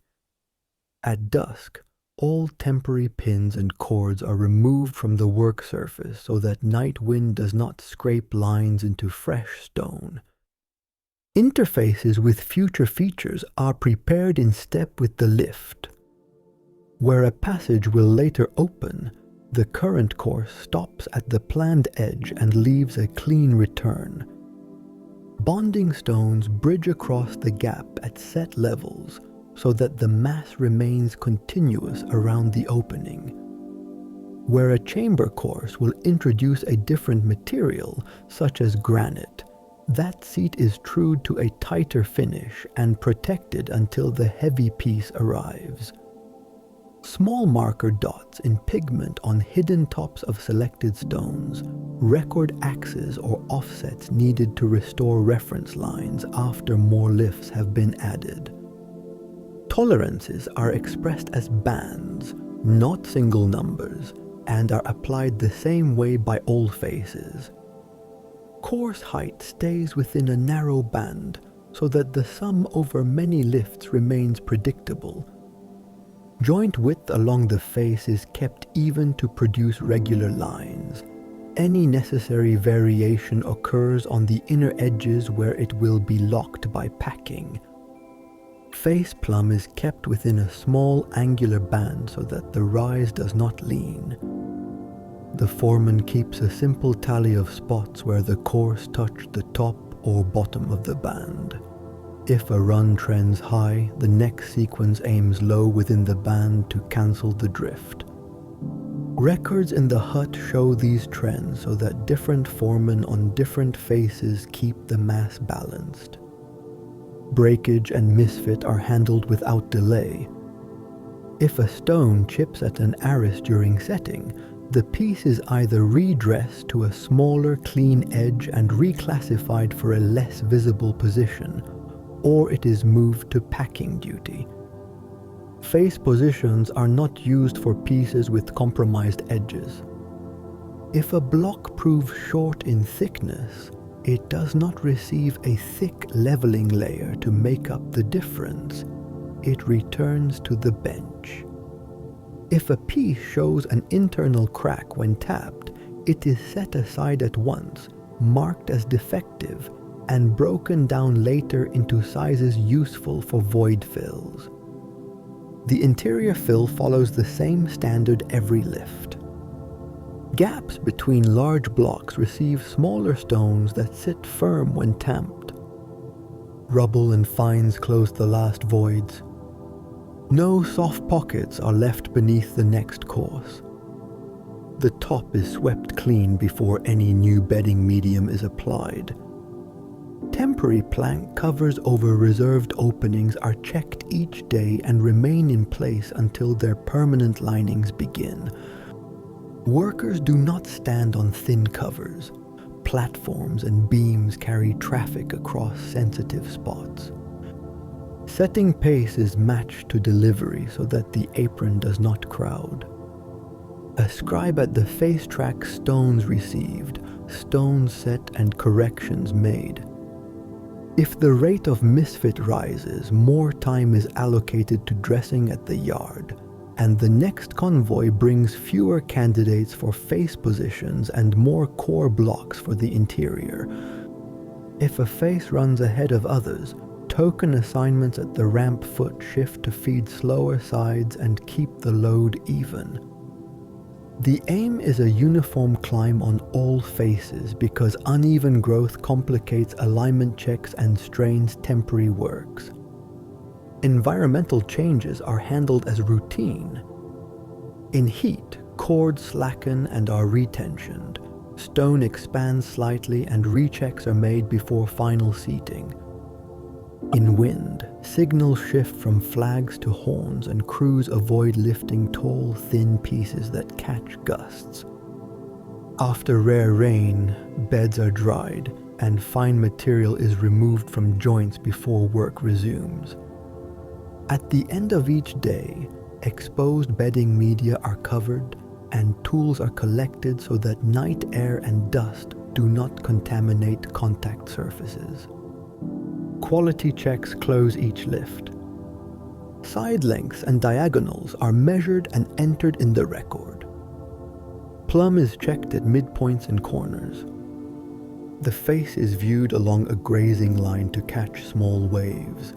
At dusk, all temporary pins and cords are removed from the work surface so that night wind does not scrape lines into fresh stone. Interfaces with future features are prepared in step with the lift. Where a passage will later open, the current course stops at the planned edge and leaves a clean return. Bonding stones bridge across the gap at set levels so that the mass remains continuous around the opening. Where a chamber course will introduce a different material, such as granite, that seat is trued to a tighter finish and protected until the heavy piece arrives. Small marker dots in pigment on hidden tops of selected stones record axes or offsets needed to restore reference lines after more lifts have been added. Tolerances are expressed as bands, not single numbers, and are applied the same way by all faces. Course height stays within a narrow band so that the sum over many lifts remains predictable. Joint width along the face is kept even to produce regular lines. Any necessary variation occurs on the inner edges where it will be locked by packing. Face plumb is kept within a small angular band so that the rise does not lean. The foreman keeps a simple tally of spots where the course touched the top or bottom of the band. If a run trends high, the next sequence aims low within the band to cancel the drift. Records in the hut show these trends so that different foremen on different faces keep the mass balanced. Breakage and misfit are handled without delay. If a stone chips at an arris during setting, the piece is either redressed to a smaller clean edge and reclassified for a less visible position, or it is moved to packing duty. Face positions are not used for pieces with compromised edges. If a block proves short in thickness, it does not receive a thick leveling layer to make up the difference. It returns to the bench. If a piece shows an internal crack when tapped, it is set aside at once, marked as defective, and broken down later into sizes useful for void fills. The interior fill follows the same standard every lift. Gaps between large blocks receive smaller stones that sit firm when tamped. Rubble and fines close the last voids. No soft pockets are left beneath the next course. The top is swept clean before any new bedding medium is applied. Temporary plank covers over reserved openings are checked each day and remain in place until their permanent linings begin. Workers do not stand on thin covers. Platforms and beams carry traffic across sensitive spots. Setting pace is matched to delivery so that the apron does not crowd. Ascribe at the face track stones received, stones set and corrections made. If the rate of misfit rises, more time is allocated to dressing at the yard, and the next convoy brings fewer candidates for face positions and more core blocks for the interior. If a face runs ahead of others, token assignments at the ramp foot shift to feed slower sides and keep the load even. The aim is a uniform climb on all faces because uneven growth complicates alignment checks and strains temporary works. Environmental changes are handled as routine. In heat, cords slacken and are retensioned. Stone expands slightly and rechecks are made before final seating. In wind, signals shift from flags to horns and crews avoid lifting tall, thin pieces that catch gusts. After rare rain, beds are dried and fine material is removed from joints before work resumes. At the end of each day, exposed bedding media are covered and tools are collected so that night air and dust do not contaminate contact surfaces. Quality checks close each lift. Side lengths and diagonals are measured and entered in the record. Plumb is checked at midpoints and corners. The face is viewed along a grazing line to catch small waves.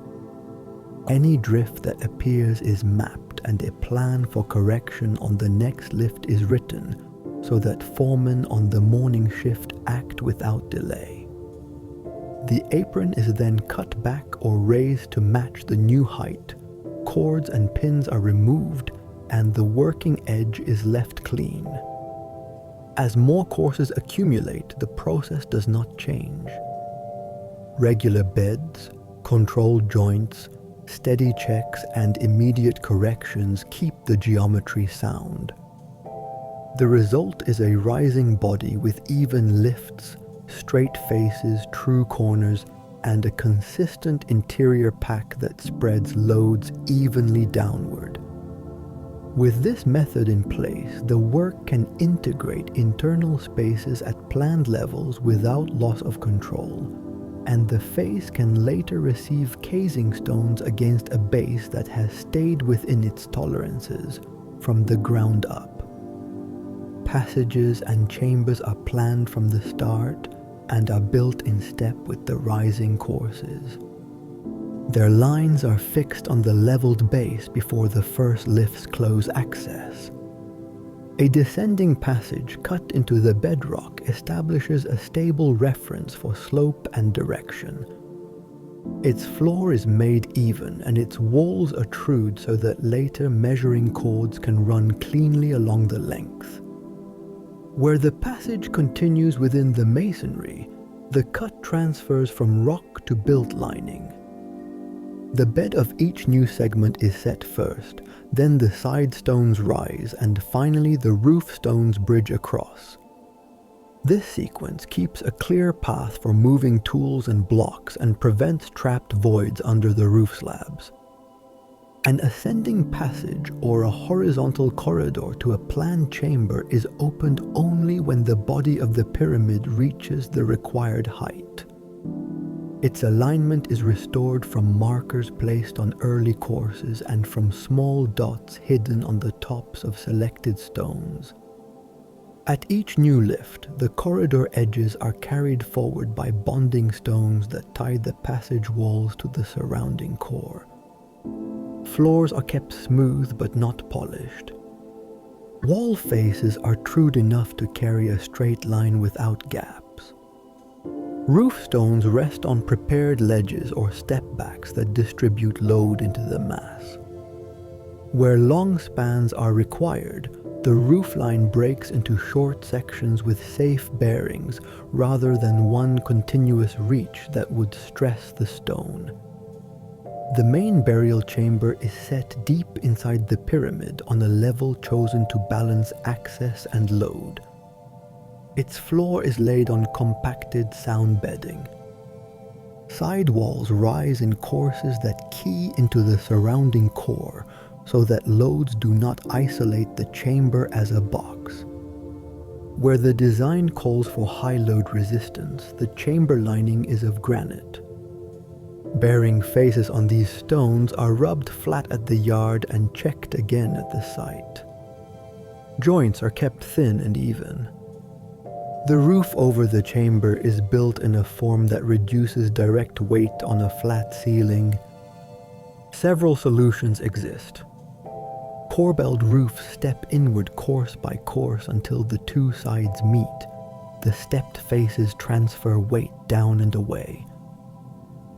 Any drift that appears is mapped and a plan for correction on the next lift is written so that foremen on the morning shift act without delay. The apron is then cut back or raised to match the new height. Cords and pins are removed and the working edge is left clean. As more courses accumulate, the process does not change. Regular beds, controlled joints, steady checks and immediate corrections keep the geometry sound. The result is a rising body with even lifts, straight faces, true corners, and a consistent interior pack that spreads loads evenly downward. With this method in place, the work can integrate internal spaces at planned levels without loss of control, and the face can later receive casing stones against a base that has stayed within its tolerances from the ground up. Passages and chambers are planned from the start and are built in step with the rising courses. Their lines are fixed on the leveled base before the first lifts close access. A descending passage cut into the bedrock establishes a stable reference for slope and direction. Its floor is made even and its walls protrude so that later measuring cords can run cleanly along the length. Where the passage continues within the masonry, the cut transfers from rock to built lining. The bed of each new segment is set first, then the side stones rise, and finally the roof stones bridge across. This sequence keeps a clear path for moving tools and blocks and prevents trapped voids under the roof slabs. An ascending passage or a horizontal corridor to a planned chamber is opened only when the body of the pyramid reaches the required height. Its alignment is restored from markers placed on early courses and from small dots hidden on the tops of selected stones. At each new lift, the corridor edges are carried forward by bonding stones that tie the passage walls to the surrounding core. Floors are kept smooth but not polished. Wall faces are true enough to carry a straight line without gaps. Roof stones rest on prepared ledges or step backs that distribute load into the mass. Where long spans are required, the roofline breaks into short sections with safe bearings rather than one continuous reach that would stress the stone. The main burial chamber is set deep inside the pyramid on a level chosen to balance access and load. Its floor is laid on compacted sound bedding. Side walls rise in courses that key into the surrounding core so that loads do not isolate the chamber as a box. Where the design calls for high load resistance, the chamber lining is of granite. Bearing faces on these stones are rubbed flat at the yard and checked again at the site. Joints are kept thin and even. The roof over the chamber is built in a form that reduces direct weight on a flat ceiling. Several solutions exist. corbelled roofs step inward course by course until the two sides meet. The stepped faces transfer weight down and away.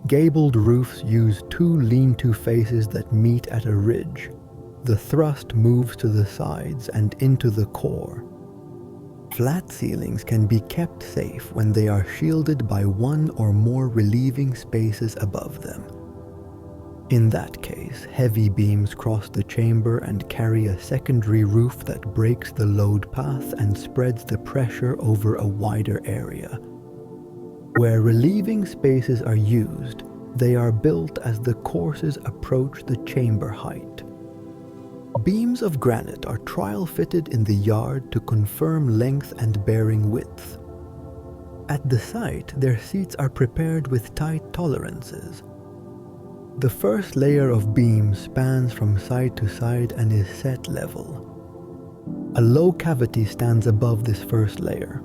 Gabled roofs use two lean-to faces that meet at a ridge. The thrust moves to the sides and into the core. Flat ceilings can be kept safe when they are shielded by one or more relieving spaces above them. In that case, heavy beams cross the chamber and carry a secondary roof that breaks the load path and spreads the pressure over a wider area. Where relieving spaces are used, they are built as the courses approach the chamber height. Beams of granite are trial-fitted in the yard to confirm length and bearing width. At the site, their seats are prepared with tight tolerances. The first layer of beams spans from side to side and is set level. A low cavity stands above this first layer.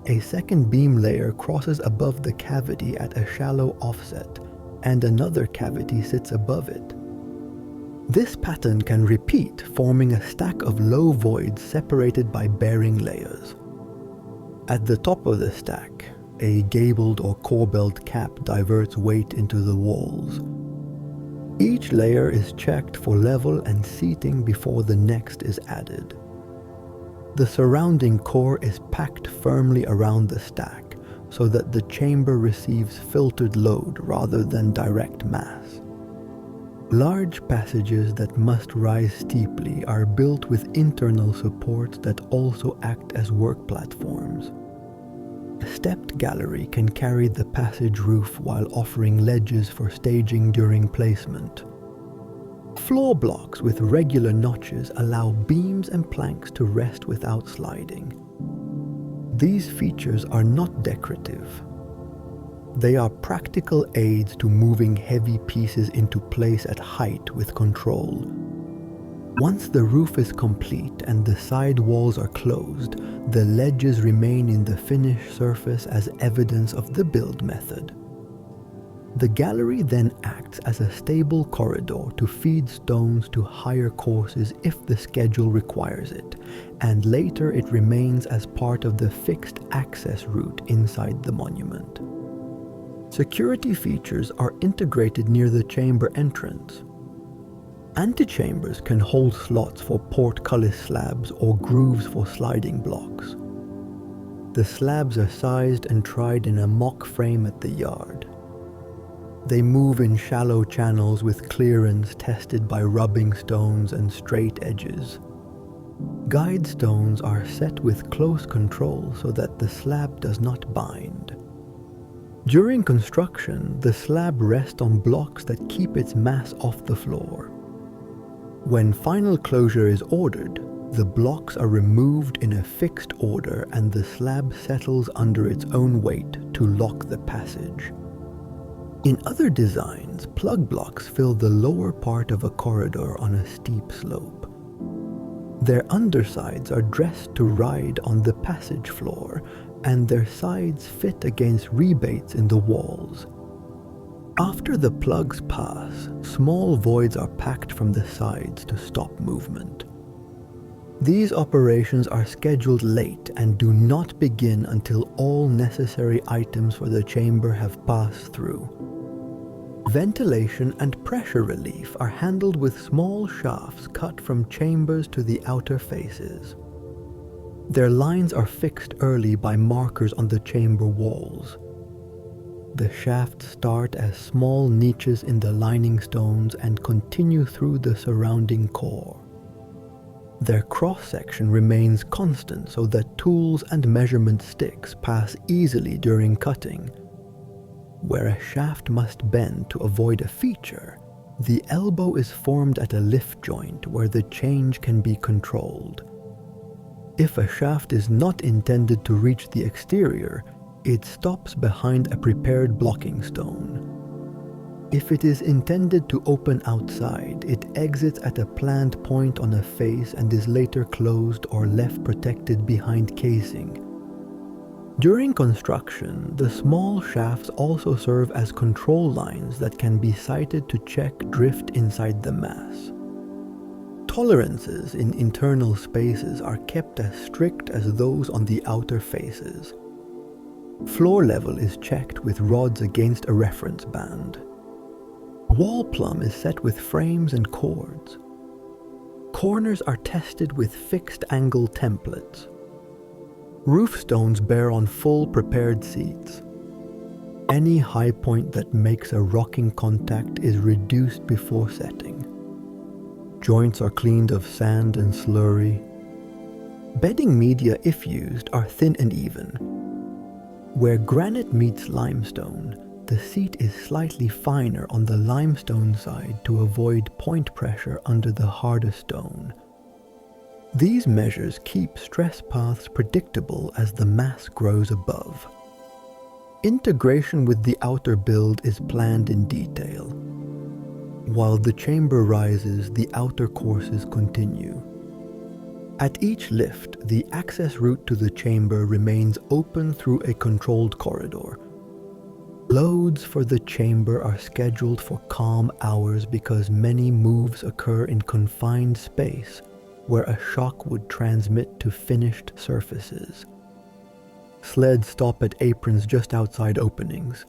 A second beam layer crosses above the cavity at a shallow offset, and another cavity sits above it. This pattern can repeat, forming a stack of low voids separated by bearing layers. At the top of the stack, a gabled or corbelled cap diverts weight into the walls. Each layer is checked for level and seating before the next is added. The surrounding core is packed firmly around the stack so that the chamber receives filtered load rather than direct mass. Large passages that must rise steeply are built with internal supports that also act as work platforms. A stepped gallery can carry the passage roof while offering ledges for staging during placement. Floor blocks with regular notches allow beams and planks to rest without sliding. These features are not decorative. They are practical aids to moving heavy pieces into place at height with control. Once the roof is complete and the side walls are closed, the ledges remain in the finished surface as evidence of the build method. The gallery then acts as a stable corridor to feed stones to higher courses if the schedule requires it, and later it remains as part of the fixed access route inside the monument. Security features are integrated near the chamber entrance. Antechambers can hold slots for portcullis slabs or grooves for sliding blocks. The slabs are sized and tried in a mock frame at the yard. They move in shallow channels with clearance tested by rubbing stones and straight edges. Guide stones are set with close control so that the slab does not bind. During construction, the slab rests on blocks that keep its mass off the floor. When final closure is ordered, the blocks are removed in a fixed order and the slab settles under its own weight to lock the passage. In other designs, plug blocks fill the lower part of a corridor on a steep slope. Their undersides are dressed to ride on the passage floor, and their sides fit against rebates in the walls. After the plugs pass, small voids are packed from the sides to stop movement. These operations are scheduled late and do not begin until all necessary items for the chamber have passed through. Ventilation and pressure relief are handled with small shafts cut from chambers to the outer faces. Their lines are fixed early by markers on the chamber walls. The shafts start as small niches in the lining stones and continue through the surrounding core. Their cross-section remains constant so that tools and measurement sticks pass easily during cutting. Where a shaft must bend to avoid a feature, the elbow is formed at a lift joint where the change can be controlled. If a shaft is not intended to reach the exterior, it stops behind a prepared blocking stone. If it is intended to open outside, it exits at a planned point on a face and is later closed or left protected behind casing. During construction, the small shafts also serve as control lines that can be sighted to check drift inside the mass. Tolerances in internal spaces are kept as strict as those on the outer faces. Floor level is checked with rods against a reference band. Wall plumb is set with frames and cords. Corners are tested with fixed angle templates. Roof stones bear on full prepared seats. Any high point that makes a rocking contact is reduced before setting. Joints are cleaned of sand and slurry. Bedding media, if used, are thin and even. Where granite meets limestone, the seat is slightly finer on the limestone side to avoid point pressure under the harder stone. These measures keep stress paths predictable as the mass grows above. Integration with the outer build is planned in detail. While the chamber rises, the outer courses continue. At each lift, the access route to the chamber remains open through a controlled corridor. Loads for the chamber are scheduled for calm hours because many moves occur in confined space where a shock would transmit to finished surfaces. Sleds stop at aprons just outside openings.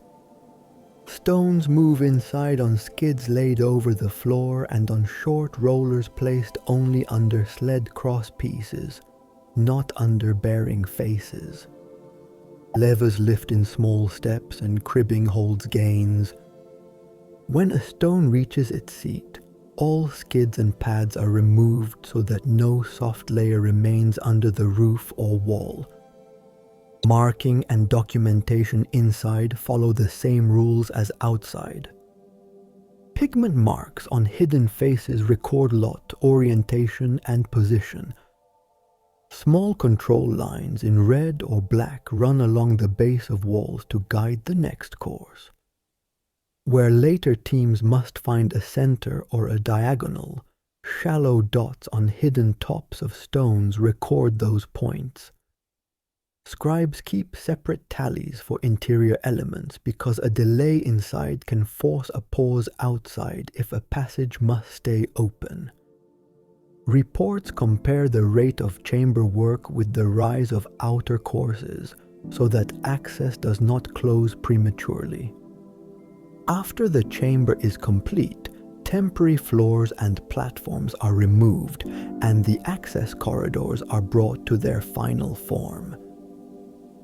Stones move inside on skids laid over the floor and on short rollers placed only under sled cross pieces, not under bearing faces. Levers lift in small steps and cribbing holds gains. When a stone reaches its seat, all skids and pads are removed so that no soft layer remains under the roof or wall. Marking and documentation inside follow the same rules as outside. Pigment marks on hidden faces record lot, orientation, and position. Small control lines in red or black run along the base of walls to guide the next course. Where later teams must find a center or a diagonal, shallow dots on hidden tops of stones record those points. Scribes keep separate tallies for interior elements because a delay inside can force a pause outside if a passage must stay open. Reports compare the rate of chamber work with the rise of outer courses so that access does not close prematurely. After the chamber is complete, temporary floors and platforms are removed and the access corridors are brought to their final form.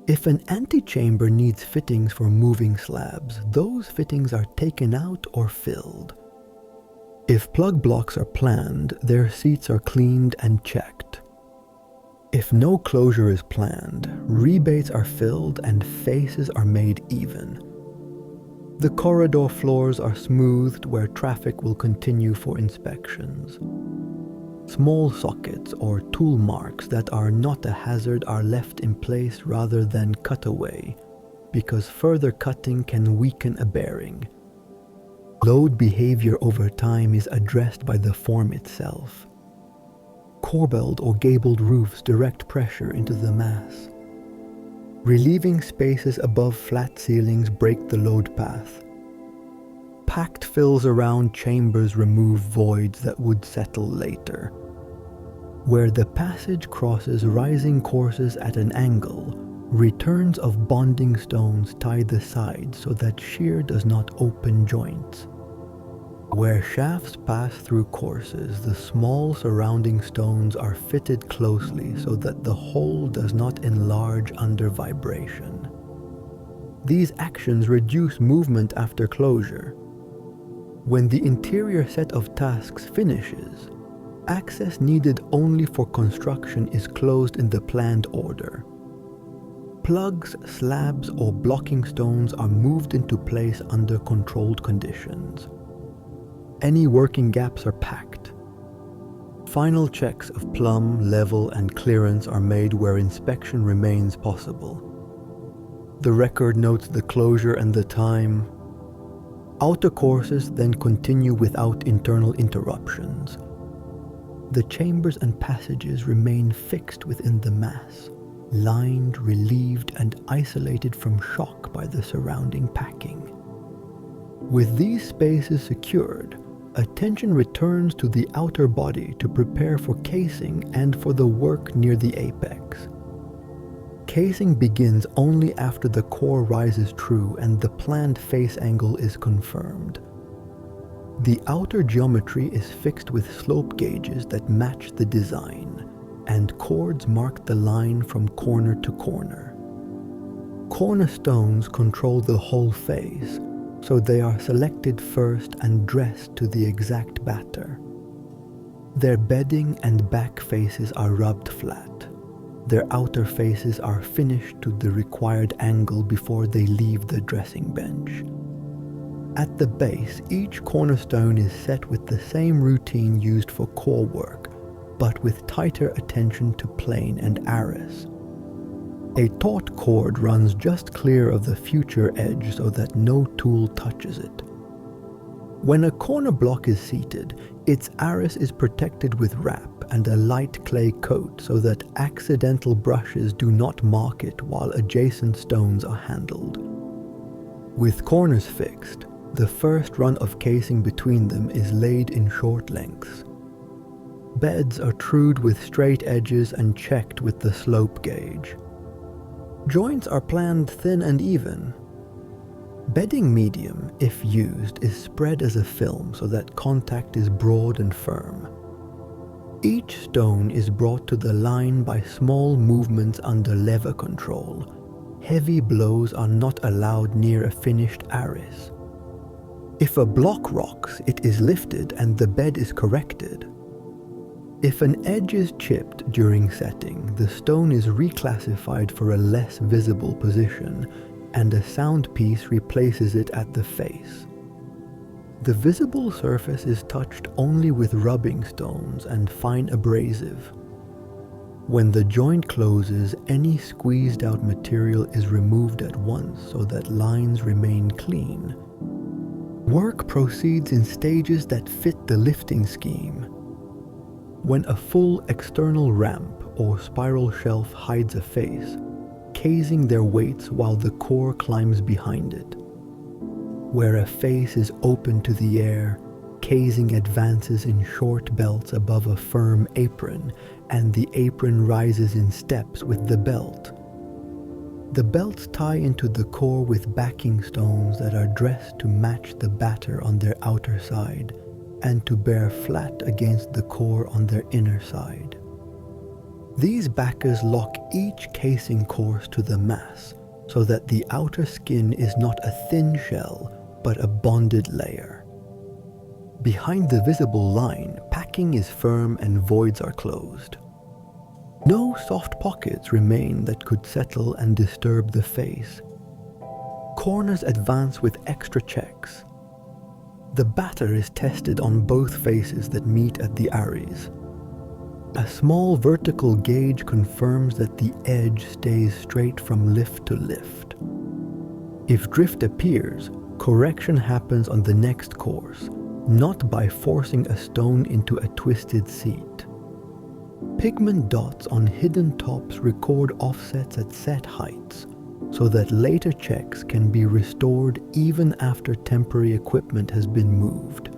If an antechamber needs fittings for moving slabs, those fittings are taken out or filled. If plug blocks are planned, their seats are cleaned and checked. If no closure is planned, rebates are filled and faces are made even. The corridor floors are smoothed where traffic will continue for inspections. Small sockets or tool marks that are not a hazard are left in place rather than cut away, because further cutting can weaken a bearing. Load behavior over time is addressed by the form itself. Corbelled or gabled roofs direct pressure into the mass. Relieving spaces above flat ceilings break the load path. Packed fills around chambers remove voids that would settle later. Where the passage crosses rising courses at an angle, returns of bonding stones tie the sides so that shear does not open joints. Where shafts pass through courses, the small surrounding stones are fitted closely so that the hole does not enlarge under vibration. These actions reduce movement after closure. When the interior set of tasks finishes, access needed only for construction is closed in the planned order. Plugs, slabs, or blocking stones are moved into place under controlled conditions. Any working gaps are packed. Final checks of plumb, level, and clearance are made where inspection remains possible. The record notes the closure and the time. Outer courses then continue without internal interruptions. The chambers and passages remain fixed within the mass, lined, relieved, and isolated from shock by the surrounding packing. With these spaces secured, attention returns to the outer body to prepare for casing and for the work near the apex. Casing begins only after the core rises true and the planned face angle is confirmed. The outer geometry is fixed with slope gauges that match the design, and chords mark the line from corner to corner. Cornerstones control the whole face, so they are selected first and dressed to the exact batter. Their bedding and back faces are rubbed flat. Their outer faces are finished to the required angle before they leave the dressing bench. At the base, each cornerstone is set with the same routine used for core work, but with tighter attention to plane and arris. A taut cord runs just clear of the future edge so that no tool touches it. When a corner block is seated, its arris is protected with wrap and a light clay coat so that accidental brushes do not mark it while adjacent stones are handled. With corners fixed, the first run of casing between them is laid in short lengths. Beds are trued with straight edges and checked with the slope gauge. Joints are planned thin and even. Bedding medium, if used, is spread as a film so that contact is broad and firm. Each stone is brought to the line by small movements under lever control. Heavy blows are not allowed near a finished arris. If a block rocks, it is lifted and the bed is corrected. If an edge is chipped during setting, the stone is reclassified for a less visible position, and a sound piece replaces it at the face. The visible surface is touched only with rubbing stones and fine abrasive. When the joint closes, any squeezed out material is removed at once so that lines remain clean. Work proceeds in stages that fit the lifting scheme. When a full external ramp or spiral shelf hides a face, casing their weights while the core climbs behind it. Where a face is open to the air, casing advances in short belts above a firm apron, and the apron rises in steps with the belt. The belts tie into the core with backing stones that are dressed to match the batter on their outer side, and to bear flat against the core on their inner side. These backers lock each casing course to the mass, so that the outer skin is not a thin shell, but a bonded layer. Behind the visible line, packing is firm and voids are closed. No soft pockets remain that could settle and disturb the face. Corners advance with extra checks. The batter is tested on both faces that meet at the arris. A small vertical gauge confirms that the edge stays straight from lift to lift. If drift appears, correction happens on the next course, not by forcing a stone into a twisted seat. Pigment dots on hidden tops record offsets at set heights, so that later checks can be restored even after temporary equipment has been moved.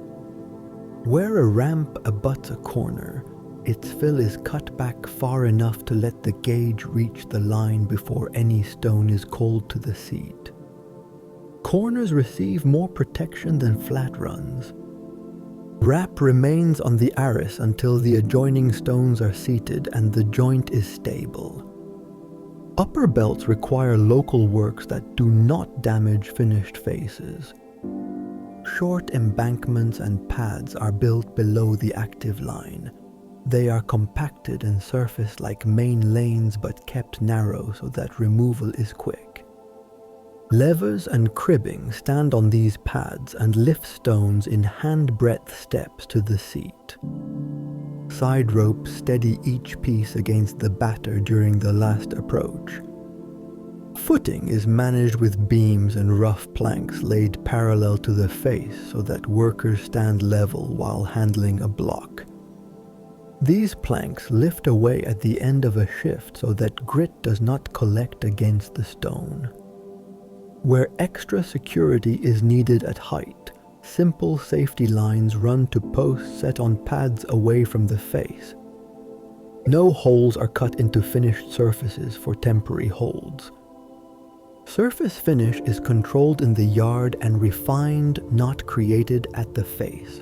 Where a ramp abuts a corner, its fill is cut back far enough to let the gauge reach the line before any stone is called to the seat. Corners receive more protection than flat runs. Wrap remains on the arris until the adjoining stones are seated and the joint is stable. Upper belts require local works that do not damage finished faces. Short embankments and pads are built below the active line. They are compacted and surfaced like main lanes but kept narrow so that removal is quick. Levers and cribbing stand on these pads and lift stones in hand-breadth steps to the seat. Side ropes steady each piece against the batter during the last approach. Footing is managed with beams and rough planks laid parallel to the face so that workers stand level while handling a block. These planks lift away at the end of a shift so that grit does not collect against the stone. Where extra security is needed at height, simple safety lines run to posts set on pads away from the face. No holes are cut into finished surfaces for temporary holds. Surface finish is controlled in the yard and refined, not created at the face.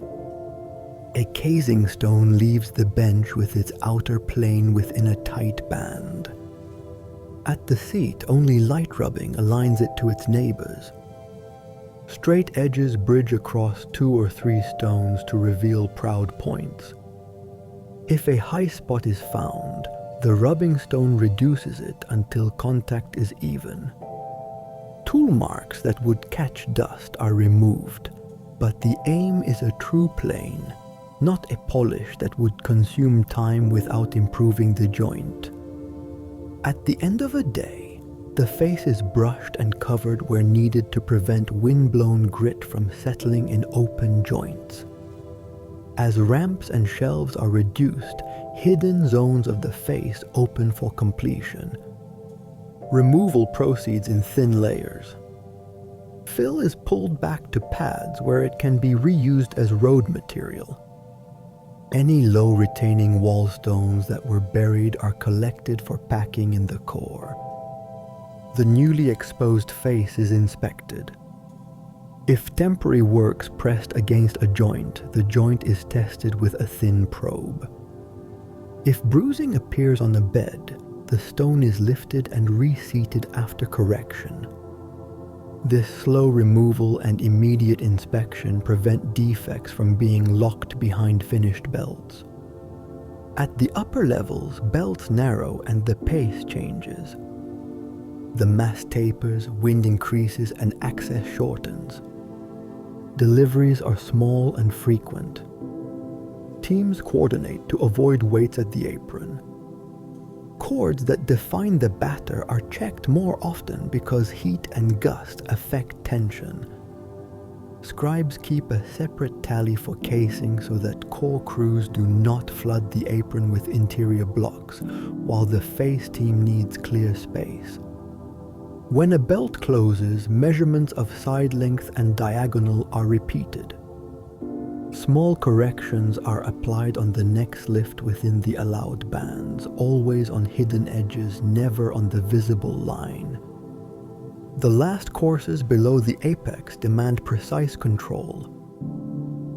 A casing stone leaves the bench with its outer plane within a tight band. At the seat, only light rubbing aligns it to its neighbors. Straight edges bridge across 2 or 3 stones to reveal proud points. If a high spot is found, the rubbing stone reduces it until contact is even. Tool marks that would catch dust are removed, but the aim is a true plane, not a polish that would consume time without improving the joint. At the end of a day, the face is brushed and covered where needed to prevent wind-blown grit from settling in open joints. As ramps and shelves are reduced, hidden zones of the face open for completion. Removal proceeds in thin layers. Fill is pulled back to pads where it can be reused as road material. Any low retaining wall stones that were buried are collected for packing in the core. The newly exposed face is inspected. If temporary works pressed against a joint, the joint is tested with a thin probe. If bruising appears on a bed, the stone is lifted and reseated after correction. This slow removal and immediate inspection prevent defects from being locked behind finished belts. At the upper levels, belts narrow and the pace changes. The mast tapers, wind increases, and access shortens. Deliveries are small and frequent. Teams coordinate to avoid weights at the apron. Cords that define the batter are checked more often because heat and gust affect tension. Scribes keep a separate tally for casing so that core crews do not flood the apron with interior blocks, while the face team needs clear space. When a belt closes, measurements of side length and diagonal are repeated. Small corrections are applied on the next lift within the allowed bands, always on hidden edges, never on the visible line. The last courses below the apex demand precise control.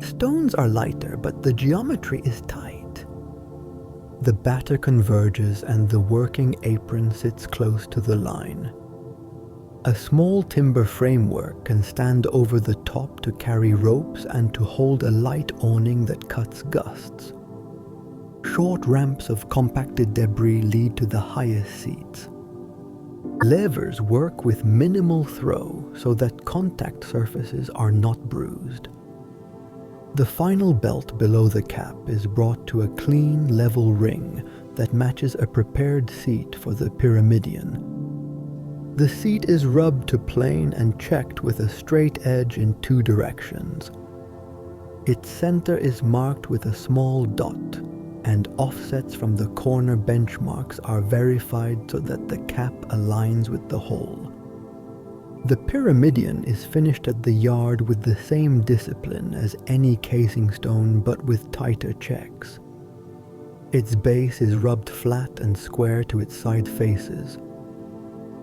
Stones are lighter, but the geometry is tight. The batter converges and the working apron sits close to the line. A small timber framework can stand over the top to carry ropes and to hold a light awning that cuts gusts. Short ramps of compacted debris lead to the highest seats. Levers work with minimal throw so that contact surfaces are not bruised. The final belt below the cap is brought to a clean, level ring that matches a prepared seat for the pyramidion. The seat is rubbed to plane and checked with a straight edge in 2 directions. Its center is marked with a small dot, and offsets from the corner benchmarks are verified so that the cap aligns with the hole. The pyramidion is finished at the yard with the same discipline as any casing stone but with tighter checks. Its base is rubbed flat and square to its side faces.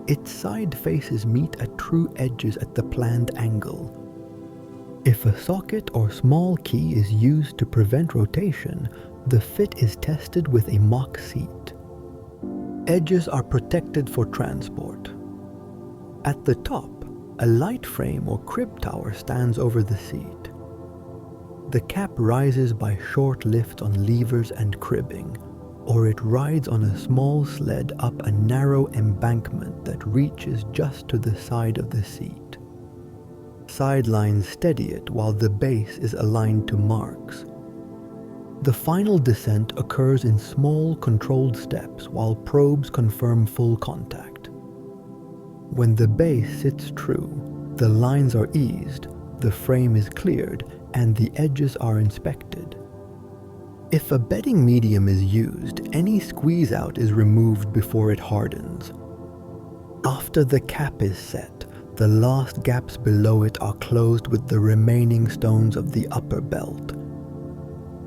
Its side faces meet at true edges at the planned angle. If a socket or small key is used to prevent rotation, the fit is tested with a mock seat. Edges are protected for transport. At the top, a light frame or crib tower stands over the seat. The cap rises by short lifts on levers and cribbing, or it rides on a small sled up a narrow embankment that reaches just to the side of the seat. Sidelines steady it while the base is aligned to marks. The final descent occurs in small, controlled steps while probes confirm full contact. When the base sits true, the lines are eased, the frame is cleared, and the edges are inspected. If a bedding medium is used, any squeeze out is removed before it hardens. After the cap is set, The last gaps below it are closed with the remaining stones of the upper belt.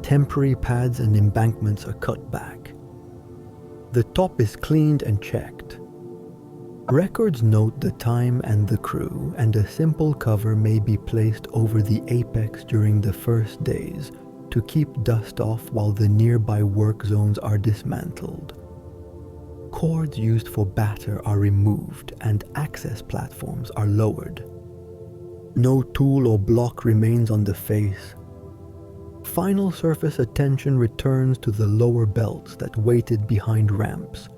Temporary pads and embankments are cut back. The top is cleaned and checked. Records note the time and the crew, and a simple cover may be placed over the apex during the first days to keep dust off while the nearby work zones are dismantled. Cords used for batter are removed and access platforms are lowered. No tool or block remains on the face. Final surface attention returns to the lower belts that waited behind ramps.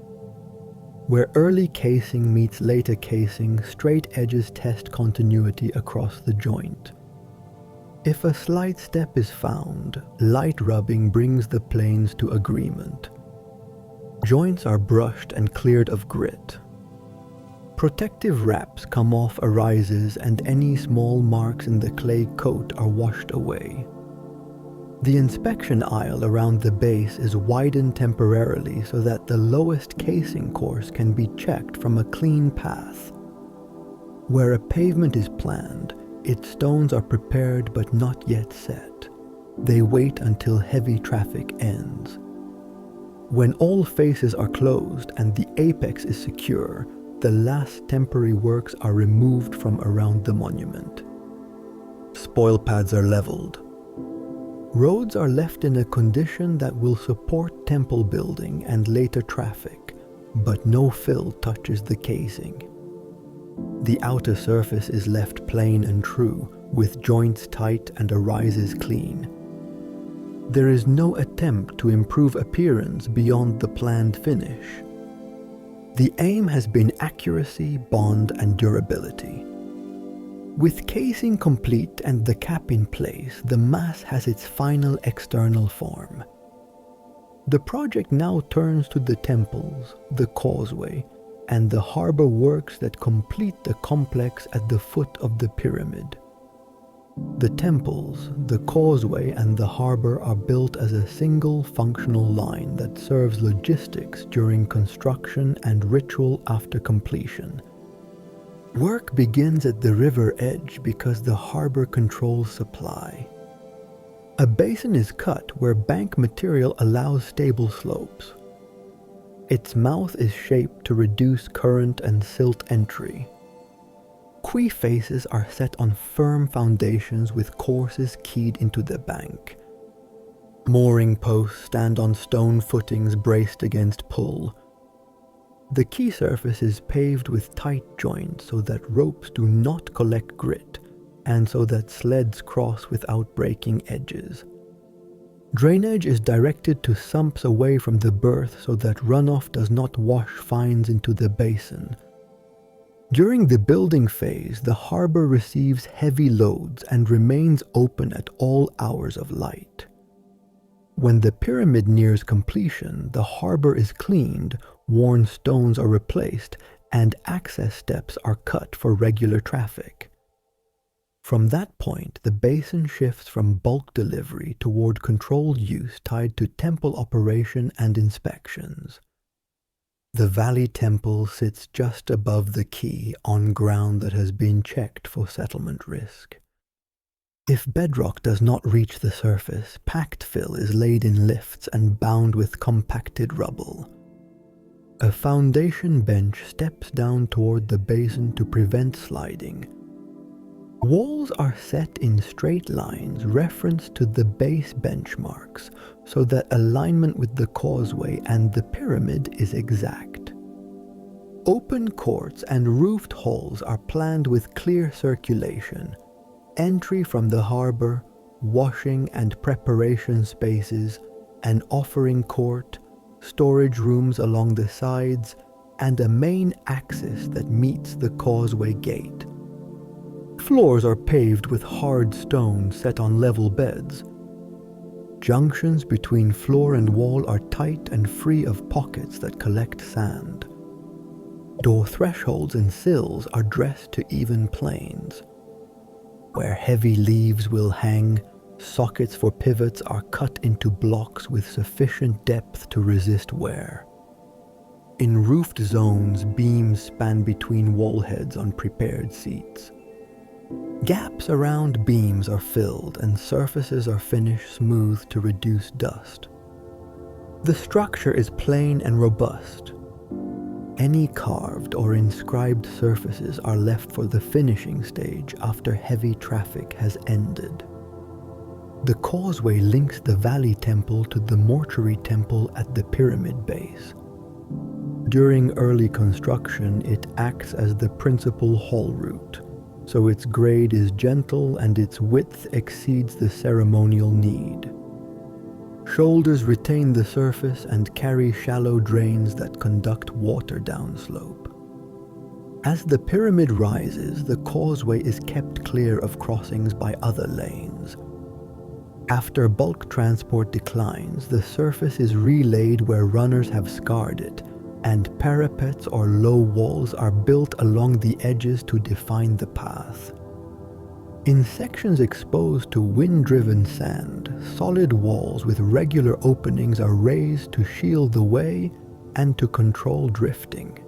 Where early casing meets later casing, straight edges test continuity across the joint. If a slight step is found, light rubbing brings the planes to agreement. Joints are brushed and cleared of grit. Protective wraps come off arises and any small marks in the clay coat are washed away. The inspection aisle around the base is widened temporarily so that the lowest casing course can be checked from a clean path. Where a pavement is planned, its stones are prepared but not yet set. They wait until heavy traffic ends. When all faces are closed and the apex is secure, the last temporary works are removed from around the monument. Spoil pads are leveled. Roads are left in a condition that will support temple building and later traffic, but no fill touches the casing. The outer surface is left plain and true, with joints tight and arises clean. There is no attempt to improve appearance beyond the planned finish. The aim has been accuracy, bond, and durability. With casing complete and the cap in place, the mass has its final external form. The project now turns to the temples, the causeway, and the harbor works that complete the complex at the foot of the pyramid. The temples, the causeway, and the harbor are built as a single functional line that serves logistics during construction and ritual after completion. Work begins at the river edge because the harbor controls supply. A basin is cut where bank material allows stable slopes. Its mouth is shaped to reduce current and silt entry. Quay faces are set on firm foundations with courses keyed into the bank. Mooring posts stand on stone footings braced against pull. The quay surface is paved with tight joints so that ropes do not collect grit, and so that sleds cross without breaking edges. Drainage is directed to sumps away from the berth so that runoff does not wash fines into the basin. During the building phase, the harbor receives heavy loads and remains open at all hours of light. When the pyramid nears completion, the harbor is cleaned, worn stones are replaced, and access steps are cut for regular traffic. From that point, the basin shifts from bulk delivery toward controlled use tied to temple operation and inspections. The valley temple sits just above the quay on ground that has been checked for settlement risk. If bedrock does not reach the surface, packed fill is laid in lifts and bound with compacted rubble. A foundation bench steps down toward the basin to prevent sliding. Walls are set in straight lines referenced to the base benchmarks so that alignment with the causeway and the pyramid is exact. Open courts and roofed halls are planned with clear circulation. Entry from the harbor, washing and preparation spaces, an offering court, storage rooms along the sides, and a main axis that meets the causeway gate. Floors are paved with hard stone set on level beds. Junctions between floor and wall are tight and free of pockets that collect sand. Door thresholds and sills are dressed to even planes. Where heavy leaves will hang, sockets for pivots are cut into blocks with sufficient depth to resist wear. In roofed zones, beams span between wall heads on prepared seats. Gaps around beams are filled and surfaces are finished smooth to reduce dust. The structure is plain and robust. Any carved or inscribed surfaces are left for the finishing stage after heavy traffic has ended. The causeway links the valley temple to the mortuary temple at the pyramid base. During early construction, it acts as the principal haul route, so its grade is gentle and its width exceeds the ceremonial need. Shoulders retain the surface and carry shallow drains that conduct water downslope. As the pyramid rises, the causeway is kept clear of crossings by other lanes. After bulk transport declines, the surface is relaid where runners have scarred it, and parapets or low walls are built along the edges to define the path. In sections exposed to wind-driven sand, solid walls with regular openings are raised to shield the way and to control drifting.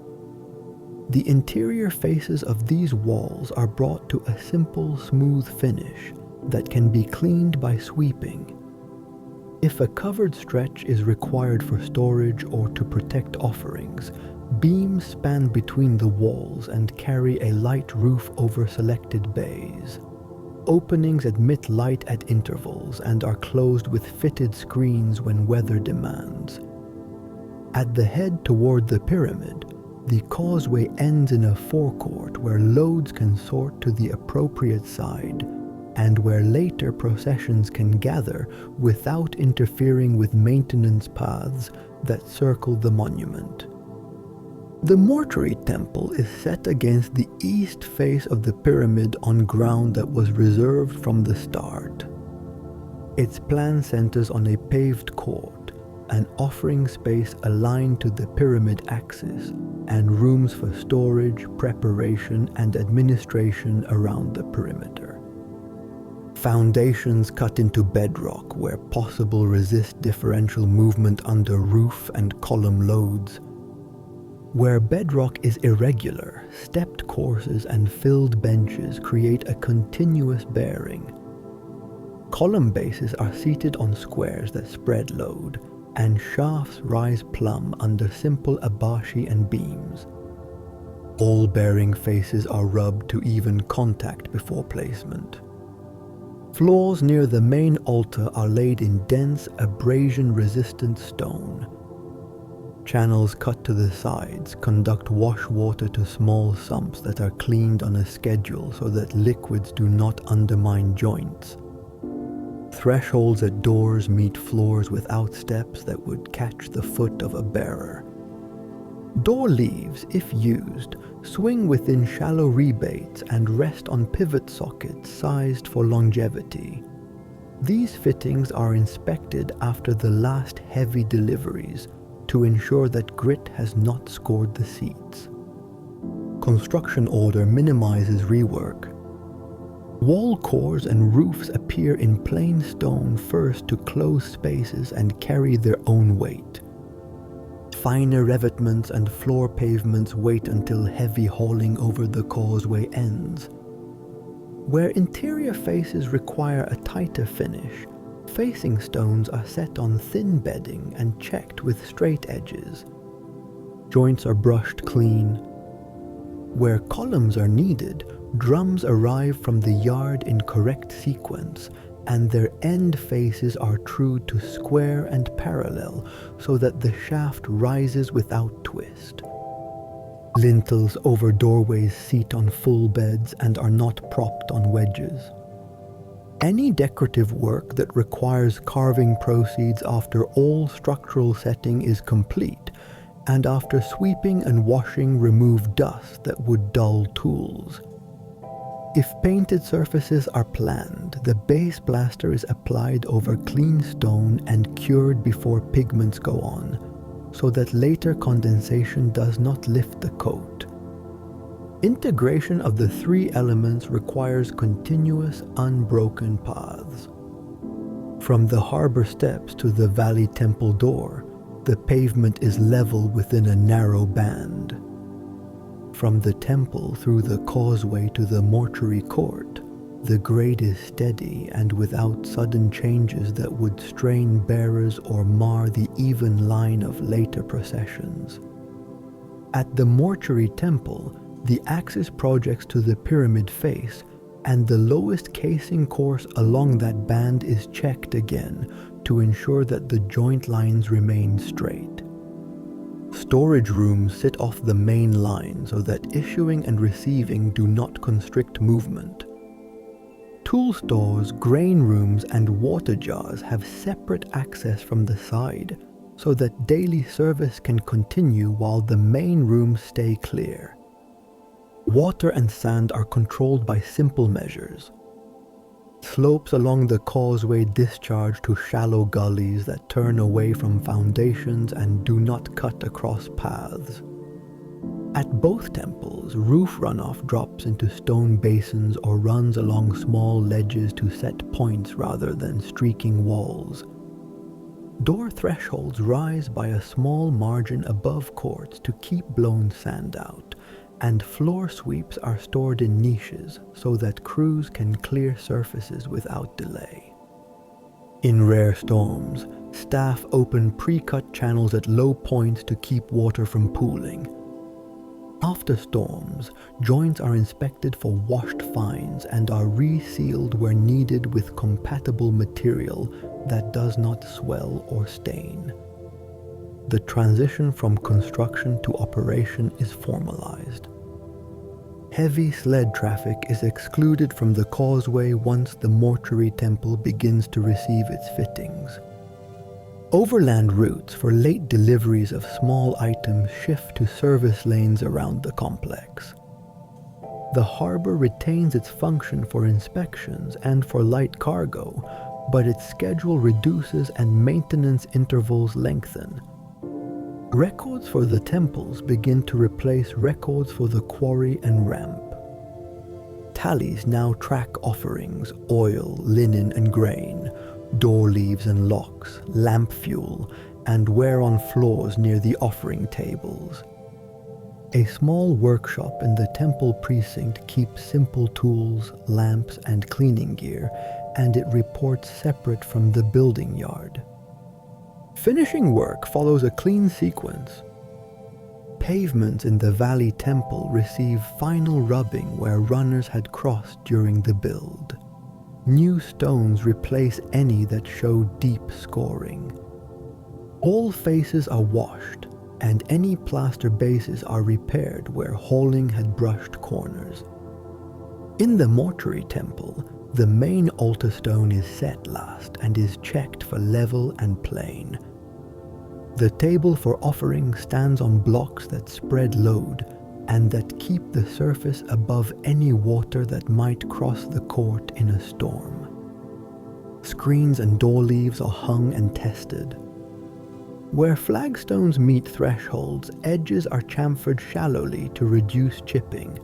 The interior faces of these walls are brought to a simple, smooth finish that can be cleaned by sweeping. If a covered stretch is required for storage or to protect offerings, beams span between the walls and carry a light roof over selected bays. Openings admit light at intervals and are closed with fitted screens when weather demands. At the head toward the pyramid, the causeway ends in a forecourt where loads can sort to the appropriate side and where later processions can gather without interfering with maintenance paths that circle the monument. The mortuary temple is set against the east face of the pyramid on ground that was reserved from the start. Its plan centers on a paved court, an offering space aligned to the pyramid axis, and rooms for storage, preparation, and administration around the perimeter. Foundations cut into bedrock where possible resist differential movement under roof and column loads. Where bedrock is irregular, stepped courses and filled benches create a continuous bearing. Column bases are seated on squares that spread load, and shafts rise plumb under simple abashi and beams. All bearing faces are rubbed to even contact before placement. Floors near the main altar are laid in dense, abrasion-resistant stone. Channels cut to the sides conduct wash water to small sumps that are cleaned on a schedule so that liquids do not undermine joints. Thresholds at doors meet floors without steps that would catch the foot of a bearer. Door leaves, if used, swing within shallow rebates and rest on pivot sockets sized for longevity. These fittings are inspected after the last heavy deliveries to ensure that grit has not scored the seats. Construction order minimizes rework. Wall cores and roofs appear in plain stone first to close spaces and carry their own weight. Finer revetments and floor pavements wait until heavy hauling over the causeway ends. Where interior faces require a tighter finish, facing stones are set on thin bedding and checked with straight edges. Joints are brushed clean. Where columns are needed, drums arrive from the yard in correct sequence, and their end faces are true to square and parallel so that the shaft rises without twist. Lintels over doorways seat on full beds and are not propped on wedges. Any decorative work that requires carving proceeds after all structural setting is complete, and after sweeping and washing remove dust that would dull tools. If painted surfaces are planned, the base plaster is applied over clean stone and cured before pigments go on, so that later condensation does not lift the coat. Integration of the three elements requires continuous, unbroken paths. From the harbor steps to the valley temple door, The pavement is level within a narrow band. From the temple through the causeway to the mortuary court, the grade is steady and without sudden changes that would strain bearers or mar the even line of later processions. At the mortuary temple, the axis projects to the pyramid face, and the lowest casing course along that band is checked again to ensure that the joint lines remain straight. Storage rooms sit off the main line so that issuing and receiving do not constrict movement. Tool stores, grain rooms, and water jars have separate access from the side so that daily service can continue while the main rooms stay clear. Water and sand are controlled by simple measures. Slopes along the causeway discharge to shallow gullies that turn away from foundations and do not cut across paths. At both temples, roof runoff drops into stone basins or runs along small ledges to set points rather than streaking walls. Door thresholds rise by a small margin above courts to keep blown sand out, and floor sweeps are stored in niches so that crews can clear surfaces without delay. In rare storms, staff open pre-cut channels at low points to keep water from pooling. After storms, joints are inspected for washed fines and are resealed where needed with compatible material that does not swell or stain. The transition from construction to operation is formalized. Heavy sled traffic is excluded from the causeway once the mortuary temple begins to receive its fittings. Overland routes for late deliveries of small items shift to service lanes around the complex. The harbor retains its function for inspections and for light cargo, but its schedule reduces and maintenance intervals lengthen. Records for the temples begin to replace records for the quarry and ramp. Tallies now track offerings, oil, linen and grain, door leaves and locks, lamp fuel, and wear on floors near the offering tables. A small workshop in the temple precinct keeps simple tools, lamps, and cleaning gear, and it reports separate from the building yard. Finishing work follows a clean sequence. Pavements in the Valley Temple receive final rubbing where runners had crossed during the build. New stones replace any that show deep scoring. All faces are washed, and any plaster bases are repaired where hauling had brushed corners. In the mortuary temple, the main altar stone is set last and is checked for level and plane. The table for offering stands on blocks that spread load and that keep the surface above any water that might cross the court in a storm. Screens and door leaves are hung and tested. Where flagstones meet thresholds, edges are chamfered shallowly to reduce chipping.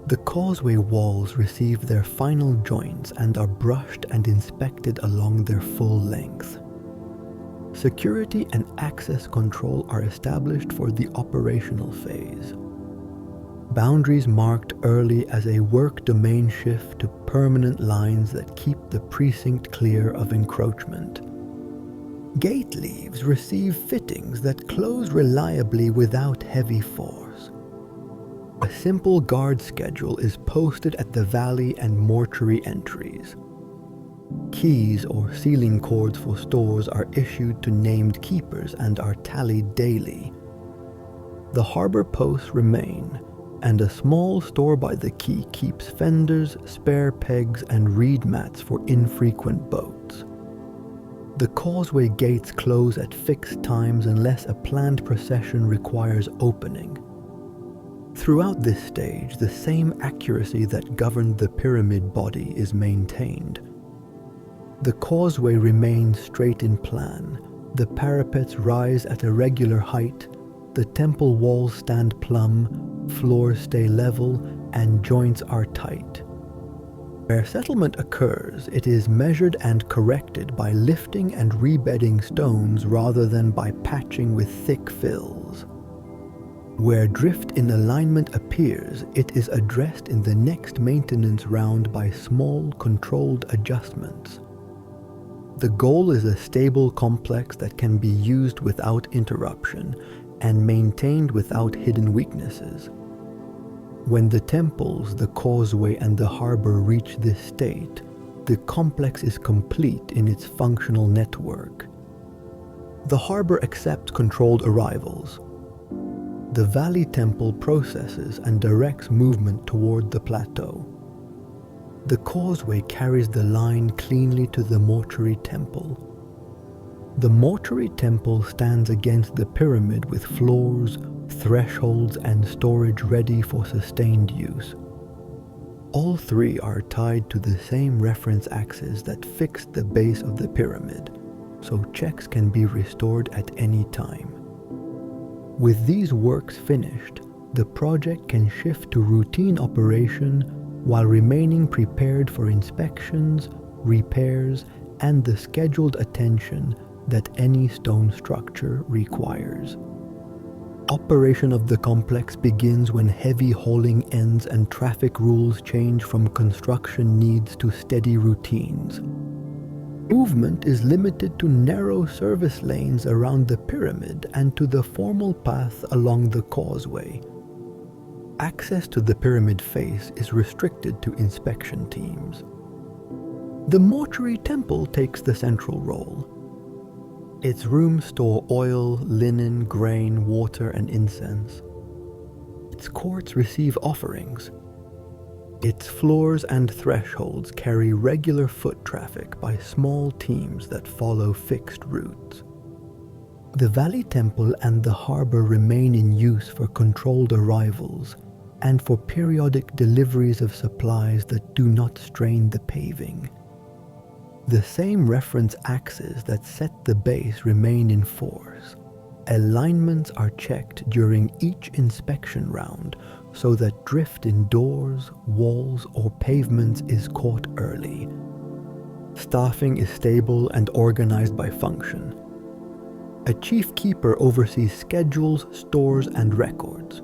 The causeway walls receive their final joints and are brushed and inspected along their full length. Security and access control are established for the operational phase. Boundaries marked early as a work domain shift to permanent lines that keep the precinct clear of encroachment. Gate leaves receive fittings that close reliably without heavy force. A simple guard schedule is posted at the valley and mortuary entries. Keys or sealing cords for stores are issued to named keepers and are tallied daily. The harbor posts remain, and a small store by the quay keeps fenders, spare pegs, and reed mats for infrequent boats. The causeway gates close at fixed times unless a planned procession requires opening. Throughout this stage, the same accuracy that governed the pyramid body is maintained. The causeway remains straight in plan, the parapets rise at a regular height, the temple walls stand plumb, floors stay level, and joints are tight. Where settlement occurs, it is measured and corrected by lifting and rebedding stones rather than by patching with thick fills. Where drift in alignment appears, it is addressed in the next maintenance round by small, controlled adjustments. The goal is a stable complex that can be used without interruption and maintained without hidden weaknesses. When the temples, the causeway, and the harbor reach this state, the complex is complete in its functional network. The harbor accepts controlled arrivals. The valley temple processes and directs movement toward the plateau. The causeway carries the line cleanly to the mortuary temple. The mortuary temple stands against the pyramid with floors, thresholds, and storage ready for sustained use. All three are tied to the same reference axis that fixed the base of the pyramid, so checks can be restored at any time. With these works finished, the project can shift to routine operation while remaining prepared for inspections, repairs, and the scheduled attention that any stone structure requires. Operation of the complex begins when heavy hauling ends and traffic rules change from construction needs to steady routines. Movement is limited to narrow service lanes around the pyramid and to the formal path along the causeway. Access to the pyramid face is restricted to inspection teams. The mortuary temple takes the central role. Its rooms store oil, linen, grain, water, and incense. Its courts receive offerings. Its floors and thresholds carry regular foot traffic by small teams that follow fixed routes. The valley temple and the harbor remain in use for controlled arrivals and for periodic deliveries of supplies that do not strain the paving. The same reference axes that set the base remain in force. Alignments are checked during each inspection round so that drift in doors, walls, or pavements is caught early. Staffing is stable and organized by function. A chief keeper oversees schedules, stores, and records.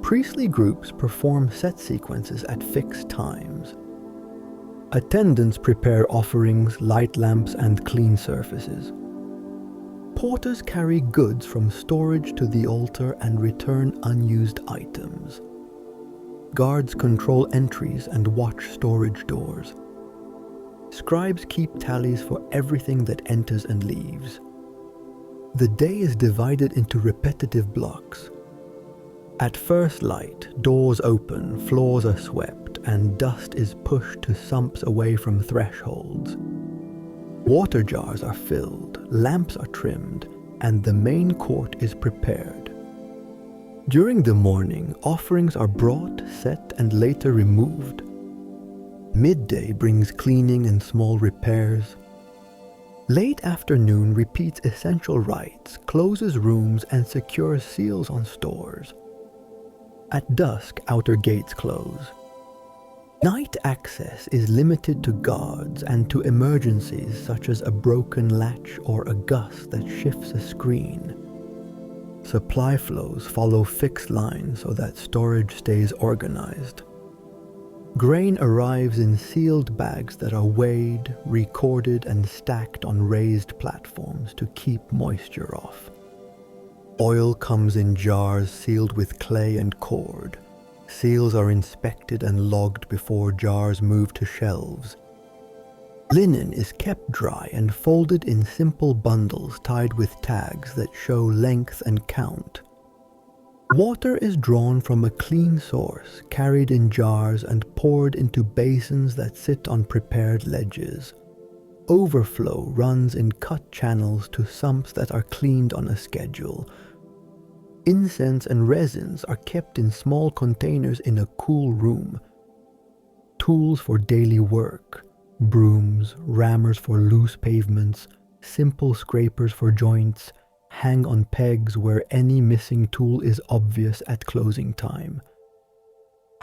Priestly groups perform set sequences at fixed times. Attendants prepare offerings, light lamps, and clean surfaces. Porters carry goods from storage to the altar and return unused items. Guards control entries and watch storage doors. Scribes keep tallies for everything that enters and leaves. The day is divided into repetitive blocks. At first light, doors open, floors are swept, and dust is pushed to sumps away from thresholds. Water jars are filled, lamps are trimmed, and the main court is prepared. During the morning, offerings are brought, set, and later removed. Midday brings cleaning and small repairs. Late afternoon repeats essential rites, closes rooms, and secures seals on stores. At dusk, outer gates close. Night access is limited to guards and to emergencies such as a broken latch or a gust that shifts a screen. Supply flows follow fixed lines so that storage stays organized. Grain arrives in sealed bags that are weighed, recorded, and stacked on raised platforms to keep moisture off. Oil comes in jars sealed with clay and cord. Seals are inspected and logged before jars move to shelves. Linen is kept dry and folded in simple bundles tied with tags that show length and count. Water is drawn from a clean source, carried in jars and poured into basins that sit on prepared ledges. Overflow runs in cut channels to sumps that are cleaned on a schedule. Incense and resins are kept in small containers in a cool room. Tools for daily work, brooms, rammers for loose pavements, simple scrapers for joints, hang on pegs where any missing tool is obvious at closing time.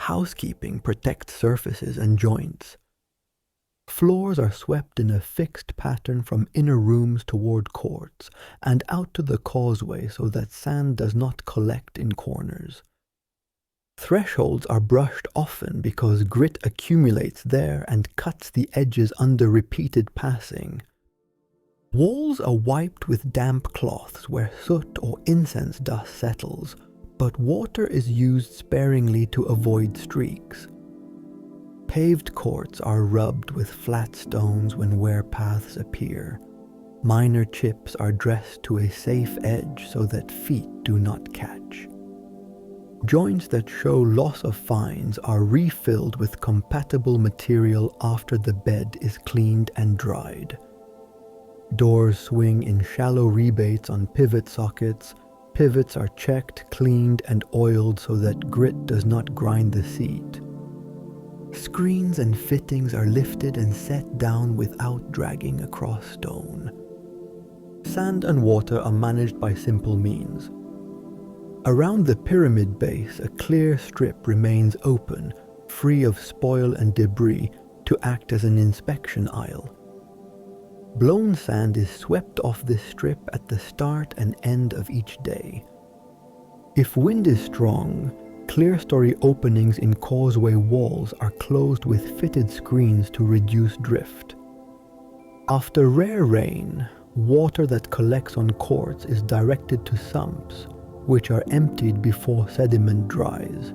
Housekeeping protects surfaces and joints. Floors are swept in a fixed pattern from inner rooms toward courts and out to the causeway so that sand does not collect in corners. Thresholds are brushed often because grit accumulates there and cuts the edges under repeated passing. Walls are wiped with damp cloths where soot or incense dust settles, but water is used sparingly to avoid streaks. Paved courts are rubbed with flat stones when wear paths appear. Minor chips are dressed to a safe edge so that feet do not catch. Joints that show loss of fines are refilled with compatible material after the bed is cleaned and dried. Doors swing in shallow rebates on pivot sockets. Pivots are checked, cleaned, and oiled so that grit does not grind the seat. Screens and fittings are lifted and set down without dragging across stone. Sand and water are managed by simple means. Around the pyramid base, a clear strip remains open, free of spoil and debris, to act as an inspection aisle. Blown sand is swept off this strip at the start and end of each day. If wind is strong, clerestory openings in causeway walls are closed with fitted screens to reduce drift. After rare rain, water that collects on courts is directed to sumps, which are emptied before sediment dries.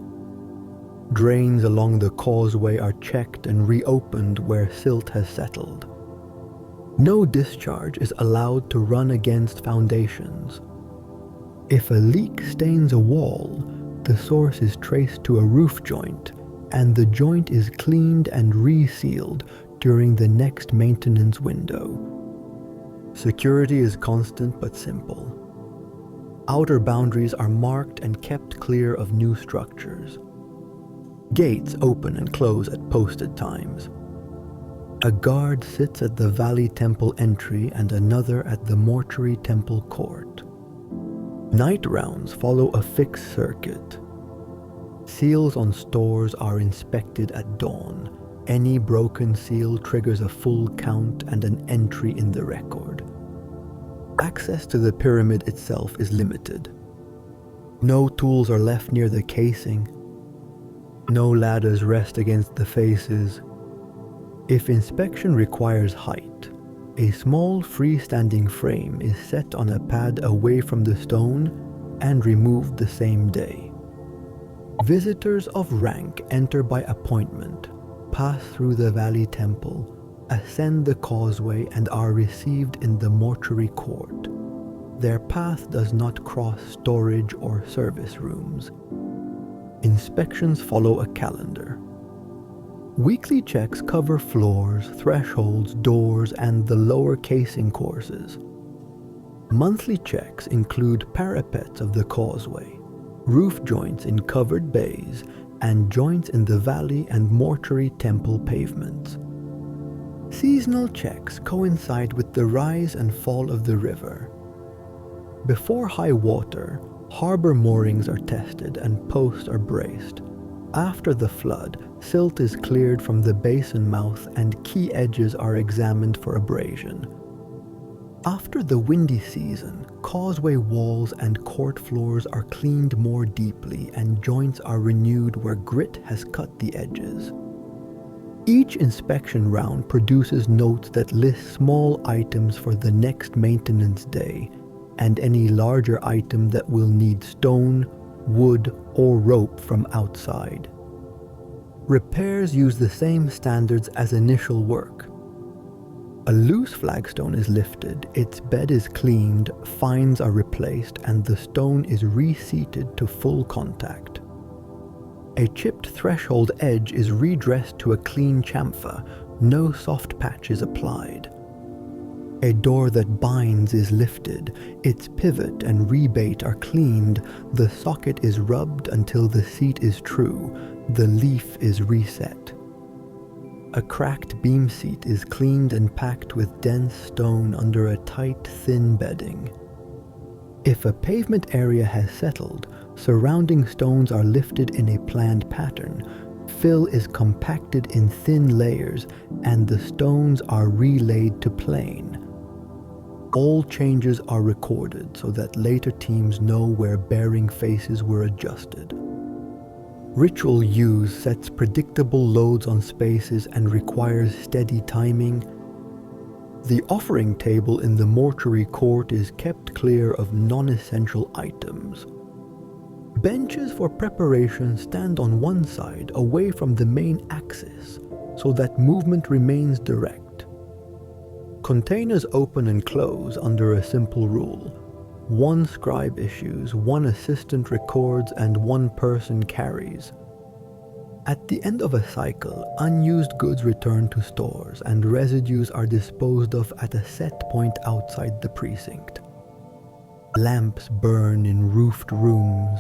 Drains along the causeway are checked and reopened where silt has settled. No discharge is allowed to run against foundations. If a leak stains a wall, the source is traced to a roof joint, and the joint is cleaned and resealed during the next maintenance window. Security is constant but simple. Outer boundaries are marked and kept clear of new structures. Gates open and close at posted times. A guard sits at the Valley Temple entry and another at the Mortuary Temple court. Night rounds follow a fixed circuit. Seals on stores are inspected at dawn. Any broken seal triggers a full count and an entry in the record. Access to the pyramid itself is limited. No tools are left near the casing. No ladders rest against the faces. If inspection requires height, a small freestanding frame is set on a pad away from the stone and removed the same day. Visitors of rank enter by appointment, pass through the Valley Temple, ascend the causeway, and are received in the mortuary court. Their path does not cross storage or service rooms. Inspections follow a calendar. Weekly checks cover floors, thresholds, doors, and the lower casing courses. Monthly checks include parapets of the causeway, roof joints in covered bays, and joints in the valley and mortuary temple pavements. Seasonal checks coincide with the rise and fall of the river. Before high water, harbor moorings are tested and posts are braced. After the flood, silt is cleared from the basin mouth and key edges are examined for abrasion. After the windy season, causeway walls and court floors are cleaned more deeply and joints are renewed where grit has cut the edges. Each inspection round produces notes that list small items for the next maintenance day and any larger item that will need stone, wood, or rope from outside. Repairs use the same standards as initial work. A loose flagstone is lifted, its bed is cleaned, fines are replaced, and the stone is reseated to full contact. A chipped threshold edge is redressed to a clean chamfer, no soft patch is applied. A door that binds is lifted, its pivot and rebate are cleaned, the socket is rubbed until the seat is true, the leaf is reset. A cracked beam seat is cleaned and packed with dense stone under a tight, thin bedding. If a pavement area has settled, Surrounding stones are lifted in a planned pattern. Fill is compacted in thin layers, and the stones are relayed to plane. All changes are recorded so that later teams know where bearing faces were adjusted. Ritual use sets predictable loads on spaces and requires steady timing. The offering table in the mortuary court is kept clear of non-essential items. Benches for preparation stand on one side away from the main axis so that movement remains direct. Containers open and close under a simple rule. One scribe issues, one assistant records, and one person carries. At the end of a cycle, unused goods return to stores and residues are disposed of at a set point outside the precinct. Lamps burn in roofed rooms.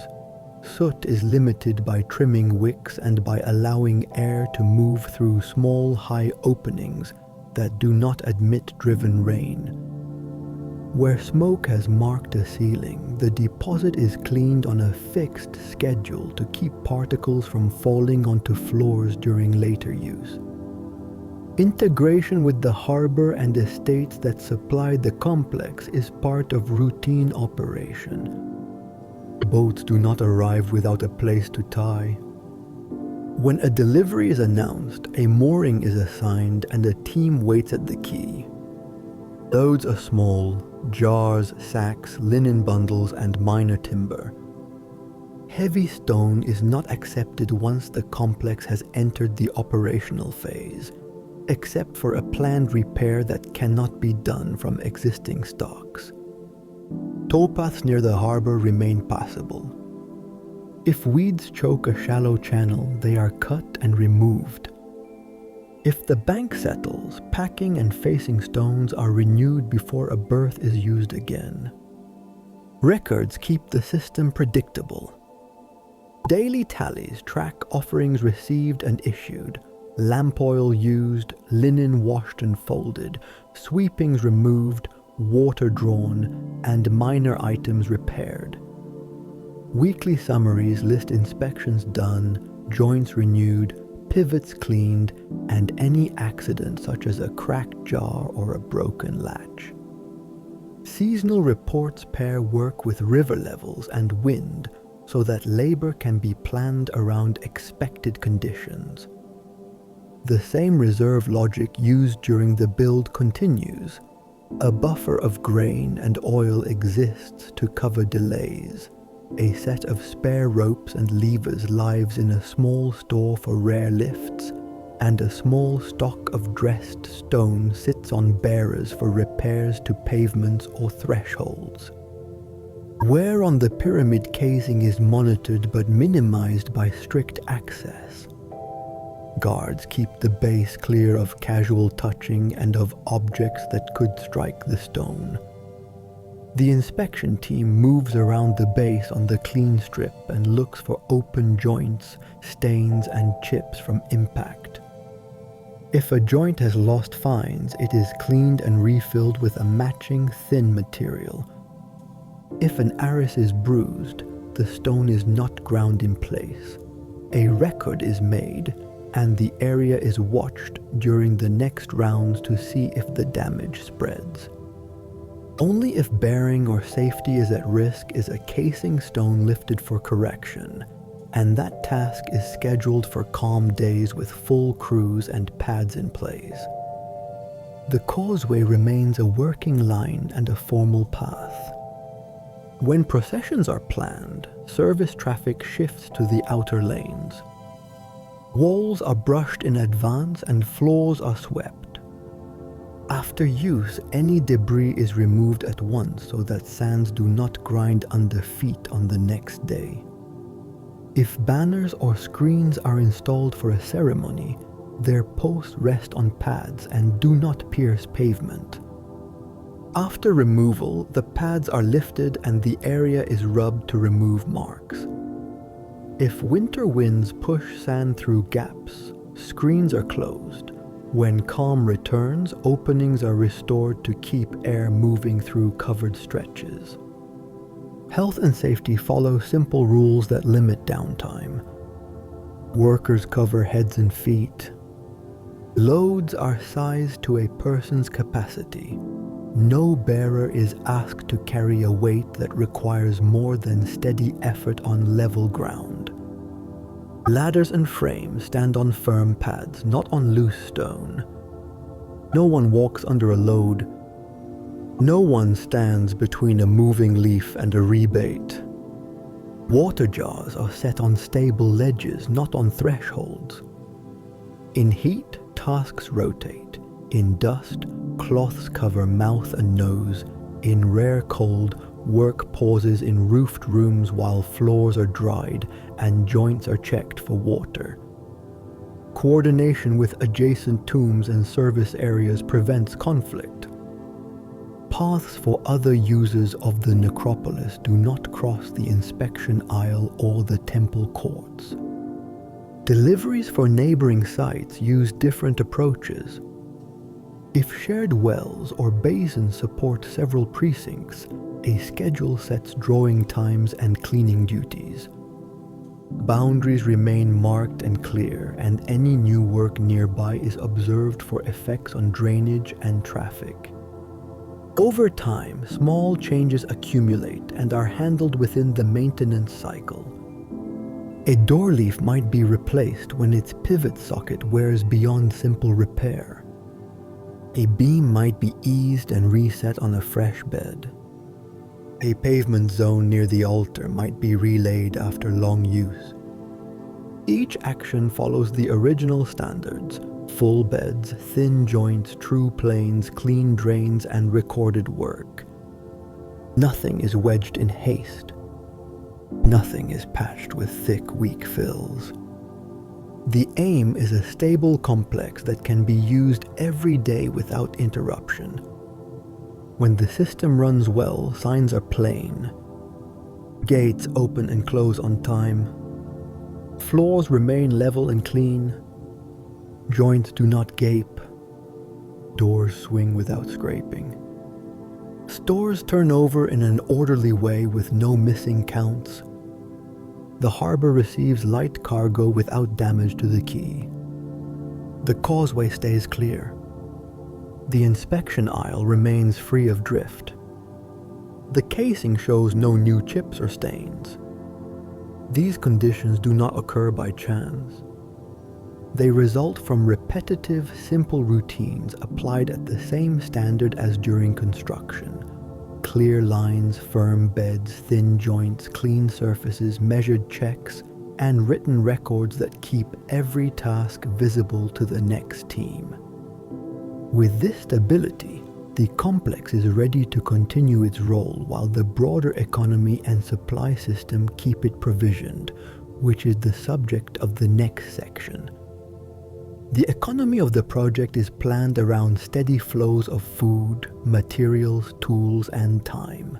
Soot is limited by trimming wicks and by allowing air to move through small, high openings that do not admit driven rain. Where smoke has marked a ceiling, the deposit is cleaned on a fixed schedule to keep particles from falling onto floors during later use. Integration with the harbor and estates that supply the complex is part of routine operation. Boats do not arrive without a place to tie. When a delivery is announced, a mooring is assigned and a team waits at the quay. Loads are small: jars, sacks, linen bundles, and minor timber. Heavy stone is not accepted once the complex has entered the operational phase, except for a planned repair that cannot be done from existing stocks. Towpaths near the harbor remain passable. If weeds choke a shallow channel, they are cut and removed. If the bank settles, packing and facing stones are renewed before a berth is used again. Records keep the system predictable. Daily tallies track offerings received and issued, lamp oil used, linen washed and folded, sweepings removed, water drawn, and minor items repaired. Weekly summaries list inspections done, joints renewed, pivots cleaned, and any accident such as a cracked jar or a broken latch. Seasonal reports pair work with river levels and wind so that labor can be planned around expected conditions. The same reserve logic used during the build continues. A buffer of grain and oil exists to cover delays. A set of spare ropes and levers lives in a small store for rare lifts, and a small stock of dressed stone sits on bearers for repairs to pavements or thresholds. Wear on the pyramid casing is monitored but minimized by strict access. Guards keep the base clear of casual touching and of objects that could strike the stone. The inspection team moves around the base on the clean strip and looks for open joints, stains, and chips from impact. If a joint has lost fines, it is cleaned and refilled with a matching thin material. If an arris is bruised, the stone is not ground in place. A record is made, and the area is watched during the next rounds to see if the damage spreads. Only if bearing or safety is at risk is a casing stone lifted for correction, and that task is scheduled for calm days with full crews and pads in place. The causeway remains a working line and a formal path. When processions are planned, service traffic shifts to the outer lanes. Walls are brushed in advance and floors are swept. After use, any debris is removed at once so that sands do not grind under feet on the next day. If banners or screens are installed for a ceremony, their posts rest on pads and do not pierce pavement. After removal, the pads are lifted and the area is rubbed to remove marks. If winter winds push sand through gaps, screens are closed. When calm returns, openings are restored to keep air moving through covered stretches. Health and safety follow simple rules that limit downtime. Workers cover heads and feet. Loads are sized to a person's capacity. No bearer is asked to carry a weight that requires more than steady effort on level ground. Ladders and frames stand on firm pads, not on loose stone. No one walks under a load. No one stands between a moving leaf and a rebate. Water jars are set on stable ledges, not on thresholds. In heat, tasks rotate. In dust, cloths cover mouth and nose. In rare cold, work pauses in roofed rooms while floors are dried and joints are checked for water. Coordination with adjacent tombs and service areas prevents conflict. Paths for other users of the necropolis do not cross the inspection aisle or the temple courts. Deliveries for neighboring sites use different approaches. If shared wells or basins support several precincts, a schedule sets drawing times and cleaning duties. Boundaries remain marked and clear, and any new work nearby is observed for effects on drainage and traffic. Over time, small changes accumulate and are handled within the maintenance cycle. A door leaf might be replaced when its pivot socket wears beyond simple repair. A beam might be eased and reset on a fresh bed. A pavement zone near the altar might be relaid after long use. Each action follows the original standards: full beds, thin joints, true planes, clean drains, and recorded work. Nothing is wedged in haste. Nothing is patched with thick, weak fills. The aim is a stable complex that can be used every day without interruption. When the system runs well, signs are plain. Gates open and close on time. Floors remain level and clean. Joints do not gape. Doors swing without scraping. Stores turn over in an orderly way with no missing counts. The harbor receives light cargo without damage to the quay. The causeway stays clear. The inspection aisle remains free of drift. The casing shows no new chips or stains. These conditions do not occur by chance. They result from repetitive, simple routines applied at the same standard as during construction. Clear lines, firm beds, thin joints, clean surfaces, measured checks, and written records that keep every task visible to the next team. With this stability, the complex is ready to continue its role while the broader economy and supply system keep it provisioned, which is the subject of the next section. The economy of the project is planned around steady flows of food, materials, tools, and time.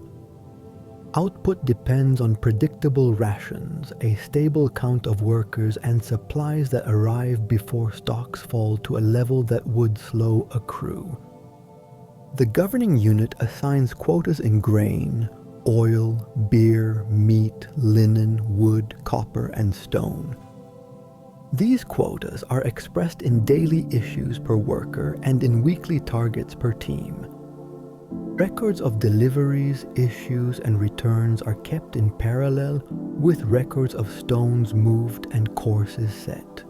Output depends on predictable rations, a stable count of workers, and supplies that arrive before stocks fall to a level that would slow a crew. The governing unit assigns quotas in grain, oil, beer, meat, linen, wood, copper, and stone. These quotas are expressed in daily issues per worker and in weekly targets per team. Records of deliveries, issues, and returns are kept in parallel with records of stones moved and courses set.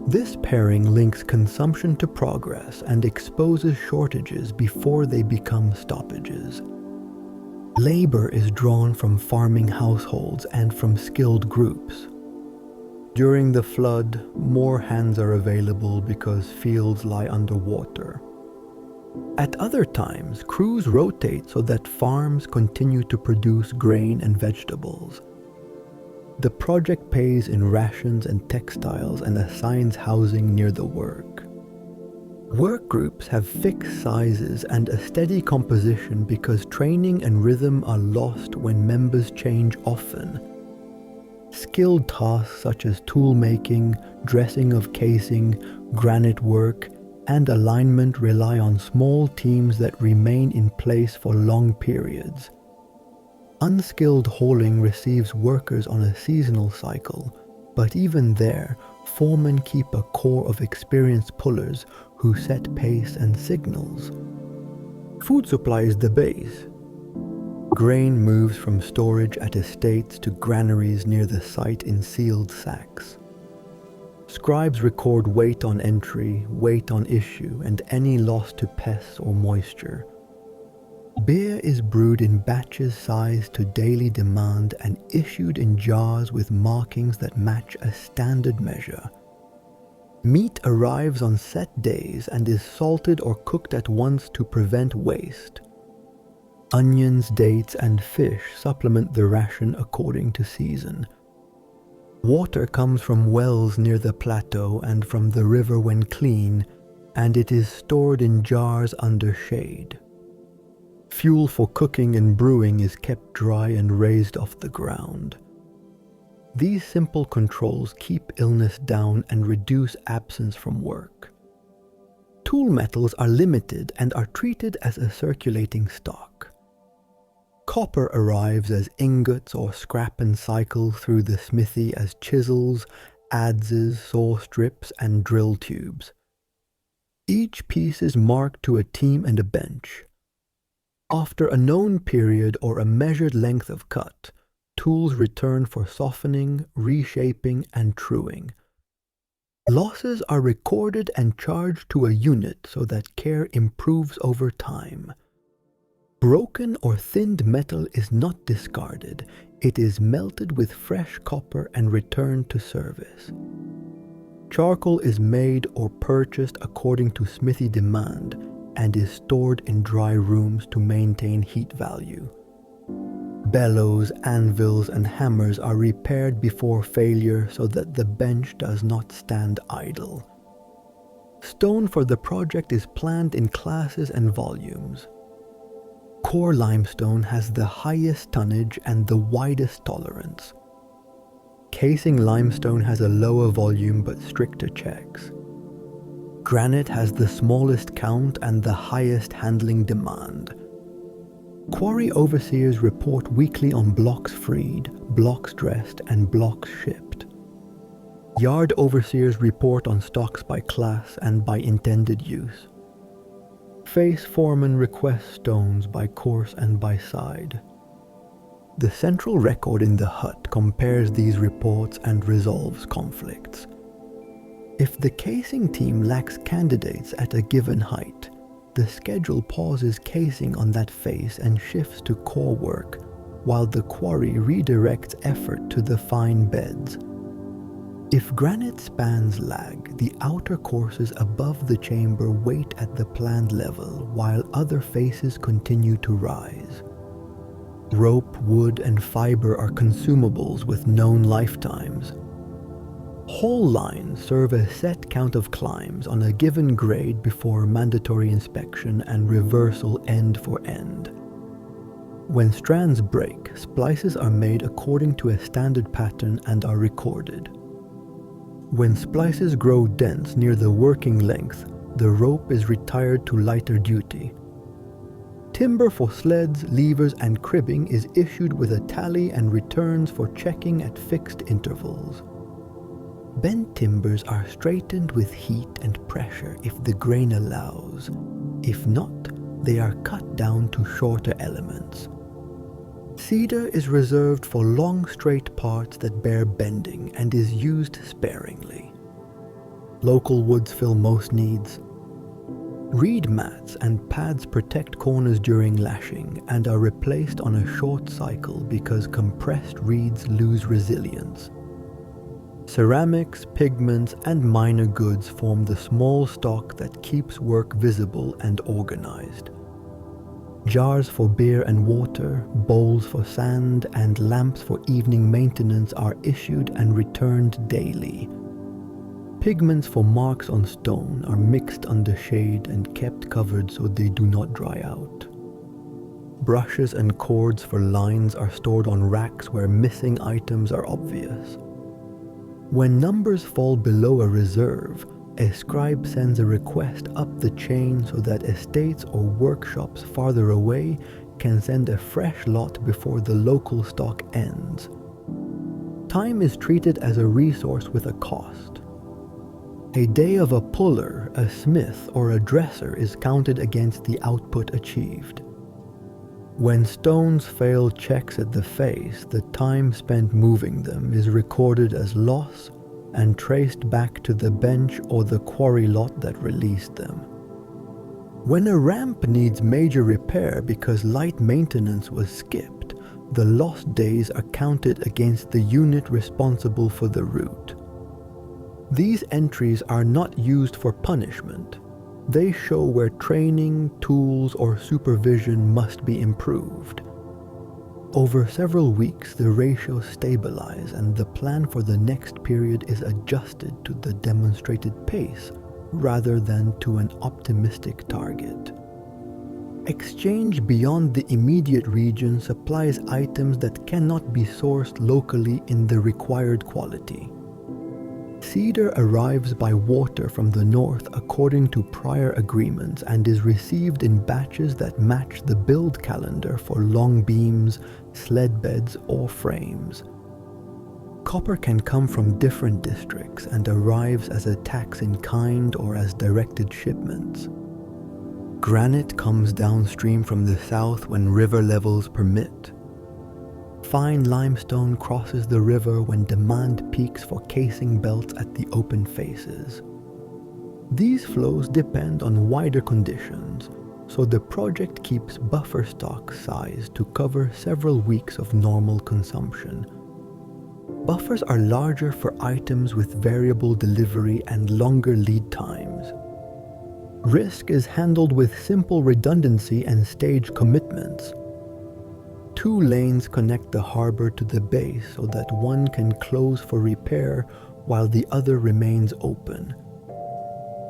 This pairing links consumption to progress and exposes shortages before they become stoppages. Labor is drawn from farming households and from skilled groups. During the flood, more hands are available because fields lie underwater. At other times, crews rotate so that farms continue to produce grain and vegetables. The project pays in rations and textiles and assigns housing near the work. Work groups have fixed sizes and a steady composition because training and rhythm are lost when members change often. Skilled tasks such as tool making, dressing of casing, granite work, and alignment rely on small teams that remain in place for long periods. Unskilled hauling receives workers on a seasonal cycle, but even there, foremen keep a core of experienced pullers who set pace and signals. Food supply is the base. Grain moves from storage at estates to granaries near the site in sealed sacks. Scribes record weight on entry, weight on issue, and any loss to pests or moisture. Beer is brewed in batches sized to daily demand and issued in jars with markings that match a standard measure. Meat arrives on set days and is salted or cooked at once to prevent waste. Onions, dates, and fish supplement the ration according to season. Water comes from wells near the plateau and from the river when clean, and it is stored in jars under shade. Fuel for cooking and brewing is kept dry and raised off the ground. These simple controls keep illness down and reduce absence from work. Tool metals are limited and are treated as a circulating stock. Copper arrives as ingots or scrap and cycle through the smithy as chisels, adzes, saw strips, and drill tubes. Each piece is marked to a team and a bench. After a known period or a measured length of cut, tools return for softening, reshaping, and truing. Losses are recorded and charged to a unit so that care improves over time. Broken or thinned metal is not discarded. It is melted with fresh copper and returned to service. Charcoal is made or purchased according to smithy demand and is stored in dry rooms to maintain heat value. Bellows, anvils, and hammers are repaired before failure so that the bench does not stand idle. Stone for the project is planned in classes and volumes. Core limestone has the highest tonnage and the widest tolerance. Casing limestone has a lower volume but stricter checks. Granite has the smallest count and the highest handling demand. Quarry overseers report weekly on blocks freed, blocks dressed, and blocks shipped. Yard overseers report on stocks by class and by intended use. Face foremen request stones by course and by side. The central record in the hut compares these reports and resolves conflicts. If the casing team lacks candidates at a given height, the schedule pauses casing on that face and shifts to core work, while the quarry redirects effort to the fine beds. If granite spans lag, the outer courses above the chamber wait at the planned level while other faces continue to rise. Rope, wood, and fiber are consumables with known lifetimes. Haul lines serve a set count of climbs on a given grade before mandatory inspection and reversal end for end. When strands break, splices are made according to a standard pattern and are recorded. When splices grow dense near the working length, the rope is retired to lighter duty. Timber for sleds, levers, and cribbing is issued with a tally and returns for checking at fixed intervals. Bent timbers are straightened with heat and pressure if the grain allows. If not, they are cut down to shorter elements. Cedar is reserved for long straight parts that bear bending and is used sparingly. Local woods fill most needs. Reed mats and pads protect corners during lashing and are replaced on a short cycle because compressed reeds lose resilience. Ceramics, pigments, and minor goods form the small stock that keeps work visible and organized. Jars for beer and water, bowls for sand, and lamps for evening maintenance are issued and returned daily. Pigments for marks on stone are mixed under shade and kept covered so they do not dry out. Brushes and cords for lines are stored on racks where missing items are obvious. When numbers fall below a reserve, a scribe sends a request up the chain so that estates or workshops farther away can send a fresh lot before the local stock ends. Time is treated as a resource with a cost. A day of a puller, a smith, or a dresser is counted against the output achieved. When stones fail checks at the face, the time spent moving them is recorded as loss and traced back to the bench or the quarry lot that released them. When a ramp needs major repair because light maintenance was skipped, the lost days are counted against the unit responsible for the route. These entries are not used for punishment. They show where training, tools, or supervision must be improved. Over several weeks, the ratios stabilize and the plan for the next period is adjusted to the demonstrated pace rather than to an optimistic target. Exchange beyond the immediate region supplies items that cannot be sourced locally in the required quality. Cedar arrives by water from the north according to prior agreements and is received in batches that match the build calendar for long beams, sled beds, or frames. Copper can come from different districts and arrives as a tax in kind or as directed shipments. Granite comes downstream from the south when river levels permit. Fine limestone crosses the river when demand peaks for casing belts at the open faces. These flows depend on wider conditions, so the project keeps buffer stock sized to cover several weeks of normal consumption. Buffers are larger for items with variable delivery and longer lead times. Risk is handled with simple redundancy and stage commitments. 2 lanes connect the harbor to the base so that one can close for repair while the other remains open.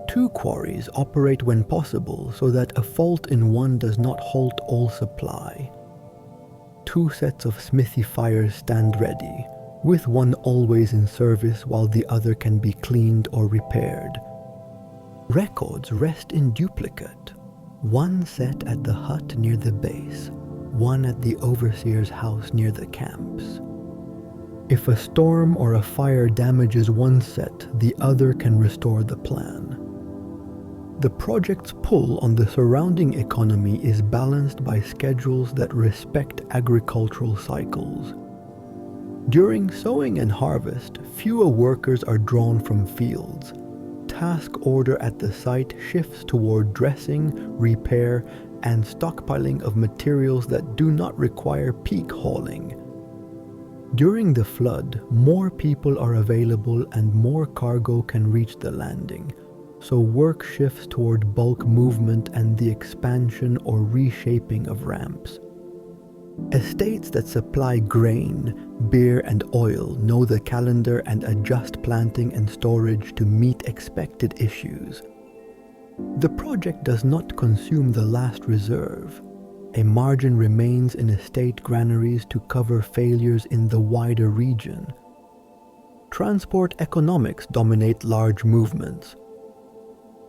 2 quarries operate when possible so that a fault in one does not halt all supply. 2 sets of smithy fires stand ready, with one always in service while the other can be cleaned or repaired. Records rest in duplicate, one set at the hut near the base, one at the overseer's house near the camps. If a storm or a fire damages one set, the other can restore the plan. The project's pull on the surrounding economy is balanced by schedules that respect agricultural cycles. During sowing and harvest, fewer workers are drawn from fields. Task order at the site shifts toward dressing, repair, and stockpiling of materials that do not require peak hauling. During the flood, more people are available and more cargo can reach the landing, so work shifts toward bulk movement and the expansion or reshaping of ramps. Estates that supply grain, beer, and oil know the calendar and adjust planting and storage to meet expected issues. The project does not consume the last reserve. A margin remains in estate granaries to cover failures in the wider region. Transport economics dominate large movements.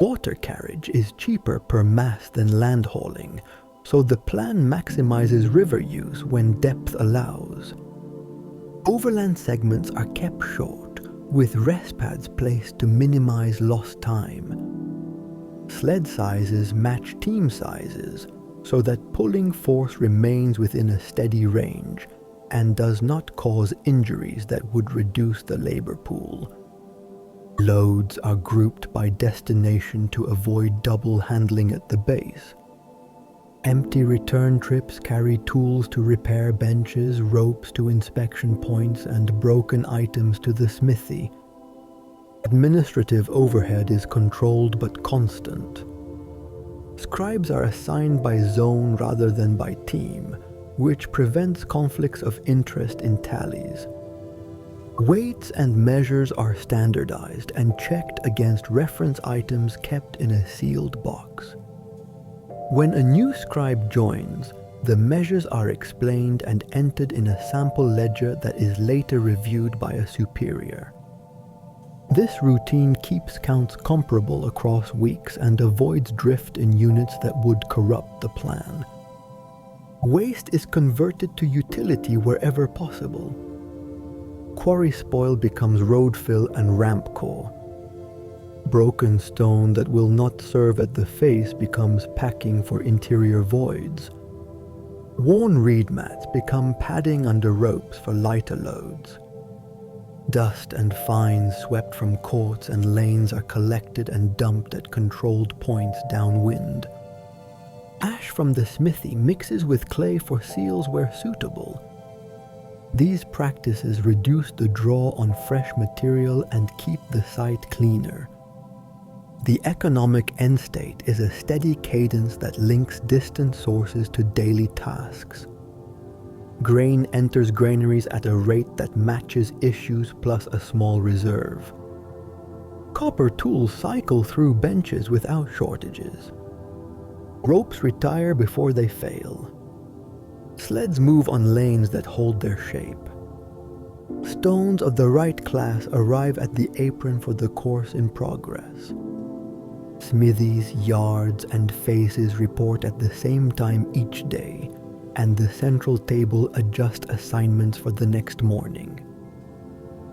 Water carriage is cheaper per mass than land hauling, so the plan maximizes river use when depth allows. Overland segments are kept short, with rest pads placed to minimize lost time. Sled sizes match team sizes, so that pulling force remains within a steady range and does not cause injuries that would reduce the labor pool. Loads are grouped by destination to avoid double handling at the base. Empty return trips carry tools to repair benches, ropes to inspection points, and broken items to the smithy. Administrative overhead is controlled but constant. Scribes are assigned by zone rather than by team, which prevents conflicts of interest in tallies. Weights and measures are standardized and checked against reference items kept in a sealed box. When a new scribe joins, the measures are explained and entered in a sample ledger that is later reviewed by a superior. This routine keeps counts comparable across weeks and avoids drift in units that would corrupt the plan. Waste is converted to utility wherever possible. Quarry spoil becomes road fill and ramp core. Broken stone that will not serve at the face becomes packing for interior voids. Worn reed mats become padding under ropes for lighter loads. Dust and fines swept from courts and lanes are collected and dumped at controlled points downwind. Ash from the smithy mixes with clay for seals where suitable. These practices reduce the draw on fresh material and keep the site cleaner. The economic end state is a steady cadence that links distant sources to daily tasks. Grain enters granaries at a rate that matches issues plus a small reserve. Copper tools cycle through benches without shortages. Ropes retire before they fail. Sleds move on lanes that hold their shape. Stones of the right class arrive at the apron for the course in progress. Smithies, yards, and faces report at the same time each day, and the central table adjusts assignments for the next morning.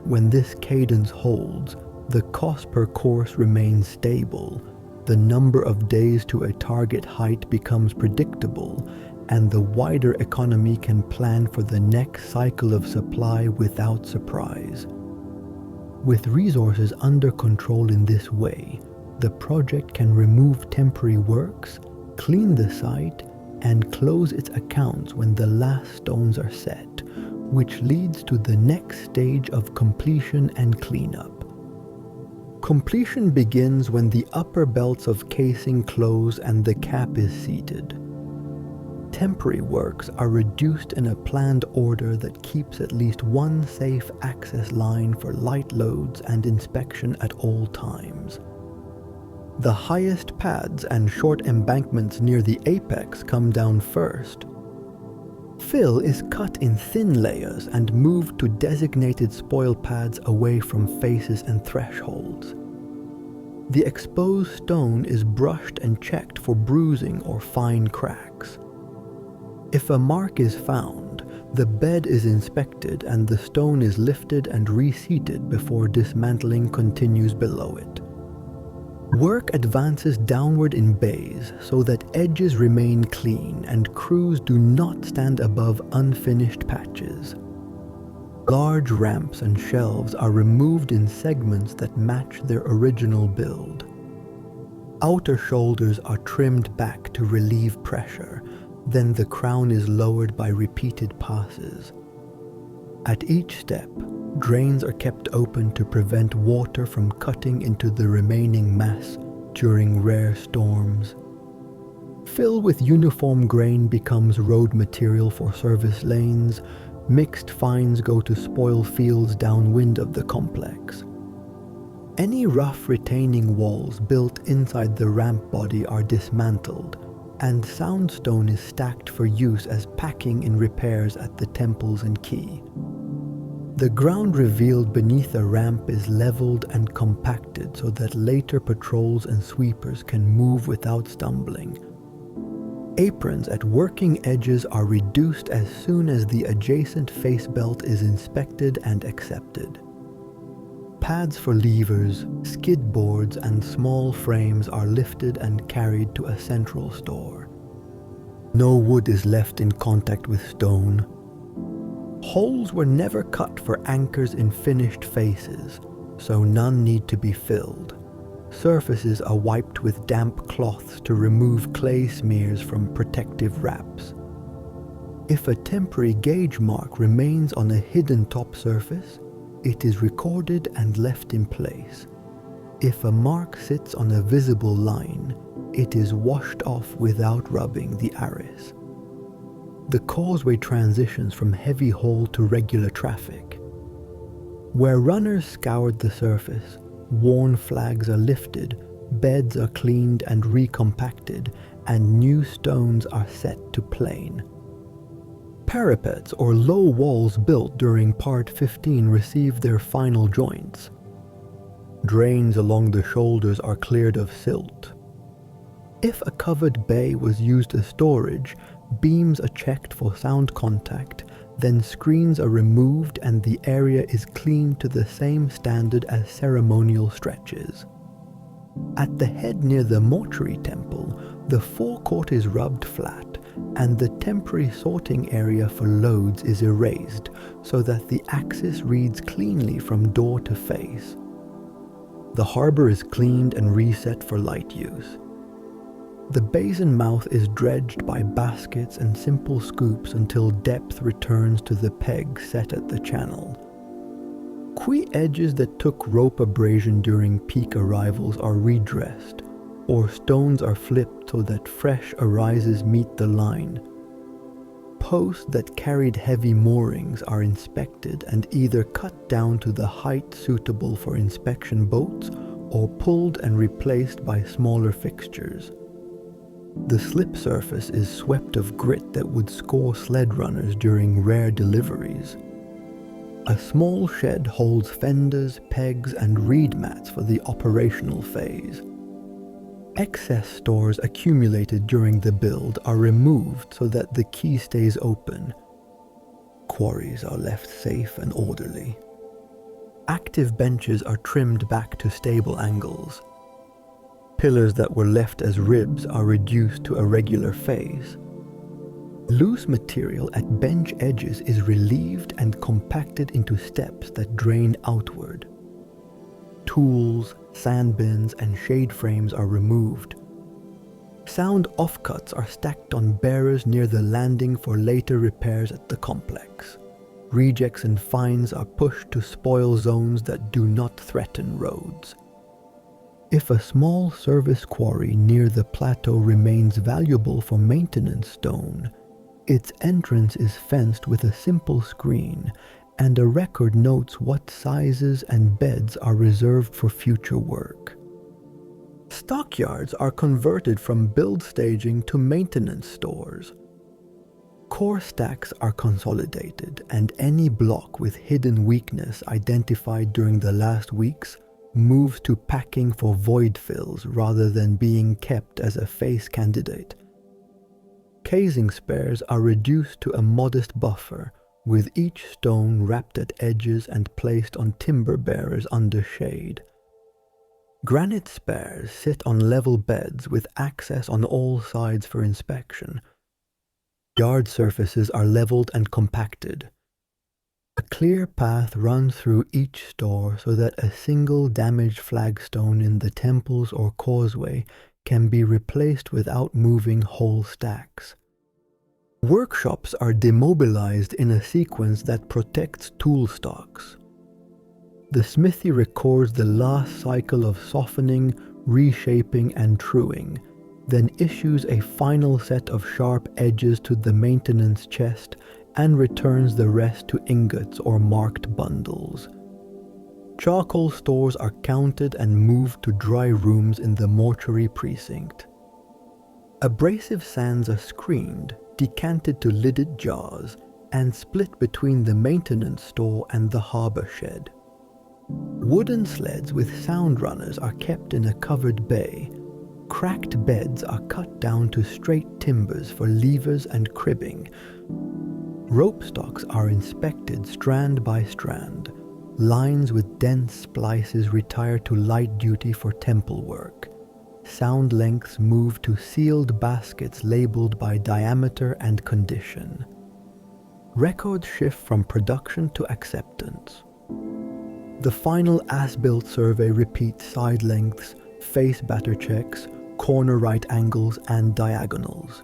When this cadence holds, the cost per course remains stable, the number of days to a target height becomes predictable, and the wider economy can plan for the next cycle of supply without surprise. With resources under control in this way, the project can remove temporary works, clean the site, and close its accounts when the last stones are set, which leads to the next stage of completion and cleanup. Completion begins when the upper belts of casing close and the cap is seated. Temporary works are reduced in a planned order that keeps at least one safe access line for light loads and inspection at all times. The highest pads and short embankments near the apex come down first. Fill is cut in thin layers and moved to designated spoil pads away from faces and thresholds. The exposed stone is brushed and checked for bruising or fine cracks. If a mark is found, the bed is inspected and the stone is lifted and reseated before dismantling continues below it. Work advances downward in bays so that edges remain clean and crews do not stand above unfinished patches. Large ramps and shelves are removed in segments that match their original build. Outer shoulders are trimmed back to relieve pressure, then the crown is lowered by repeated passes. At each step, drains are kept open to prevent water from cutting into the remaining mass during rare storms. Fill with uniform grain becomes road material for service lanes. Mixed fines go to spoil fields downwind of the complex. Any rough retaining walls built inside the ramp body are dismantled, and soundstone is stacked for use as packing in repairs at the temples and quay. The ground revealed beneath the ramp is leveled and compacted so that later patrols and sweepers can move without stumbling. Aprons at working edges are reduced as soon as the adjacent face belt is inspected and accepted. Pads for levers, skid boards, and small frames are lifted and carried to a central store. No wood is left in contact with stone. Holes were never cut for anchors in finished faces, so none need to be filled. Surfaces are wiped with damp cloths to remove clay smears from protective wraps. If a temporary gauge mark remains on a hidden top surface, it is recorded and left in place. If a mark sits on a visible line, it is washed off without rubbing the arris. The causeway transitions from heavy haul to regular traffic. Where runners scoured the surface, worn flags are lifted, beds are cleaned and recompacted, and new stones are set to plane. Parapets or low walls built during Part 15 receive their final joints. Drains along the shoulders are cleared of silt. If a covered bay was used as storage, beams are checked for sound contact, then screens are removed and the area is cleaned to the same standard as ceremonial stretches. At the head near the mortuary temple, the forecourt is rubbed flat and the temporary sorting area for loads is erased so that the axis reads cleanly from door to face. The harbor is cleaned and reset for light use. The basin mouth is dredged by baskets and simple scoops until depth returns to the pegs set at the channel. Quay edges that took rope abrasion during peak arrivals are redressed, or stones are flipped so that fresh arises meet the line. Posts that carried heavy moorings are inspected and either cut down to the height suitable for inspection boats or pulled and replaced by smaller fixtures. The slip surface is swept of grit that would score sled runners during rare deliveries. A small shed holds fenders, pegs, and reed mats for the operational phase. Excess stores accumulated during the build are removed so that the quay stays open. Quarries are left safe and orderly. Active benches are trimmed back to stable angles. Pillars that were left as ribs are reduced to a regular face. Loose material at bench edges is relieved and compacted into steps that drain outward. Tools, sand bins, and shade frames are removed. Sound offcuts are stacked on bearers near the landing for later repairs at the complex. Rejects and fines are pushed to spoil zones that do not threaten roads. If a small service quarry near the plateau remains valuable for maintenance stone, its entrance is fenced with a simple screen, and a record notes what sizes and beds are reserved for future work. Stockyards are converted from build staging to maintenance stores. Core stacks are consolidated, and any block with hidden weakness identified during the last weeks moves to packing for void fills rather than being kept as a face candidate. Casing spares are reduced to a modest buffer, with each stone wrapped at edges and placed on timber bearers under shade. Granite spares sit on level beds with access on all sides for inspection. Yard surfaces are leveled and compacted. A clear path runs through each store so that a single damaged flagstone in the temples or causeway can be replaced without moving whole stacks. Workshops are demobilized in a sequence that protects tool stocks. The smithy records the last cycle of softening, reshaping, and truing, then issues a final set of sharp edges to the maintenance chest and returns the rest to ingots or marked bundles. Charcoal stores are counted and moved to dry rooms in the mortuary precinct. Abrasive sands are screened, decanted to lidded jars, and split between the maintenance store and the harbor shed. Wooden sleds with sound runners are kept in a covered bay. Cracked beds are cut down to straight timbers for levers and cribbing. Rope stocks are inspected strand by strand. Lines with dense splices retire to light duty for temple work. Sound lengths move to sealed baskets labeled by diameter and condition. Records shift from production to acceptance. The final as-built survey repeats side lengths, face batter checks, corner right angles, and diagonals.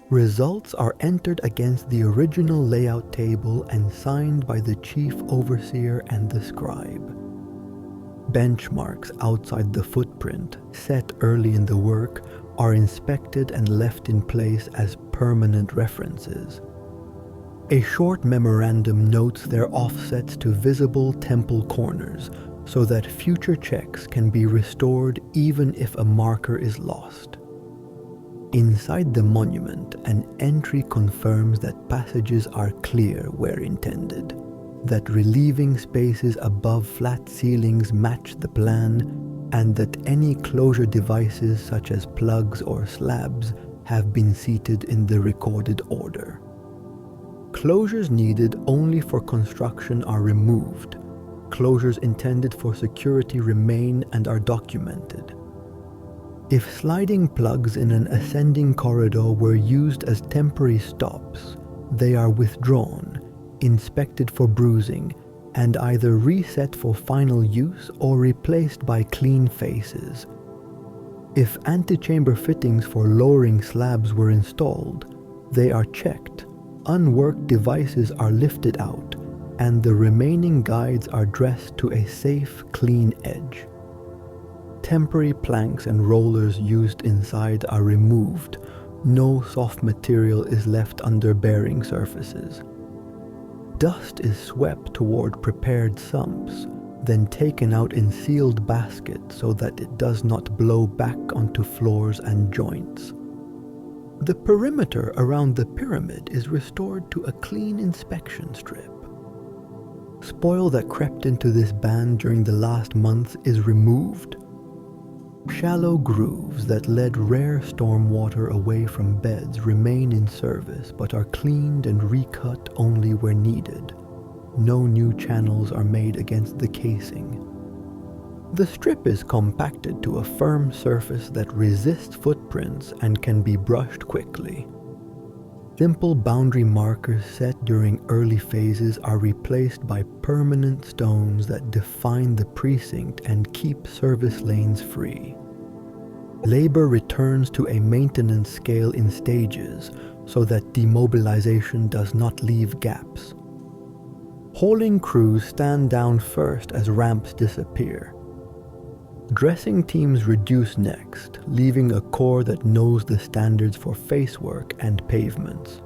Results are entered against the original layout table and signed by the chief overseer and the scribe. Benchmarks outside the footprint, set early in the work, are inspected and left in place as permanent references. A short memorandum notes their offsets to visible temple corners so that future checks can be restored even if a marker is lost. Inside the monument, an entry confirms that passages are clear where intended, that relieving spaces above flat ceilings match the plan, and that any closure devices such as plugs or slabs have been seated in the recorded order. Closures needed only for construction are removed. Closures intended for security remain and are documented. If sliding plugs in an ascending corridor were used as temporary stops, they are withdrawn, inspected for bruising, and either reset for final use or replaced by clean faces. If antechamber fittings for lowering slabs were installed, they are checked, unworked devices are lifted out, and the remaining guides are dressed to a safe, clean edge. Temporary planks and rollers used inside are removed. No soft material is left under bearing surfaces. Dust is swept toward prepared sumps, then taken out in sealed baskets so that it does not blow back onto floors and joints. The perimeter around the pyramid is restored to a clean inspection strip. Spoil that crept into this band during the last months is removed. Shallow grooves that led rare storm water away from beds remain in service but are cleaned and recut only where needed. No new channels are made against the casing. The strip is compacted to a firm surface that resists footprints and can be brushed quickly. Simple boundary markers set during early phases are replaced by permanent stones that define the precinct and keep service lanes free. Labor returns to a maintenance scale in stages so that demobilization does not leave gaps. Hauling crews stand down first as ramps disappear. Dressing teams reduce next, leaving a corps that knows the standards for facework and pavements.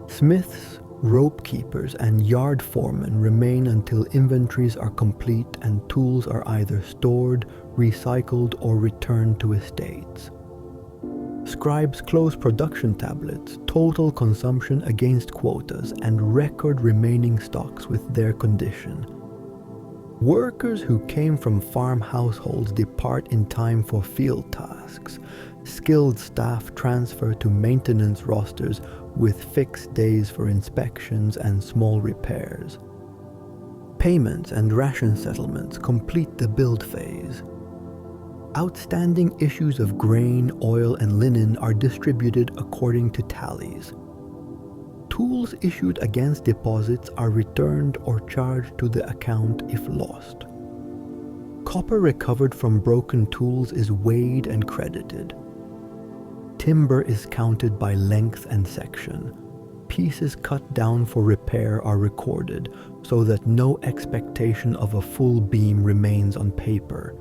Smiths, rope keepers, and yard foremen remain until inventories are complete and tools are either stored, recycled, or returned to estates. Scribes close production tablets, total consumption against quotas, and record remaining stocks with their condition. Workers who came from farm households depart in time for field tasks. Skilled staff transfer to maintenance rosters with fixed days for inspections and small repairs. Payments and ration settlements complete the build phase. Outstanding issues of grain, oil, and linen are distributed according to tallies. Tools issued against deposits are returned or charged to the account if lost. Copper recovered from broken tools is weighed and credited. Timber is counted by length and section. Pieces cut down for repair are recorded so that no expectation of a full beam remains on paper.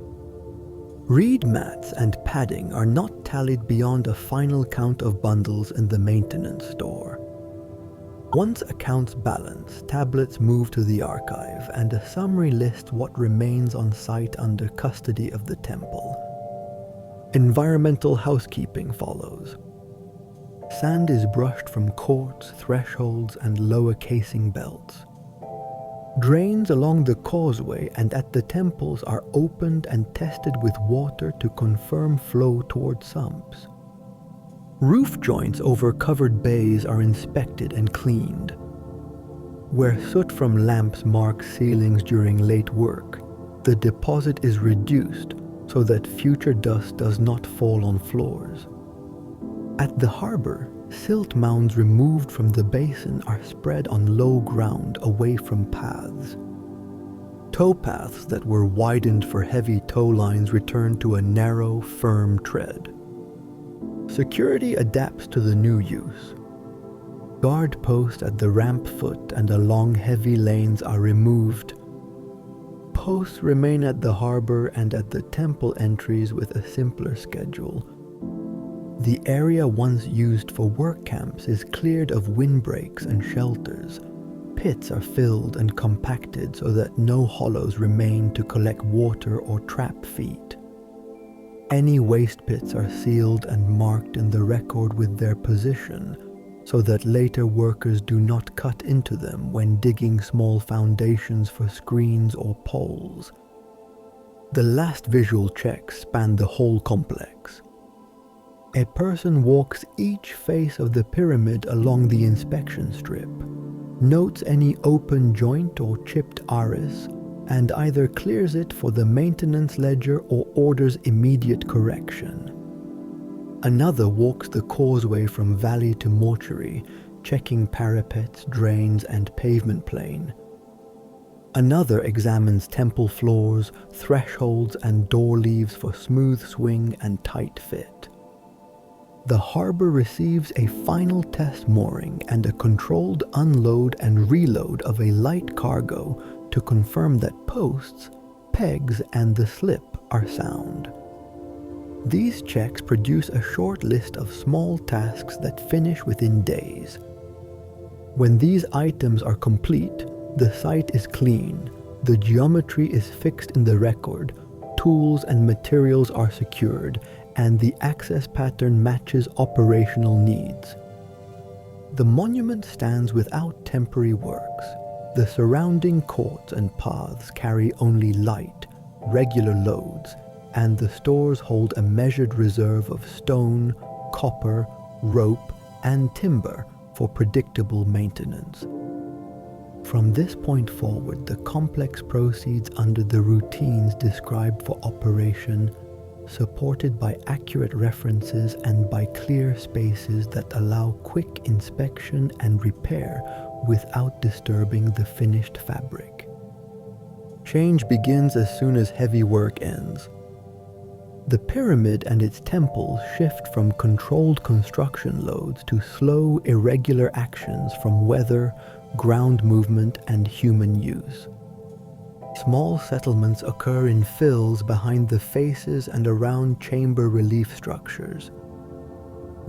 Reed mats and padding are not tallied beyond a final count of bundles in the maintenance store. Once accounts balance, tablets move to the archive, and a summary lists what remains on site under custody of the temple. Environmental housekeeping follows. Sand is brushed from courts, thresholds, and lower casing belts. Drains along the causeway and at the temples are opened and tested with water to confirm flow toward sumps. Roof joints over covered bays are inspected and cleaned. Where soot from lamps marks ceilings during late work, the deposit is reduced so that future dust does not fall on floors. At the harbor, silt mounds removed from the basin are spread on low ground away from paths. Tow paths that were widened for heavy tow lines return to a narrow, firm tread. Security adapts to the new use. Guard posts at the ramp foot and along heavy lanes are removed. Posts remain at the harbor and at the temple entries with a simpler schedule. The area once used for work camps is cleared of windbreaks and shelters. Pits are filled and compacted so that no hollows remain to collect water or trap feet. Any waste pits are sealed and marked in the record with their position, so that later workers do not cut into them when digging small foundations for screens or poles. The last visual checks span the whole complex. A person walks each face of the pyramid along the inspection strip, notes any open joint or chipped iris, and either clears it for the maintenance ledger or orders immediate correction. Another walks the causeway from valley to mortuary, checking parapets, drains, and pavement plane. Another examines temple floors, thresholds, and door leaves for smooth swing and tight fit. The harbor receives a final test mooring and a controlled unload and reload of a light cargo to confirm that posts, pegs, and the slip are sound. These checks produce a short list of small tasks that finish within days. When these items are complete, the site is clean, the geometry is fixed in the record, tools and materials are secured, and the access pattern matches operational needs. The monument stands without temporary works. The surrounding courts and paths carry only light, regular loads, and the stores hold a measured reserve of stone, copper, rope, and timber for predictable maintenance. From this point forward, the complex proceeds under the routines described for operation, supported by accurate references and by clear spaces that allow quick inspection and repair without disturbing the finished fabric. Change begins as soon as heavy work ends. The pyramid and its temples shift from controlled construction loads to slow, irregular actions from weather, ground movement, and human use. Small settlements occur in fills behind the faces and around chamber relief structures.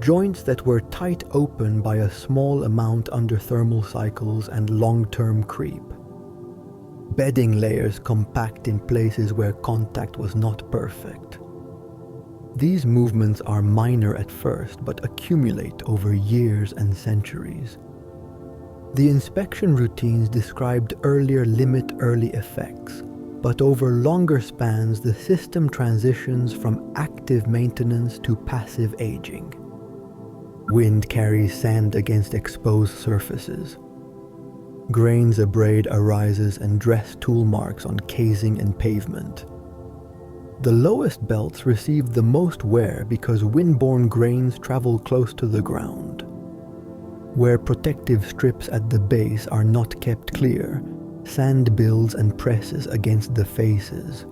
Joints that were tight open by a small amount under thermal cycles and long-term creep. Bedding layers compact in places where contact was not perfect. These movements are minor at first but accumulate over years and centuries. The inspection routines described earlier limit early effects, but over longer spans the system transitions from active maintenance to passive aging. Wind carries sand against exposed surfaces. Grains abrade arises and dress tool marks on casing and pavement. The lowest belts receive the most wear because windborne grains travel close to the ground. Where protective strips at the base are not kept clear, sand builds and presses against the faces.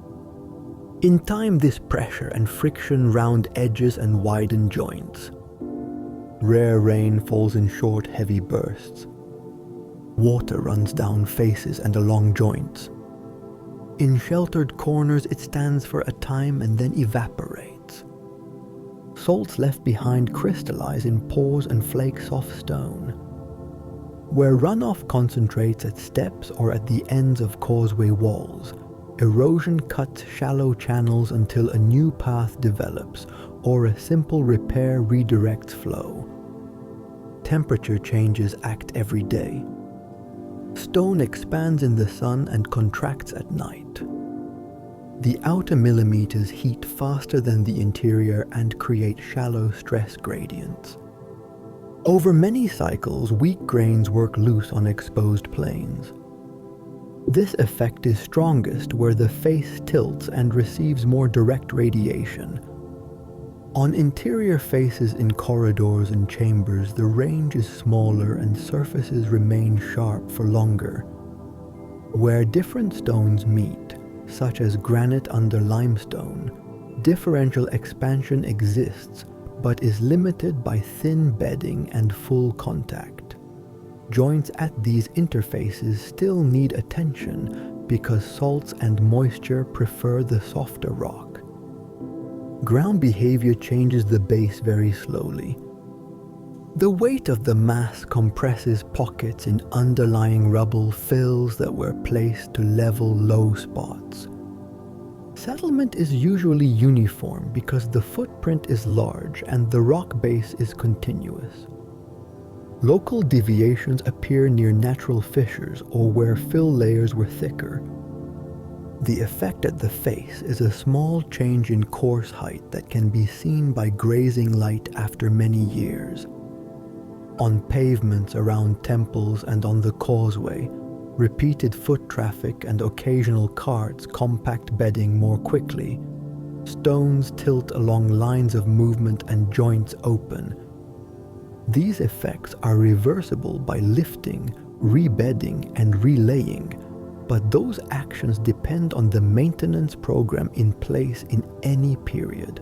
In time, this pressure and friction round edges and widen joints. Rare rain falls in short, heavy bursts. Water runs down faces and along joints. In sheltered corners, it stands for a time and then evaporates. Salts left behind crystallize in pores and flake soft stone. Where runoff concentrates at steps or at the ends of causeway walls, erosion cuts shallow channels until a new path develops or a simple repair redirects flow. Temperature changes act every day. Stone expands in the sun and contracts at night. The outer millimeters heat faster than the interior and create shallow stress gradients. Over many cycles, weak grains work loose on exposed planes. This effect is strongest where the face tilts and receives more direct radiation. On interior faces in corridors and chambers, the range is smaller and surfaces remain sharp for longer. Where different stones meet, such as granite under limestone, differential expansion exists but is limited by thin bedding and full contact. Joints at these interfaces still need attention because salts and moisture prefer the softer rock. Ground behavior changes the base very slowly. The weight of the mass compresses pockets in underlying rubble fills that were placed to level low spots. Settlement is usually uniform because the footprint is large and the rock base is continuous. Local deviations appear near natural fissures or where fill layers were thicker. The effect at the face is a small change in course height that can be seen by grazing light after many years. On pavements around temples and on the causeway, repeated foot traffic and occasional carts compact bedding more quickly. Stones tilt along lines of movement and joints open. These effects are reversible by lifting, rebedding, and relaying, but those actions depend on the maintenance program in place in any period.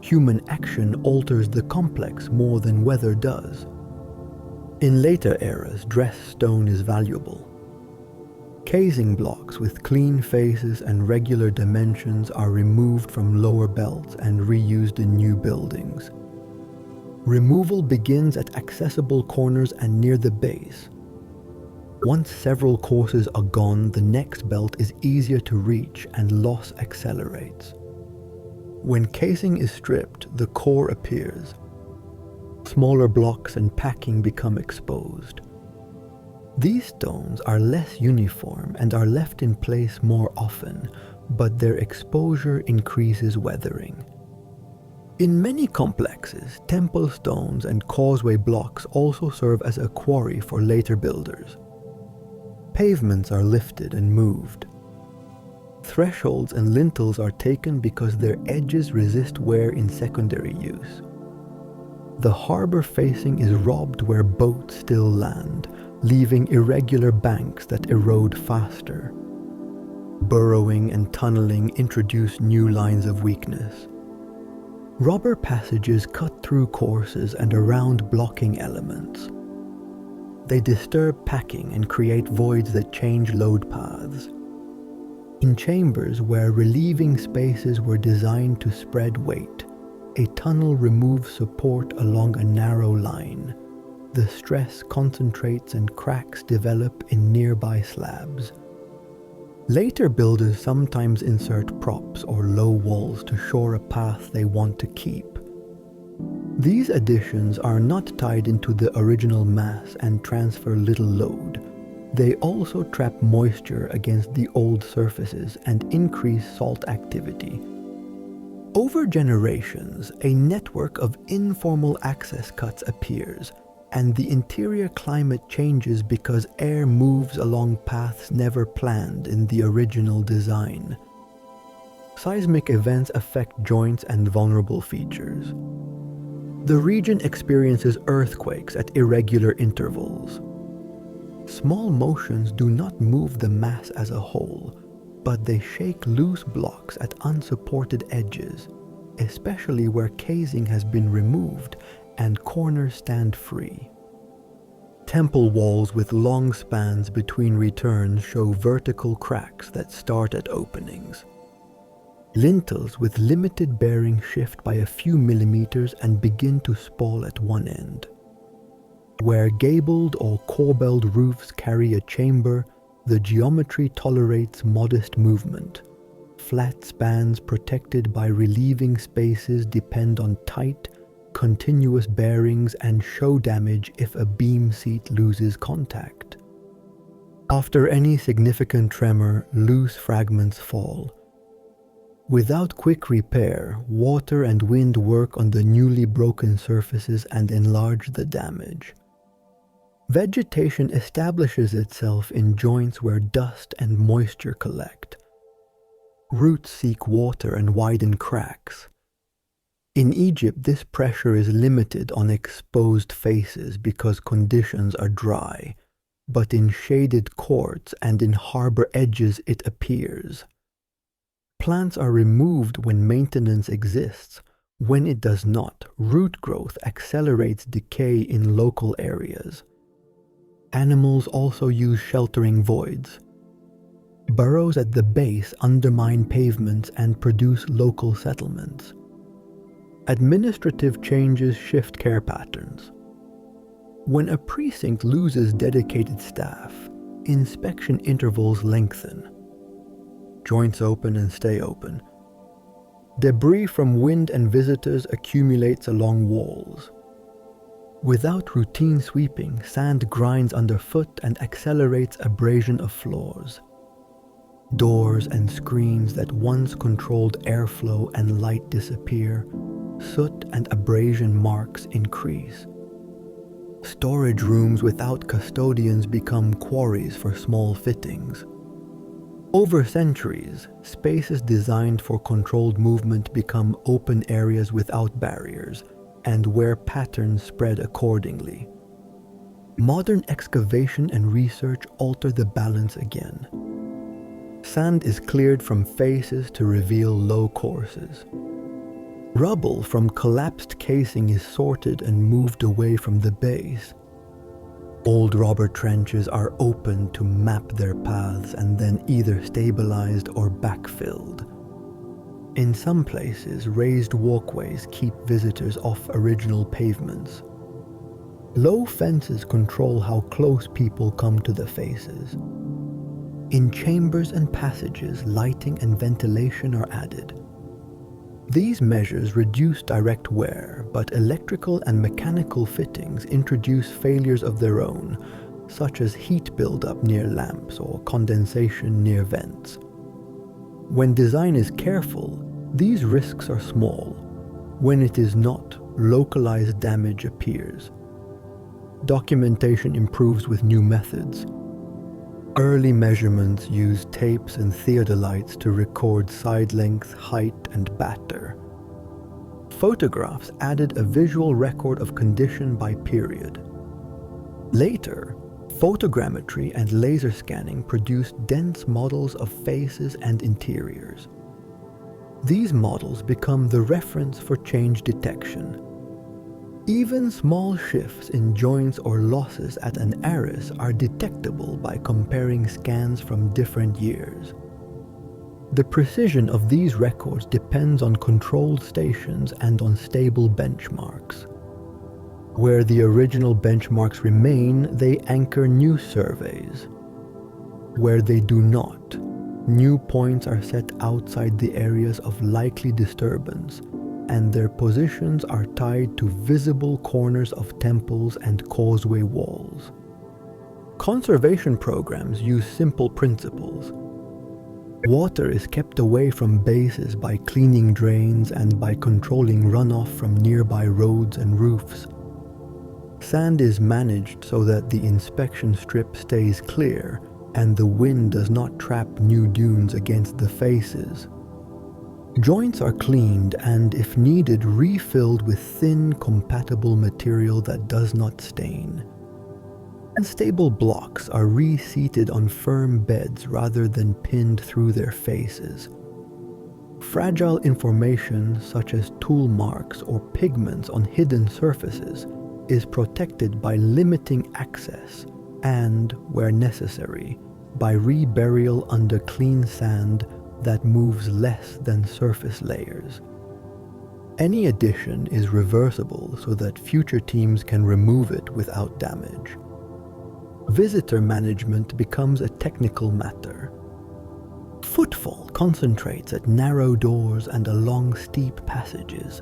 Human action alters the complex more than weather does. In later eras, dressed stone is valuable. Casing blocks with clean faces and regular dimensions are removed from lower belts and reused in new buildings. Removal begins at accessible corners and near the base. Once several courses are gone, the next belt is easier to reach and loss accelerates. When casing is stripped, the core appears. Smaller blocks and packing become exposed. These stones are less uniform and are left in place more often, but their exposure increases weathering. In many complexes, temple stones and causeway blocks also serve as a quarry for later builders. Pavements are lifted and moved. Thresholds and lintels are taken because their edges resist wear in secondary use. The harbor facing is robbed where boats still land, leaving irregular banks that erode faster. Burrowing and tunneling introduce new lines of weakness. Robber passages cut through courses and around blocking elements. They disturb packing and create voids that change load paths. In chambers where relieving spaces were designed to spread weight, a tunnel removes support along a narrow line. The stress concentrates and cracks develop in nearby slabs. Later builders sometimes insert props or low walls to shore a path they want to keep. These additions are not tied into the original mass and transfer little load. They also trap moisture against the old surfaces and increase salt activity. Over generations, a network of informal access cuts appears, and the interior climate changes because air moves along paths never planned in the original design. Seismic events affect joints and vulnerable features. The region experiences earthquakes at irregular intervals. Small motions do not move the mass as a whole, but they shake loose blocks at unsupported edges, especially where casing has been removed and corners stand free. Temple walls with long spans between returns show vertical cracks that start at openings. Lintels with limited bearing shift by a few millimeters and begin to spall at one end. Where gabled or corbelled roofs carry a chamber, the geometry tolerates modest movement. Flat spans protected by relieving spaces depend on tight, continuous bearings and show damage if a beam seat loses contact. After any significant tremor, loose fragments fall. Without quick repair, water and wind work on the newly broken surfaces and enlarge the damage. Vegetation establishes itself in joints where dust and moisture collect. Roots seek water and widen cracks. In Egypt, this pressure is limited on exposed faces because conditions are dry, but in shaded courts and in harbor edges it appears. Plants are removed when maintenance exists. When it does not, root growth accelerates decay in local areas. Animals also use sheltering voids. Burrows at the base undermine pavements and produce local settlements. Administrative changes shift care patterns. When a precinct loses dedicated staff, inspection intervals lengthen. Joints open and stay open. Debris from wind and visitors accumulates along walls. Without routine sweeping, sand grinds underfoot and accelerates abrasion of floors. Doors and screens that once controlled airflow and light disappear. Soot and abrasion marks increase. Storage rooms without custodians become quarries for small fittings. Over centuries, spaces designed for controlled movement become open areas without barriers, and where patterns spread accordingly. Modern excavation and research alter the balance again. Sand is cleared from faces to reveal low courses. Rubble from collapsed casing is sorted and moved away from the base. Old robber trenches are opened to map their paths and then either stabilized or backfilled. In some places, raised walkways keep visitors off original pavements. Low fences control how close people come to the faces. In chambers and passages, lighting and ventilation are added. These measures reduce direct wear, but electrical and mechanical fittings introduce failures of their own, such as heat buildup near lamps or condensation near vents. When design is careful, these risks are small. When it is not, localized damage appears. Documentation improves with new methods. Early measurements used tapes and theodolites to record side length, height, and batter. Photographs added a visual record of condition by period. Later, photogrammetry and laser scanning produced dense models of faces and interiors. These models become the reference for change detection. Even small shifts in joints or losses at an arris are detectable by comparing scans from different years. The precision of these records depends on controlled stations and on stable benchmarks. Where the original benchmarks remain, they anchor new surveys. Where they do not, new points are set outside the areas of likely disturbance, and their positions are tied to visible corners of temples and causeway walls. Conservation programs use simple principles. Water is kept away from bases by cleaning drains and by controlling runoff from nearby roads and roofs. Sand is managed so that the inspection strip stays clear and the wind does not trap new dunes against the faces. Joints are cleaned and, if needed, refilled with thin, compatible material that does not stain. Unstable blocks are reseated on firm beds rather than pinned through their faces. Fragile information, such as tool marks or pigments on hidden surfaces, is protected by limiting access and, where necessary, by reburial under clean sand that moves less than surface layers. Any addition is reversible so that future teams can remove it without damage. Visitor management becomes a technical matter. Footfall concentrates at narrow doors and along steep passages.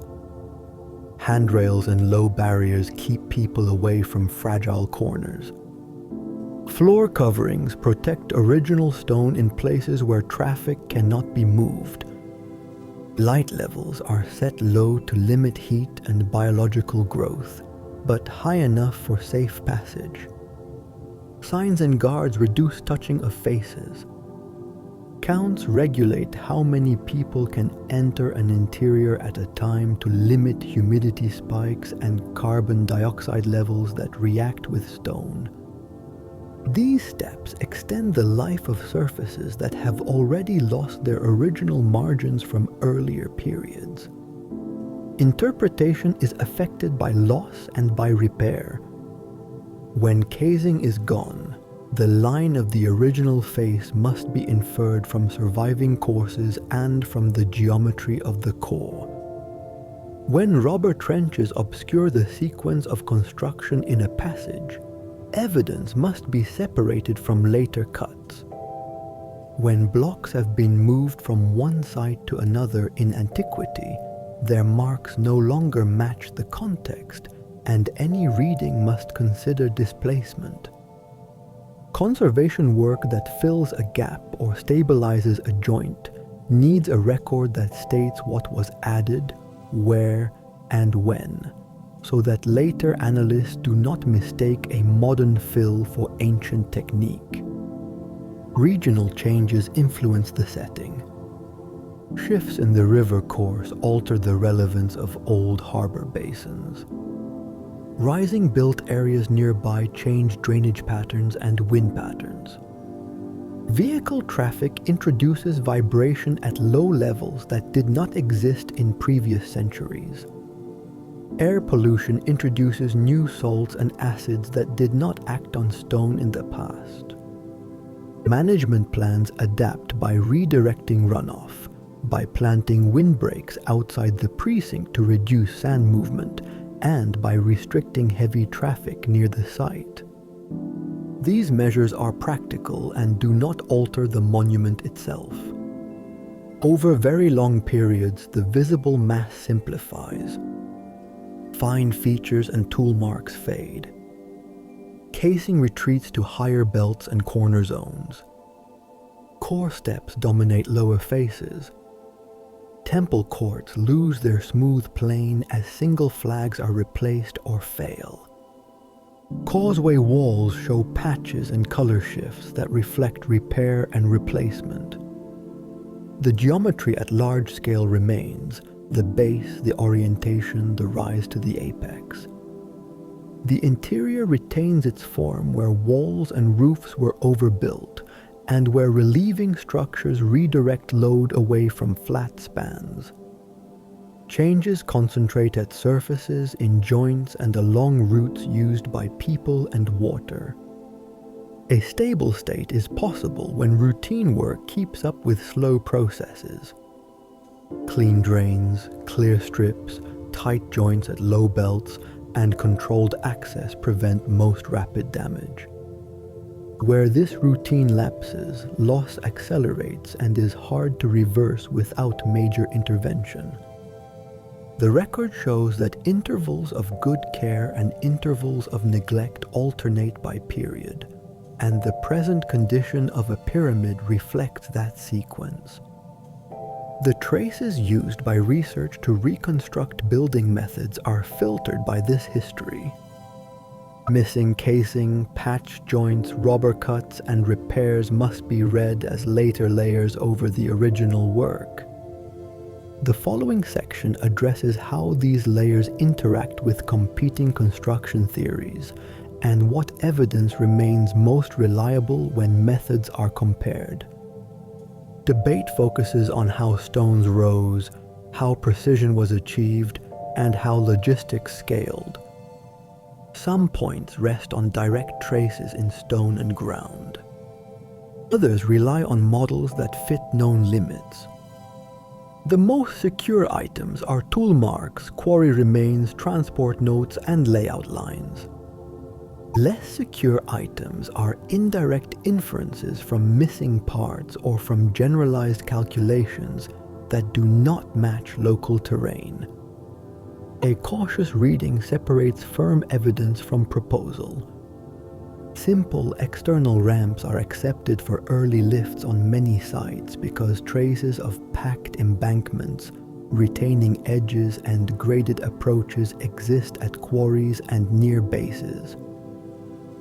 Handrails and low barriers keep people away from fragile corners. Floor coverings protect original stone in places where traffic cannot be moved. Light levels are set low to limit heat and biological growth, but high enough for safe passage. Signs and guards reduce touching of faces. Counts regulate how many people can enter an interior at a time to limit humidity spikes and carbon dioxide levels that react with stone. These steps extend the life of surfaces that have already lost their original margins from earlier periods. Interpretation is affected by loss and by repair. When casing is gone, the line of the original face must be inferred from surviving courses and from the geometry of the core. When robber trenches obscure the sequence of construction in a passage, evidence must be separated from later cuts. When blocks have been moved from one site to another in antiquity, their marks no longer match the context, and any reading must consider displacement. Conservation work that fills a gap or stabilizes a joint needs a record that states what was added, where, and when, so that later analysts do not mistake a modern fill for ancient technique. Regional changes influence the setting. Shifts in the river course alter the relevance of old harbor basins. Rising built areas nearby change drainage patterns and wind patterns. Vehicle traffic introduces vibration at low levels that did not exist in previous centuries. Air pollution introduces new salts and acids that did not act on stone in the past. Management plans adapt by redirecting runoff, by planting windbreaks outside the precinct to reduce sand movement, and by restricting heavy traffic near the site. These measures are practical and do not alter the monument itself. Over very long periods, the visible mass simplifies. Fine features and tool marks fade. Casing retreats to higher belts and corner zones. Core steps dominate lower faces. Temple courts lose their smooth plane as single flags are replaced or fail. Causeway walls show patches and color shifts that reflect repair and replacement. The geometry at large scale remains: the base, the orientation, the rise to the apex. The interior retains its form where walls and roofs were overbuilt, and where relieving structures redirect load away from flat spans. Changes concentrate at surfaces, in joints, and along routes used by people and water. A stable state is possible when routine work keeps up with slow processes. Clean drains, clear strips, tight joints at low belts, and controlled access prevent most rapid damage. Where this routine lapses, loss accelerates and is hard to reverse without major intervention. The record shows that intervals of good care and intervals of neglect alternate by period, and the present condition of a pyramid reflects that sequence. The traces used by research to reconstruct building methods are filtered by this history. Missing casing, patch joints, robber cuts, and repairs must be read as later layers over the original work. The following section addresses how these layers interact with competing construction theories, and what evidence remains most reliable when methods are compared. Debate focuses on how stones rose, how precision was achieved, and how logistics scaled. Some points rest on direct traces in stone and ground. Others rely on models that fit known limits. The most secure items are tool marks, quarry remains, transport notes, and layout lines. Less secure items are indirect inferences from missing parts or from generalized calculations that do not match local terrain. A cautious reading separates firm evidence from proposal. Simple external ramps are accepted for early lifts on many sites because traces of packed embankments, retaining edges, and graded approaches exist at quarries and near bases.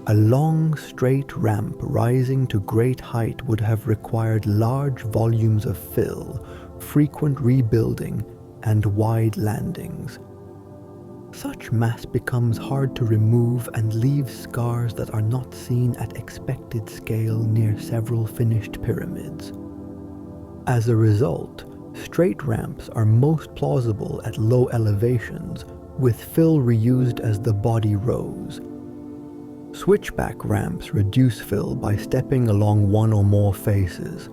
A long, straight ramp rising to great height would have required large volumes of fill, frequent rebuilding, and wide landings. Such mass becomes hard to remove and leaves scars that are not seen at expected scale near several finished pyramids. As a result, straight ramps are most plausible at low elevations, with fill reused as the body rose. Switchback ramps reduce fill by stepping along one or more faces.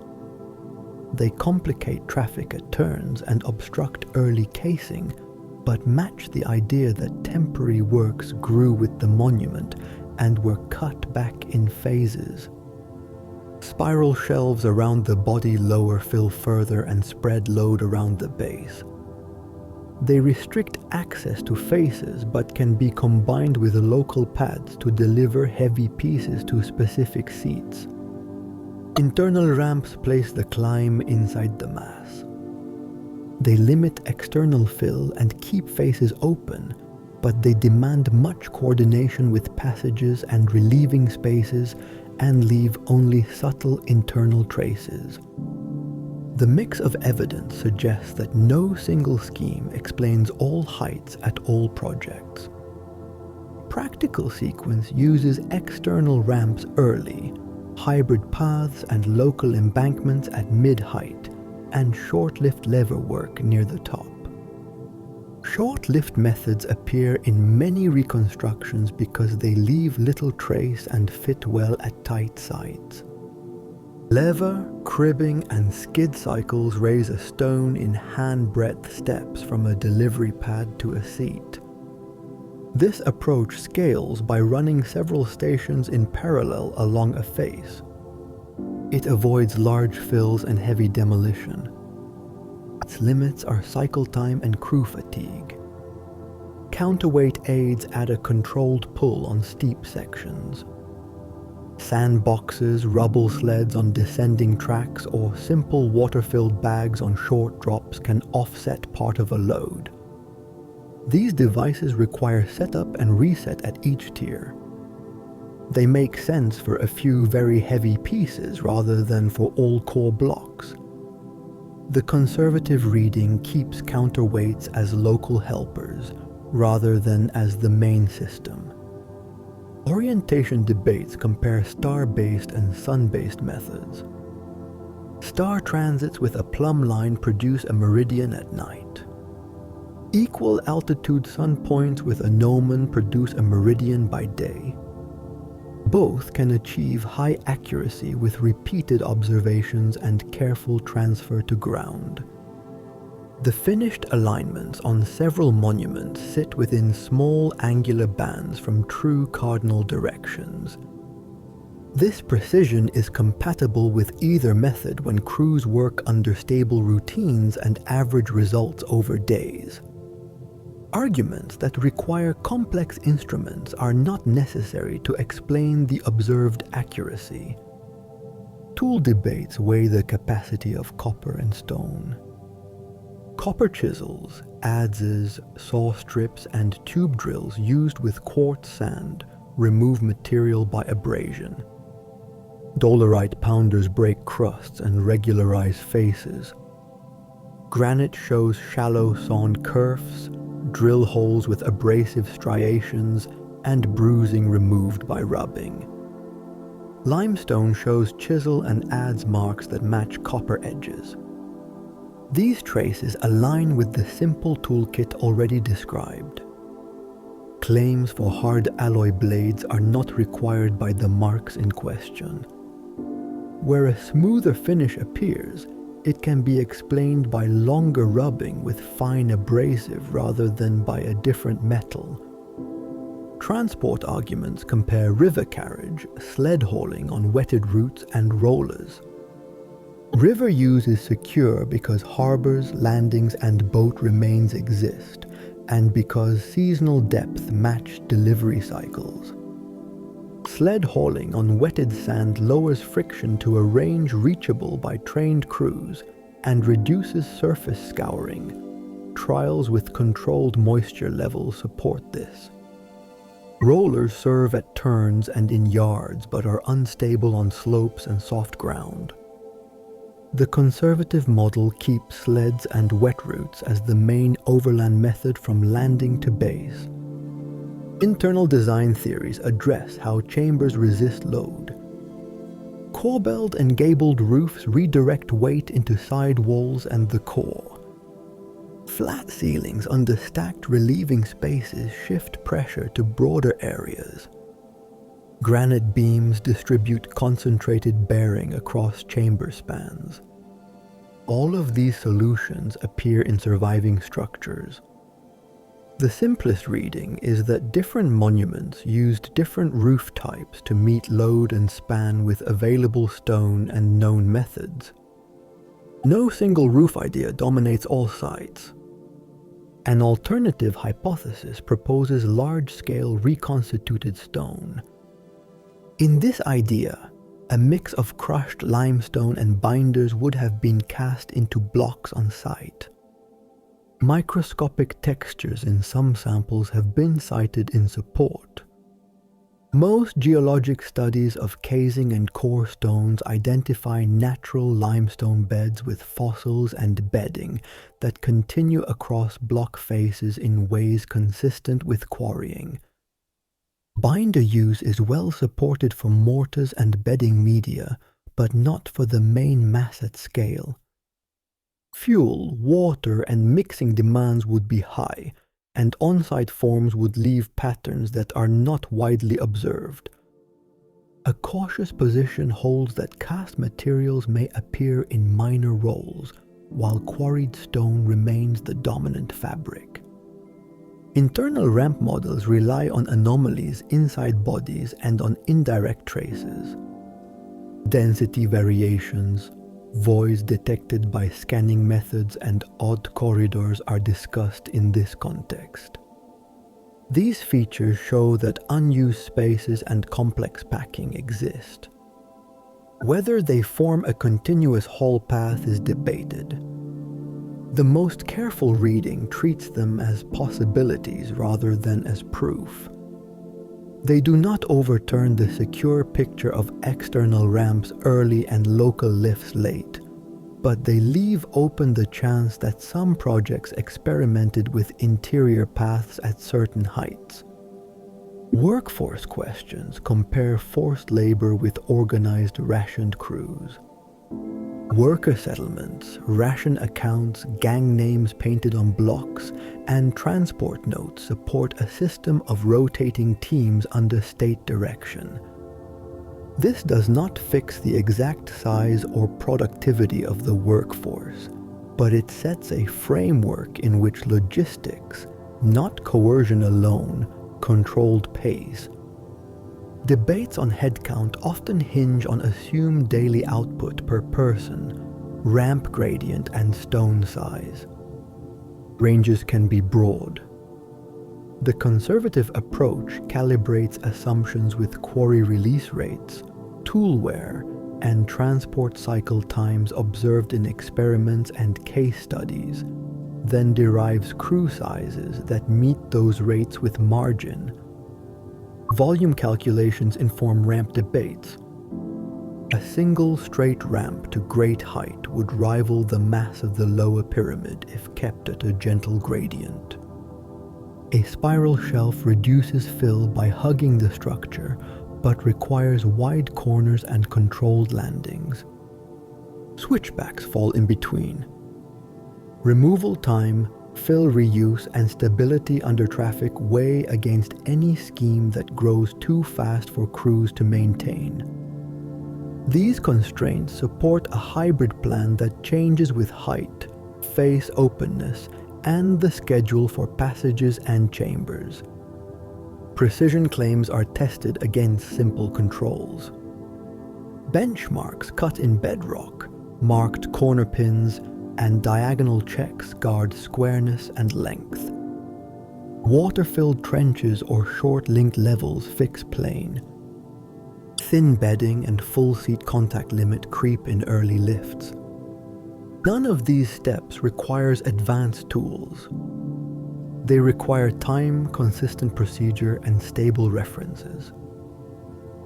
They complicate traffic at turns and obstruct early casing, but match the idea that temporary works grew with the monument and were cut back in phases. Spiral shelves around the body lower fill further and spread load around the base. They restrict access to faces but can be combined with local pads to deliver heavy pieces to specific seats. Internal ramps place the climb inside the mass. They limit external fill and keep faces open, but they demand much coordination with passages and relieving spaces and leave only subtle internal traces. The mix of evidence suggests that no single scheme explains all heights at all projects. Practical sequence uses external ramps early, hybrid paths and local embankments at mid-height, and short-lift lever work near the top. Short-lift methods appear in many reconstructions because they leave little trace and fit well at tight sides. Lever, cribbing, and skid cycles raise a stone in hand-breadth steps from a delivery pad to a seat. This approach scales by running several stations in parallel along a face. It avoids large fills and heavy demolition. Its limits are cycle time and crew fatigue. Counterweight aids add a controlled pull on steep sections. Sandboxes, rubble sleds on descending tracks, or simple water-filled bags on short drops can offset part of a load. These devices require setup and reset at each tier. They make sense for a few very heavy pieces rather than for all core blocks. The conservative reading keeps counterweights as local helpers rather than as the main system. Orientation debates compare star-based and sun-based methods. Star transits with a plumb line produce a meridian at night. Equal altitude sun points with a gnomon produce a meridian by day. Both can achieve high accuracy with repeated observations and careful transfer to ground. The finished alignments on several monuments sit within small angular bands from true cardinal directions. This precision is compatible with either method when crews work under stable routines and average results over days. Arguments that require complex instruments are not necessary to explain the observed accuracy. Tool debates weigh the capacity of copper and stone. Copper chisels, adzes, saw strips, and tube drills used with quartz sand remove material by abrasion. Dolerite pounders break crusts and regularize faces. Granite shows shallow sawn kerfs, drill holes with abrasive striations, and bruising removed by rubbing. Limestone shows chisel and adze marks that match copper edges. These traces align with the simple toolkit already described. Claims for hard alloy blades are not required by the marks in question. Where a smoother finish appears, it can be explained by longer rubbing with fine abrasive rather than by a different metal. Transport arguments compare river carriage, sled hauling on wetted routes, and rollers. River use is secure because harbors, landings, and boat remains exist, and because seasonal depth match delivery cycles. Sled hauling on wetted sand lowers friction to a range reachable by trained crews and reduces surface scouring. Trials with controlled moisture levels support this. Rollers serve at turns and in yards but are unstable on slopes and soft ground. The conservative model keeps sleds and wet routes as the main overland method from landing to base. Internal design theories address how chambers resist load. Corbelled and gabled roofs redirect weight into side walls and the core. Flat ceilings under stacked relieving spaces shift pressure to broader areas. Granite beams distribute concentrated bearing across chamber spans. All of these solutions appear in surviving structures. The simplest reading is that different monuments used different roof types to meet load and span with available stone and known methods. No single roof idea dominates all sites. An alternative hypothesis proposes large-scale reconstituted stone. In this idea, a mix of crushed limestone and binders would have been cast into blocks on site. Microscopic textures in some samples have been cited in support. Most geologic studies of casing and core stones identify natural limestone beds with fossils and bedding that continue across block faces in ways consistent with quarrying. Binder use is well supported for mortars and bedding media, but not for the main mass at scale. Fuel, water, and mixing demands would be high, and on-site forms would leave patterns that are not widely observed. A cautious position holds that cast materials may appear in minor roles, while quarried stone remains the dominant fabric. Internal ramp models rely on anomalies inside bodies and on indirect traces. Density variations, voids detected by scanning methods, and odd corridors are discussed in this context. These features show that unused spaces and complex packing exist. Whether they form a continuous haul path is debated. The most careful reading treats them as possibilities rather than as proof. They do not overturn the secure picture of external ramps early and local lifts late, but they leave open the chance that some projects experimented with interior paths at certain heights. Workforce questions compare forced labor with organized rationed crews. Worker settlements, ration accounts, gang names painted on blocks, and transport notes support a system of rotating teams under state direction. This does not fix the exact size or productivity of the workforce, but it sets a framework in which logistics, not coercion alone, controlled pace. Debates on headcount often hinge on assumed daily output per person, ramp gradient, and stone size. Ranges can be broad. The conservative approach calibrates assumptions with quarry release rates, tool wear, and transport cycle times observed in experiments and case studies, then derives crew sizes that meet those rates with margin. Volume calculations inform ramp debates. A single straight ramp to great height would rival the mass of the lower pyramid if kept at a gentle gradient. A spiral shelf reduces fill by hugging the structure, but requires wide corners and controlled landings. Switchbacks fall in between. Removal time, fill reuse, and stability under traffic weigh against any scheme that grows too fast for crews to maintain. These constraints support a hybrid plan that changes with height, face openness, and the schedule for passages and chambers. Precision claims are tested against simple controls. Benchmarks cut in bedrock, marked corner pins, and diagonal checks guard squareness and length. Water-filled trenches or short linked levels fix plane. Thin bedding and full seat contact limit creep in early lifts. None of these steps requires advanced tools. They require time, consistent procedure, and stable references.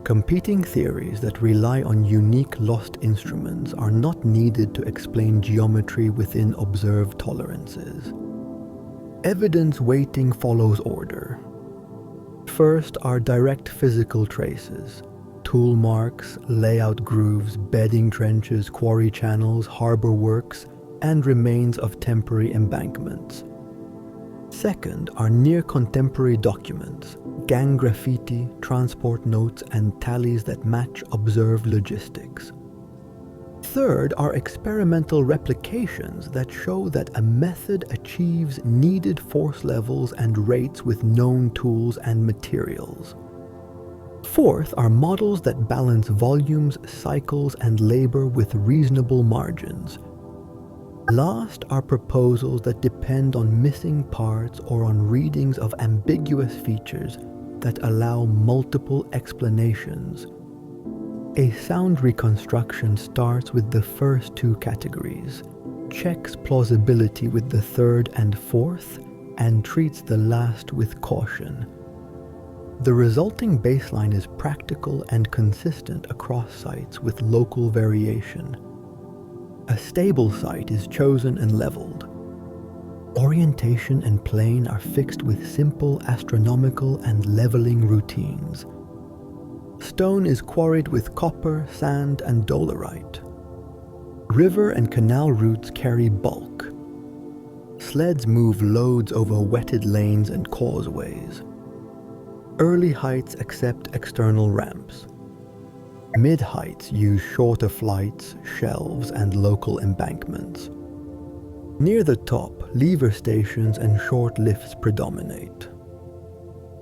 Competing theories that rely on unique lost instruments are not needed to explain geometry within observed tolerances. Evidence weighting follows order. First are direct physical traces: tool marks, layout grooves, bedding trenches, quarry channels, harbor works, and remains of temporary embankments. Second are near-contemporary documents, gang graffiti, transport notes, and tallies that match observed logistics. Third are experimental replications that show that a method achieves needed force levels and rates with known tools and materials. Fourth are models that balance volumes, cycles, and labor with reasonable margins. Last are proposals that depend on missing parts or on readings of ambiguous features that allow multiple explanations. A sound reconstruction starts with the first two categories, checks plausibility with the third and fourth, and treats the last with caution. The resulting baseline is practical and consistent across sites with local variation. A stable site is chosen and leveled. Orientation and plane are fixed with simple astronomical and leveling routines. Stone is quarried with copper, sand, and dolerite. River and canal routes carry bulk. Sleds move loads over wetted lanes and causeways. Early heights accept external ramps. Mid-heights use shorter flights, shelves, and local embankments. Near the top, lever stations and short lifts predominate.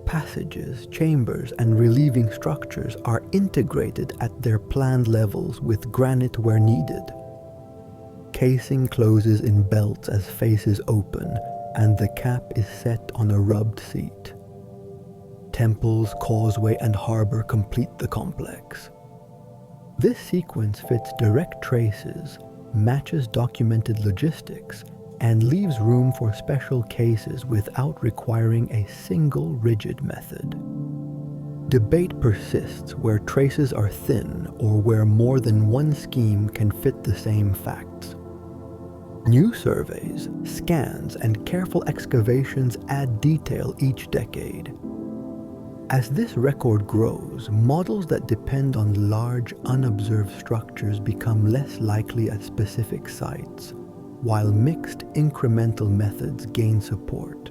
Passages, chambers, and relieving structures are integrated at their planned levels with granite where needed. Casing closes in belts as faces open, and the cap is set on a rubbed seat. Temples, causeway, and harbor complete the complex. This sequence fits direct traces, matches documented logistics, and leaves room for special cases without requiring a single rigid method. Debate persists where traces are thin or where more than one scheme can fit the same facts. New surveys, scans, and careful excavations add detail each decade. As this record grows, models that depend on large, unobserved structures become less likely at specific sites, while mixed incremental methods gain support.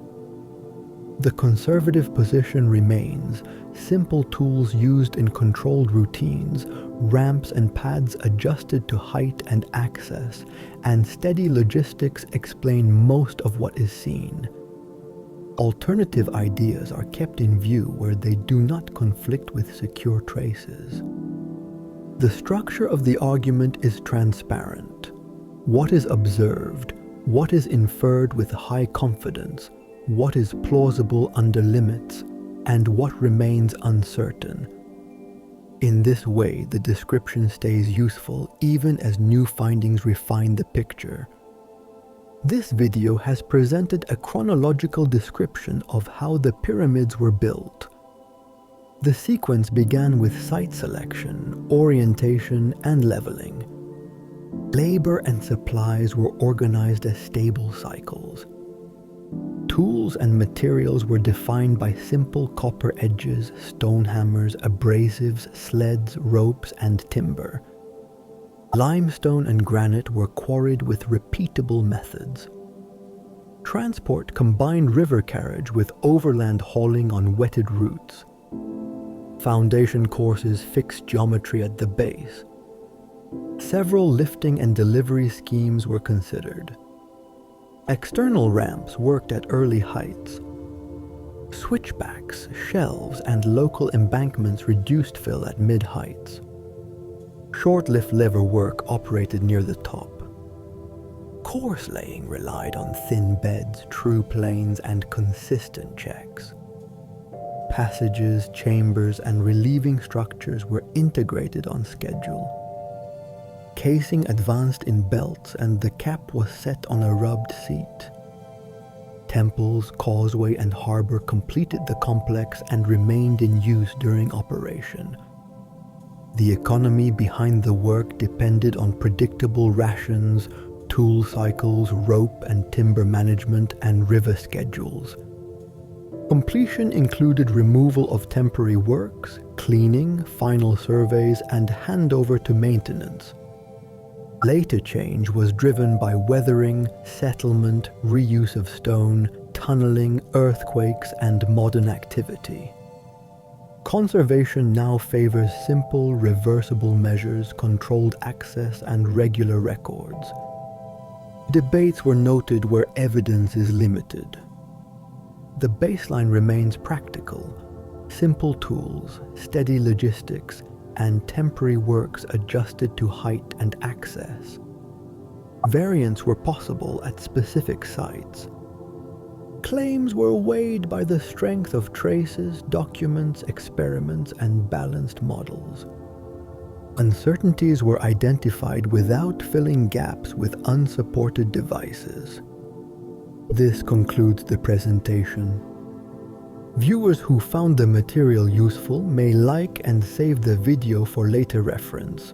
The conservative position remains: simple tools used in controlled routines, ramps and pads adjusted to height and access, and steady logistics explain most of what is seen. Alternative ideas are kept in view where they do not conflict with secure traces. The structure of the argument is transparent. What is observed, what is inferred with high confidence, what is plausible under limits, and what remains uncertain. In this way, the description stays useful even as new findings refine the picture. This video has presented a chronological description of how the pyramids were built. The sequence began with site selection, orientation, and leveling. Labor and supplies were organized as stable cycles. Tools and materials were defined by simple copper edges, stone hammers, abrasives, sleds, ropes, and timber. Limestone and granite were quarried with repeatable methods. Transport combined river carriage with overland hauling on wetted routes. Foundation courses fixed geometry at the base. Several lifting and delivery schemes were considered. External ramps worked at early heights. Switchbacks, shelves, and local embankments reduced fill at mid-heights. Short-lift lever work operated near the top. Course laying relied on thin beds, true planes, and consistent checks. Passages, chambers, and relieving structures were integrated on schedule. Casing advanced in belts and the cap was set on a rubbed seat. Temples, causeway, and harbor completed the complex and remained in use during operation. The economy behind the work depended on predictable rations, tool cycles, rope and timber management, and river schedules. Completion included removal of temporary works, cleaning, final surveys, and handover to maintenance. Later change was driven by weathering, settlement, reuse of stone, tunneling, earthquakes, and modern activity. Conservation now favors simple, reversible measures, controlled access, and regular records. Debates were noted where evidence is limited. The baseline remains practical: simple tools, steady logistics, and temporary works adjusted to height and access. variants were possible at specific sites. Claims were weighed by the strength of traces, documents, experiments, and balanced models. Uncertainties were identified without filling gaps with unsupported devices. This concludes the presentation. Viewers who found the material useful may like and save the video for later reference.